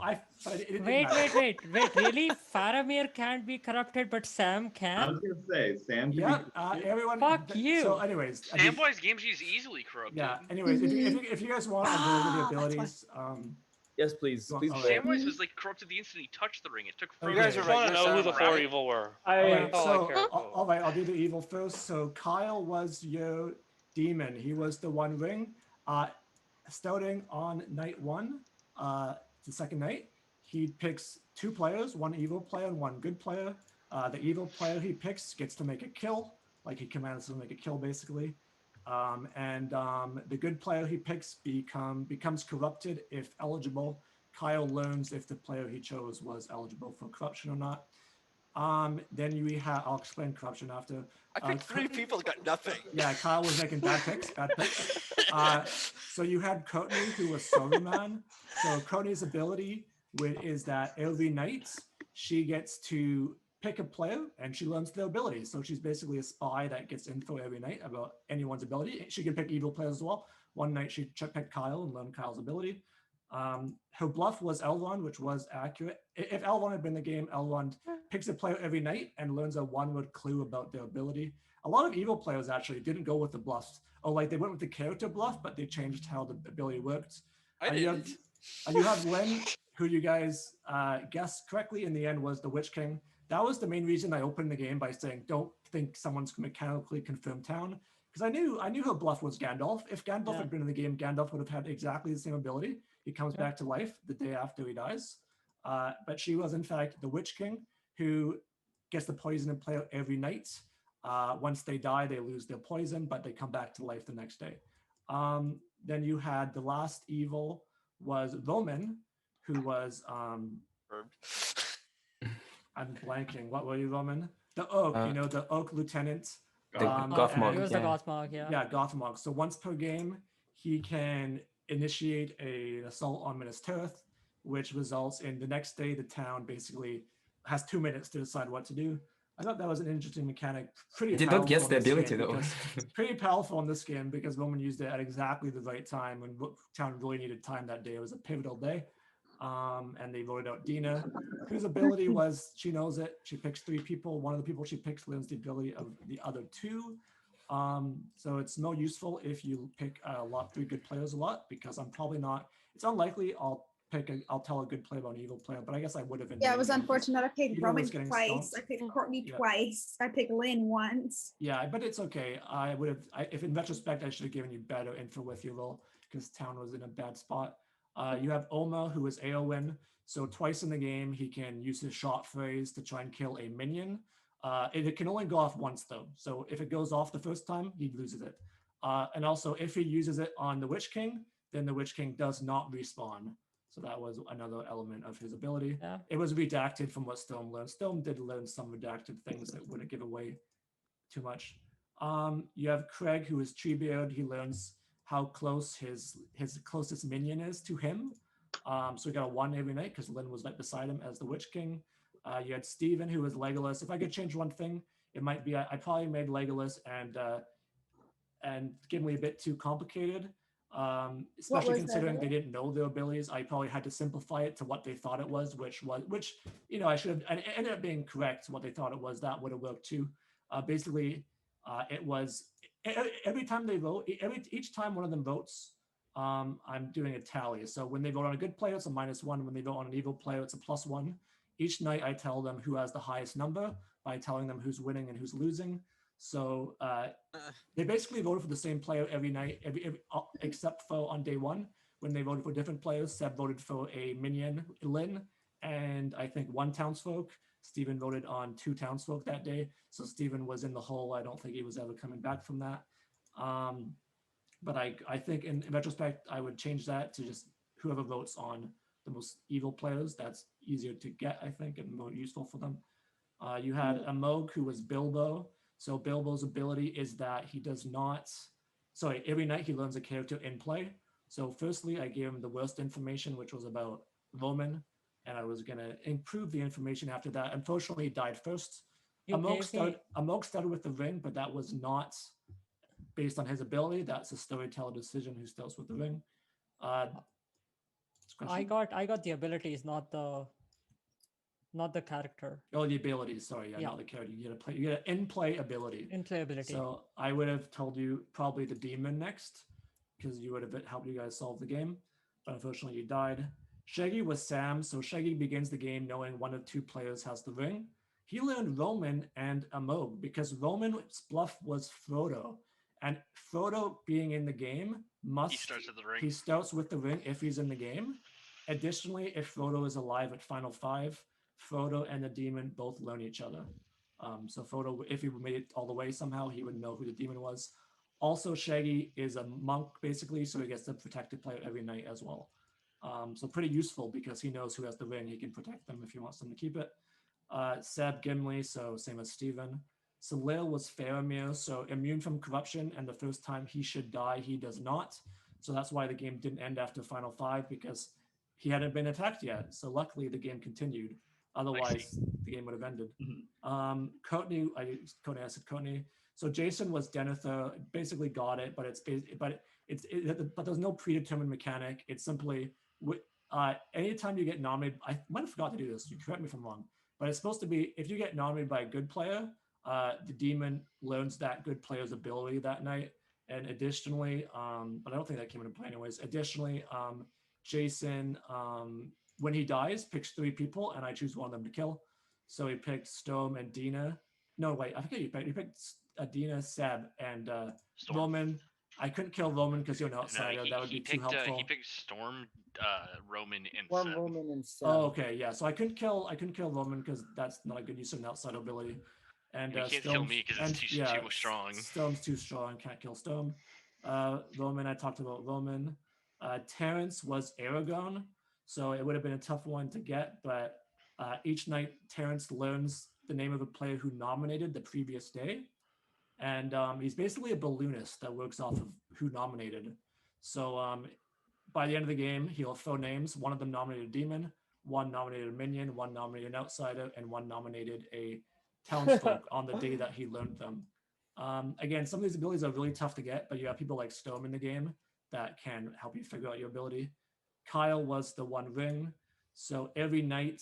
Speaker 3: It didn't
Speaker 6: Wait,
Speaker 3: matter.
Speaker 6: wait. Really? Faramir can't be corrupted, but Sam
Speaker 2: I
Speaker 6: can?
Speaker 2: was gonna say Sam.
Speaker 3: Yep. Everyone.
Speaker 6: Fuck you.
Speaker 3: So, anyways,
Speaker 7: Samwise Gamgee is easily corrupted.
Speaker 3: yeah. Anyways, if you guys want, I'll go over the abilities.
Speaker 12: Yes, please.
Speaker 3: Go on,
Speaker 12: Please
Speaker 3: all
Speaker 12: go.
Speaker 3: right.
Speaker 7: Samwise was like corrupted the instant he touched the ring. It took
Speaker 3: Okay.
Speaker 7: forever.
Speaker 8: You guys are right. I just want to know who the four
Speaker 7: Rabbit.
Speaker 8: evil were.
Speaker 3: Okay,
Speaker 8: That's all I care
Speaker 3: so
Speaker 8: about.
Speaker 3: all right, I'll do the evil first. So Kyle was your demon. He was the One Ring. Starting on night 1, the second night, he picks 2 players, 1 evil player and 1 good player. The evil player he picks gets to make a kill, like he commands to make a kill basically. The good player he picks becomes corrupted if eligible. Kyle learns if the player he chose was eligible for corruption or not. Then you have, I'll explain corruption after.
Speaker 15: I picked 3 people, got nothing.
Speaker 3: Yeah, Kyle was making bad picks. So you had Courtney, who was Saruman. So Courtney's ability is that every night she gets to pick a player and she learns their ability. So she's basically a spy that gets info every night about anyone's ability. She can pick evil players as well. One night she picked Kyle and learned Kyle's ability. Her bluff was Elrond, which was accurate. If Elrond had been in the game, Elrond picks a player every night and learns a 1-word clue about their ability. A lot of evil players actually didn't go with the bluffs. Or like they went with the character bluff, but they changed how the ability worked. You have Lynn, who you guys guessed correctly in the end was the Witch King. That was the main reason I opened the game by saying, don't think someone's mechanically confirmed town. Because I knew her bluff was Gandalf. If Gandalf had been in the game, Gandalf would have had exactly the same ability. He comes back to life the day after he dies. But she was, in fact, the Witch King, who gets the poison in play every night. Once they die, they lose their poison, but they come back to life the next day. Then you had the last evil was Roman, who was... I'm blanking. What were you, Roman? The Oak, the Oak Lieutenant.
Speaker 9: The Gothmog.
Speaker 6: It was the Gothmog, yeah.
Speaker 3: Yeah, Gothmog. So once per game, he can initiate an assault on Minas Tirith, which results in the next day, the town basically has 2 minutes to decide what to do. I thought that was an interesting mechanic. Pretty
Speaker 9: Did not guess the ability though.
Speaker 3: Pretty powerful in this game because Roman used it at exactly the right time when town really needed time that day. It was a pivotal day. And they voted out Dina, whose ability was, she knows it. She picks 3 people. One of the people she picks learns the ability of the other 2. So it's more useful if you pick 3 good players a lot, because I'm probably not, it's unlikely I'll tell a good player about an evil player, but I guess I would have.
Speaker 5: Yeah, it was unfortunate. I picked Roman twice.
Speaker 3: Stomped.
Speaker 5: I picked Courtney twice. I picked Lynn once.
Speaker 3: Yeah, but it's okay. I would have, if in retrospect, I should have given you better info with your roll because town was in a bad spot. You have Oma, who is Eowyn. So twice in the game, he can use his shot phrase to try and kill a minion. It can only go off once, though. So if it goes off the first time, he loses it. And also, if he uses it on the Witch King, then the Witch King does not respawn. So that was another element of his ability.
Speaker 6: Yeah.
Speaker 3: It was redacted from what Storm learned. Storm did learn some redacted things that wouldn't give away too much. You have Craig, who is Treebeard. He learns how close his closest minion is to him. So he got a 1 every night because Lynn was right beside him as the Witch King. You had Steven, who was Legolas. If I could change one thing, it might be I probably made Legolas and Gimli a bit too complicated. Especially considering they didn't know their abilities. I probably had to simplify it to what they thought it was, which I should have, and it ended up being correct what they thought it was. That would have worked too. Basically, it was every time they vote, each time one of them votes, I'm doing a tally. So when they vote on a good player, it's a -1. When they vote on an evil player, it's a +1. Each night I tell them who has the highest number by telling them who's winning and who's losing. So they basically voted for the same player every night, except for on day 1 when they voted for different players. Seb voted for a minion, Lynn, and I think 1 townsfolk. Stephen voted on 2 townsfolk that day. So Stephen was in the hole. I don't think he was ever coming back from that. But I think in retrospect, I would change that to just whoever votes on the most evil players. That's easier to get, I think, and more useful for them. You had a Moog who was Bilbo. So Bilbo's ability is that he does not, every night he learns a character in play. So firstly, I gave him the worst information, which was about Roman, and I was gonna improve the information after that. Unfortunately, he died first. A Moog started with the ring, but that was not based on his ability. That's a storyteller decision who starts with the ring.
Speaker 6: I got the abilities, not the character.
Speaker 3: Oh, the abilities. Sorry,
Speaker 6: Yeah.
Speaker 3: not the character. You get an in-play ability.
Speaker 6: In-play ability.
Speaker 3: So I would have told you probably the demon next, because you would have helped you guys solve the game. But unfortunately, you died. Shaggy was Sam, so Shaggy begins the game knowing one of 2 players has the ring. He learned Roman and Amog because Roman's bluff was Frodo. And Frodo being in the game
Speaker 7: He starts with the ring.
Speaker 3: He starts with the ring if he's in the game. Additionally, if Frodo is alive at Final 5, Frodo and the demon both learn each other. So Frodo, if he made it all the way somehow, he would know who the demon was. Also, Shaggy is a monk, basically, so he gets to protect the player every night as well. So pretty useful because he knows who has the ring. He can protect them if he wants them to keep it. Seb, Gimli, so same as Steven. Salil was Faramir, so immune from corruption, and the first time he should die, he does not. So that's why the game didn't end after Final 5, because he hadn't been attacked yet. So luckily the game continued. Otherwise, the game would have ended. Courtney, I said Courtney. So Jason was Denethor, basically got it, but but there's no predetermined mechanic. It's simply anytime you get nominated, I might have forgot to do this. You correct me if I'm wrong, but it's supposed to be if you get nominated by a good player, the demon learns that good player's ability that night. And additionally, but I don't think that came into play anyways. Additionally, Jason, when he dies, picks 3 people, and I choose one of them to kill. So he picked Storm and Dina. No, wait, I forget you picked. He picked Dina, Seb, and Roman. I couldn't kill Roman because you're an outsider. That would be too helpful.
Speaker 7: He picked Storm, Roman, and
Speaker 16: Storm,
Speaker 7: Seb.
Speaker 16: Roman, and Seb.
Speaker 3: Oh, okay, yeah. So I couldn't kill Roman because that's not a good use of an outside ability. And
Speaker 7: he can't kill me because it's too strong.
Speaker 3: Storm's too strong. Can't kill Storm. Roman, I talked about Roman. Terrence was Aragorn, so it would have been a tough one to get. But each night, Terrence learns the name of a player who nominated the previous day. And he's basically a balloonist that works off of who nominated. So by the end of the game, he'll throw names. One of them nominated a demon, one nominated a minion, one nominated an outsider, and one nominated a townsfolk on the day that he learned them. Again, some of these abilities are really tough to get, but you have people like Storm in the game that can help you figure out your ability. Kyle was the one ring. So every night,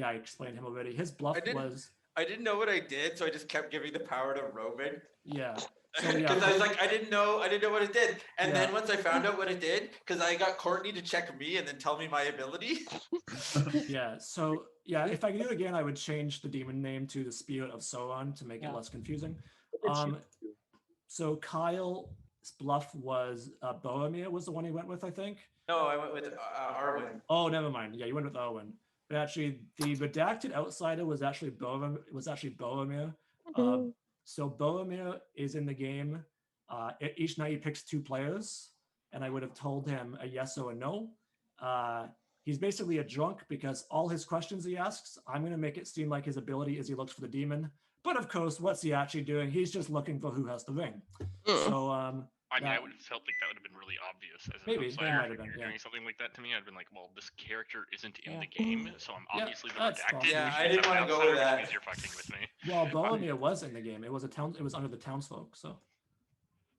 Speaker 3: I explained him already. His bluff was...
Speaker 15: I didn't know what I did, so I just kept giving the power to Roman.
Speaker 3: Yeah.
Speaker 15: Because I was like, I didn't know what it did. And then once I found out what it did, because I got Courtney to check me and then tell me my ability.
Speaker 3: If I could do it again, I would change the demon name to the Spirit of Sauron to make it less confusing. So Kyle's bluff was Boromir was the one he went with, I think.
Speaker 15: No, I went with Arwen.
Speaker 3: Oh, never mind. Yeah, you went with Arwen. But actually, the redacted outsider was actually Boromir. So Boromir is in the game. Each night he picks 2 players, and I would have told him a yes or a no. He's basically a drunk because all his questions he asks, I'm going to make it seem like his ability is he looks for the demon. But of course, what's he actually doing? He's just looking for who has the ring. So
Speaker 7: I mean, I would have felt like that would have been really obvious as an outsider. If you're doing something like that to me, I'd been like, well, this character isn't in the game, so I'm obviously the redacted.
Speaker 15: Yeah, I didn't want to go with that.
Speaker 7: Because you're fucking with me.
Speaker 3: Well, Boromir was in the game. It was under the townsfolk, so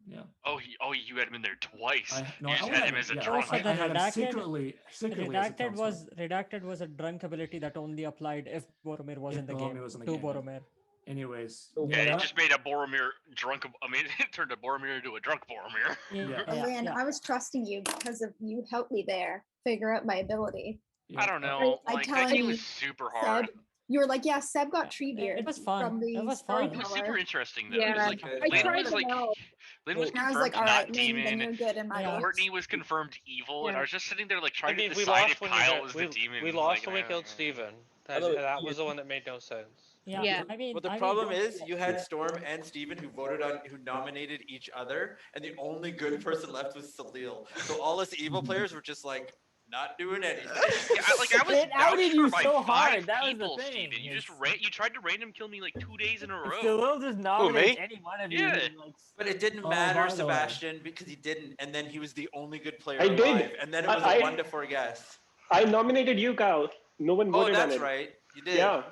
Speaker 3: yeah.
Speaker 7: Oh, you had him in there twice.
Speaker 3: You
Speaker 7: just had him as a drunk.
Speaker 3: I had him secretly
Speaker 6: redacted was a drunk ability that only applied if Boromir was in the game. Boromir.
Speaker 3: Anyways,
Speaker 7: it just made a Boromir drunk. I mean, it turned a Boromir into a drunk Boromir.
Speaker 5: Lynn, I was trusting you because of you helped me there figure out my ability.
Speaker 7: I don't know. That game was super hard.
Speaker 5: Seb, you were like, Seb got tree beard.
Speaker 6: It was fun.
Speaker 5: It
Speaker 7: was super interesting though.
Speaker 5: Yeah.
Speaker 7: It was like, Lynn was confirmed not demon. Courtney was confirmed evil, and I was just sitting there like trying to decide if Kyle was the demon.
Speaker 8: We lost when we killed Steven. That was the one that made no sense.
Speaker 6: Yeah. I mean,
Speaker 15: but the problem is you had Storm and Steven who nominated each other, and the only good person left was Salil. So all us evil players were just like not doing anything.
Speaker 11: I was outed you so hard. That was the thing.
Speaker 7: Steven. You tried to random kill me like 2 days in a row.
Speaker 11: Salil just nominated any one of you.
Speaker 7: Yeah.
Speaker 15: But it didn't matter, Sebastian, because he didn't, and then he was the only good player
Speaker 13: alive.
Speaker 15: Did. And then it was a 1-4 guess.
Speaker 13: I nominated you, Kyle. No one voted on it.
Speaker 15: Oh, that's right. You did.
Speaker 13: Yeah.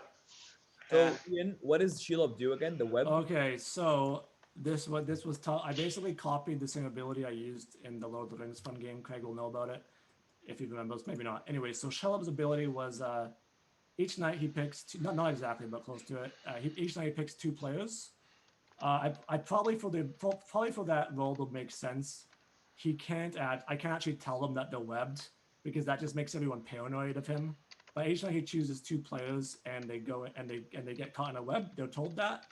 Speaker 18: So, Ian, what does Shelob do again? The web?
Speaker 3: Okay, so this was tough. I basically copied the same ability I used in the Lord of the Rings fun game. Craig will know about it if he remembers, maybe not. Anyway, so Shelob's ability was each night he picks two, not exactly, but close to it. Each night he picks 2 players. I probably for that role would make sense. I can't actually tell them that they're webbed because that just makes everyone paranoid of him. But each night he chooses 2 players and they go and they get caught in a web. They're told that.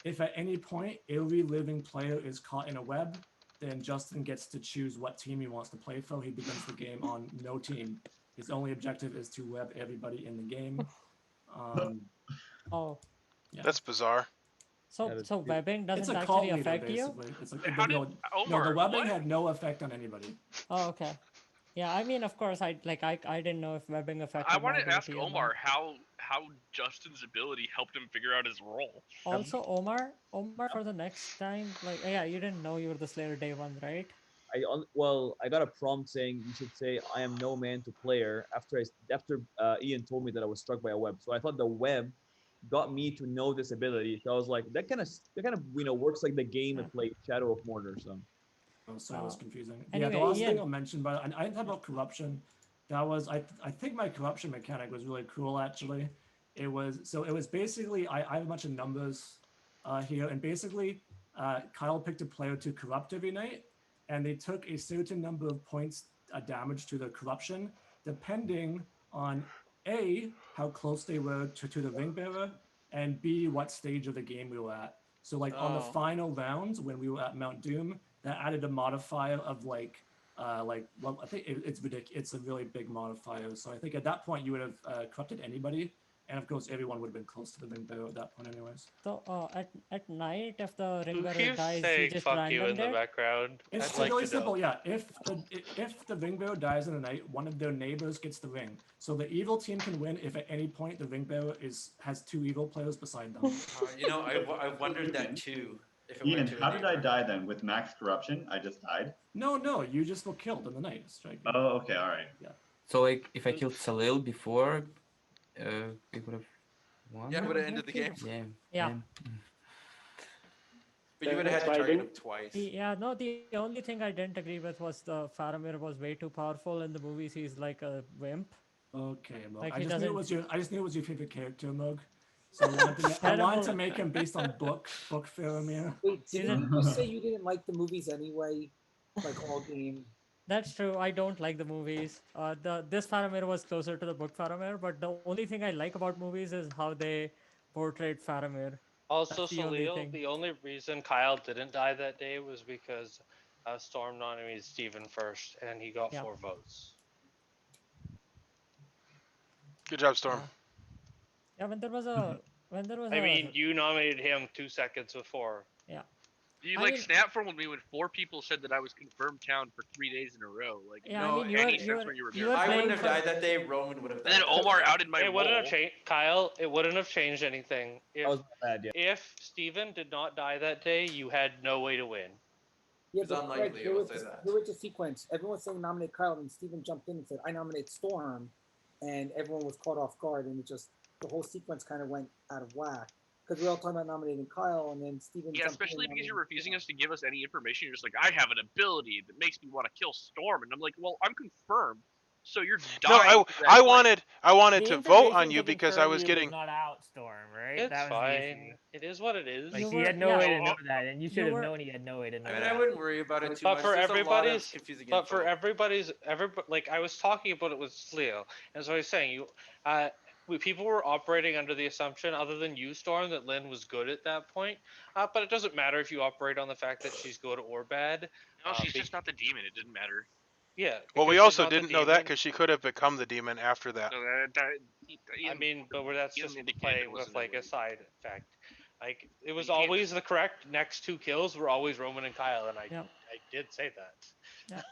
Speaker 3: If at any point every living player is caught in a web, then Justin gets to choose what team he wants to play for. He begins the game on no team. His only objective is to web everybody in the game.
Speaker 6: Oh.
Speaker 3: Yeah.
Speaker 1: That's bizarre.
Speaker 6: So webbing
Speaker 3: It's
Speaker 6: doesn't
Speaker 3: a cult
Speaker 6: actually
Speaker 3: leader,
Speaker 6: affect you?
Speaker 3: basically. It's like
Speaker 7: How did
Speaker 3: no,
Speaker 7: Omar?
Speaker 3: the webbing
Speaker 7: what?
Speaker 3: had no effect on anybody.
Speaker 6: Oh, okay. Yeah, I mean, of course, I didn't know if webbing affected
Speaker 7: I
Speaker 6: my
Speaker 7: want to ask
Speaker 6: ability or
Speaker 7: Omar
Speaker 6: not.
Speaker 7: how Justin's ability helped him figure out his role.
Speaker 6: Also, Omar, for the next time, like, yeah, you didn't know you were the Slayer day 1, right?
Speaker 12: I got a prompt saying you should say I am no man to player after Ian told me that I was struck by a web. So I thought the web got me to know this ability. So I was like, that kind of works like the game I played Shadow of Mordor. So.
Speaker 3: Oh, so it was confusing.
Speaker 6: Anyway,
Speaker 3: yeah, the last
Speaker 6: Ian.
Speaker 3: thing I'll mention, but I didn't talk about corruption. That was I think my corruption mechanic was really cool actually. It was basically I have a bunch of numbers here, and basically Kyle picked a player to corrupt every night, and they took a certain number of points damage to the corruption, depending on A, how close they were to the ring bearer, and B, what stage of the game we were at. So like on the
Speaker 15: Oh.
Speaker 3: final rounds when we were at Mount Doom, that added a modifier of well, I think it's ridiculous. It's a really big modifier. So I think at that point you would have corrupted anybody, and of course everyone would have been close to the ring bearer at that point, anyways.
Speaker 6: So at night, if the ring
Speaker 8: Who
Speaker 6: bearer
Speaker 8: keeps
Speaker 6: dies, you
Speaker 8: saying
Speaker 6: just
Speaker 8: "fuck you"
Speaker 6: random
Speaker 8: in the
Speaker 6: it?
Speaker 8: background?
Speaker 3: It's
Speaker 8: I'd like
Speaker 3: really
Speaker 8: to know.
Speaker 3: simple, yeah. If the ring bearer dies in the night, one of their neighbors gets the ring. So the evil team can win if at any point the ring bearer has 2 evil players beside them.
Speaker 15: I wondered that too. If it
Speaker 2: Ian,
Speaker 15: went to a
Speaker 2: how did I
Speaker 15: neighbor.
Speaker 2: die then? With max corruption, I just died?
Speaker 3: No, you just were killed in the night. Strike.
Speaker 2: Oh, okay, all right.
Speaker 3: Yeah.
Speaker 9: So like, if I killed Salil before, we would have won.
Speaker 15: Yeah, it would have ended the game.
Speaker 9: Yeah.
Speaker 6: Yeah.
Speaker 9: damn.
Speaker 15: But you would have had to target him twice.
Speaker 6: Yeah, no, the only thing I didn't agree with was the Faramir was way too powerful. In the movies, he's like a wimp.
Speaker 3: Okay, Mog.
Speaker 6: Like,
Speaker 3: I
Speaker 6: he
Speaker 3: just knew it
Speaker 6: doesn't-
Speaker 3: was your favorite character, Mog. So I wanted to make him based on book Faramir.
Speaker 16: Wait, didn't you say you didn't like the movies anyway? Like all game.
Speaker 6: That's true. I don't like the movies. This Faramir was closer to the book Faramir, but the only thing I like about movies is how they portrayed Faramir.
Speaker 8: Also,
Speaker 6: That's the only
Speaker 8: Salil,
Speaker 6: thing.
Speaker 8: the only reason Kyle didn't die that day was because Storm nominated Steven first, and he got 4 votes.
Speaker 1: Good job, Storm.
Speaker 6: Yeah, when there was a
Speaker 8: I mean, you nominated him 2 seconds before.
Speaker 6: Yeah.
Speaker 7: You
Speaker 6: I
Speaker 7: like
Speaker 6: mean-
Speaker 7: snapfromed me when 4 people said that I was confirmed town for 3 days in a row. Like,
Speaker 6: Yeah, I
Speaker 7: no,
Speaker 6: mean, you
Speaker 7: any
Speaker 6: were-
Speaker 7: sense
Speaker 6: you were-
Speaker 7: where you were
Speaker 6: you
Speaker 7: there.
Speaker 6: were
Speaker 15: I wouldn't
Speaker 6: playing
Speaker 15: have
Speaker 6: for-
Speaker 15: died that day. Roman would have died.
Speaker 7: And then Omar outed my
Speaker 8: It wouldn't have
Speaker 7: role.
Speaker 8: changed, Kyle. It wouldn't have changed anything. If,
Speaker 12: That was bad, yeah.
Speaker 8: if Steven did not die that day, you had no way to win.
Speaker 16: Yeah,
Speaker 15: It's
Speaker 16: but
Speaker 15: unlikely,
Speaker 16: Craig,
Speaker 15: I
Speaker 16: here
Speaker 15: will
Speaker 16: was
Speaker 15: say
Speaker 16: the,
Speaker 15: that.
Speaker 16: here was the sequence. Everyone was saying nominate Kyle, and Steven jumped in and said, I nominate Storm. And everyone was caught off guard, and the whole sequence kind of went out of whack. Because we all talking about nominating Kyle, and then Steven
Speaker 7: Yeah,
Speaker 16: jumped in
Speaker 7: especially
Speaker 16: and
Speaker 7: because you're
Speaker 16: nominated
Speaker 7: refusing us to give us any information. You're just like, I have an ability that makes me want to kill Storm, and I'm like, well, I'm confirmed, so you're
Speaker 1: No,
Speaker 7: dying.
Speaker 1: I wanted
Speaker 11: The
Speaker 1: to vote
Speaker 11: information
Speaker 1: on
Speaker 11: to
Speaker 1: you because I
Speaker 11: confirm
Speaker 1: was
Speaker 11: you
Speaker 1: getting.
Speaker 11: not outstorm, right?
Speaker 8: It's
Speaker 11: That was
Speaker 8: fine.
Speaker 11: the issue.
Speaker 8: It is what it is.
Speaker 11: Like
Speaker 6: You
Speaker 11: he
Speaker 6: were-
Speaker 11: had no
Speaker 6: yeah.
Speaker 11: way to know that, and you should have
Speaker 6: were-
Speaker 11: known he had no way to know
Speaker 15: I mean,
Speaker 11: that.
Speaker 15: I wouldn't worry about it too
Speaker 8: But
Speaker 15: much.
Speaker 8: for
Speaker 15: There's a lot
Speaker 8: everybody's,
Speaker 15: of confusing
Speaker 8: but for
Speaker 15: info.
Speaker 8: everybody's, like I was talking about it with Leo, and so I was saying people were operating under the assumption, other than you, Storm, that Lynn was good at that point. But it doesn't matter if you operate on the fact that she's good or bad.
Speaker 7: No, she's just not the demon. It didn't matter.
Speaker 8: Yeah.
Speaker 1: Well, we
Speaker 8: because she's
Speaker 1: also
Speaker 8: not the
Speaker 1: didn't know that
Speaker 8: demon.
Speaker 1: because she could have become the demon after that.
Speaker 7: So
Speaker 8: I mean, but that's
Speaker 7: Ian
Speaker 8: just
Speaker 7: indicated
Speaker 8: playing
Speaker 7: it
Speaker 8: with
Speaker 7: wasn't
Speaker 8: like a
Speaker 7: really-
Speaker 8: side effect. Like it was
Speaker 7: You can't
Speaker 8: always the correct next 2 kills were always Roman and Kyle, and I
Speaker 6: Yeah.
Speaker 8: did say that.
Speaker 6: Yeah.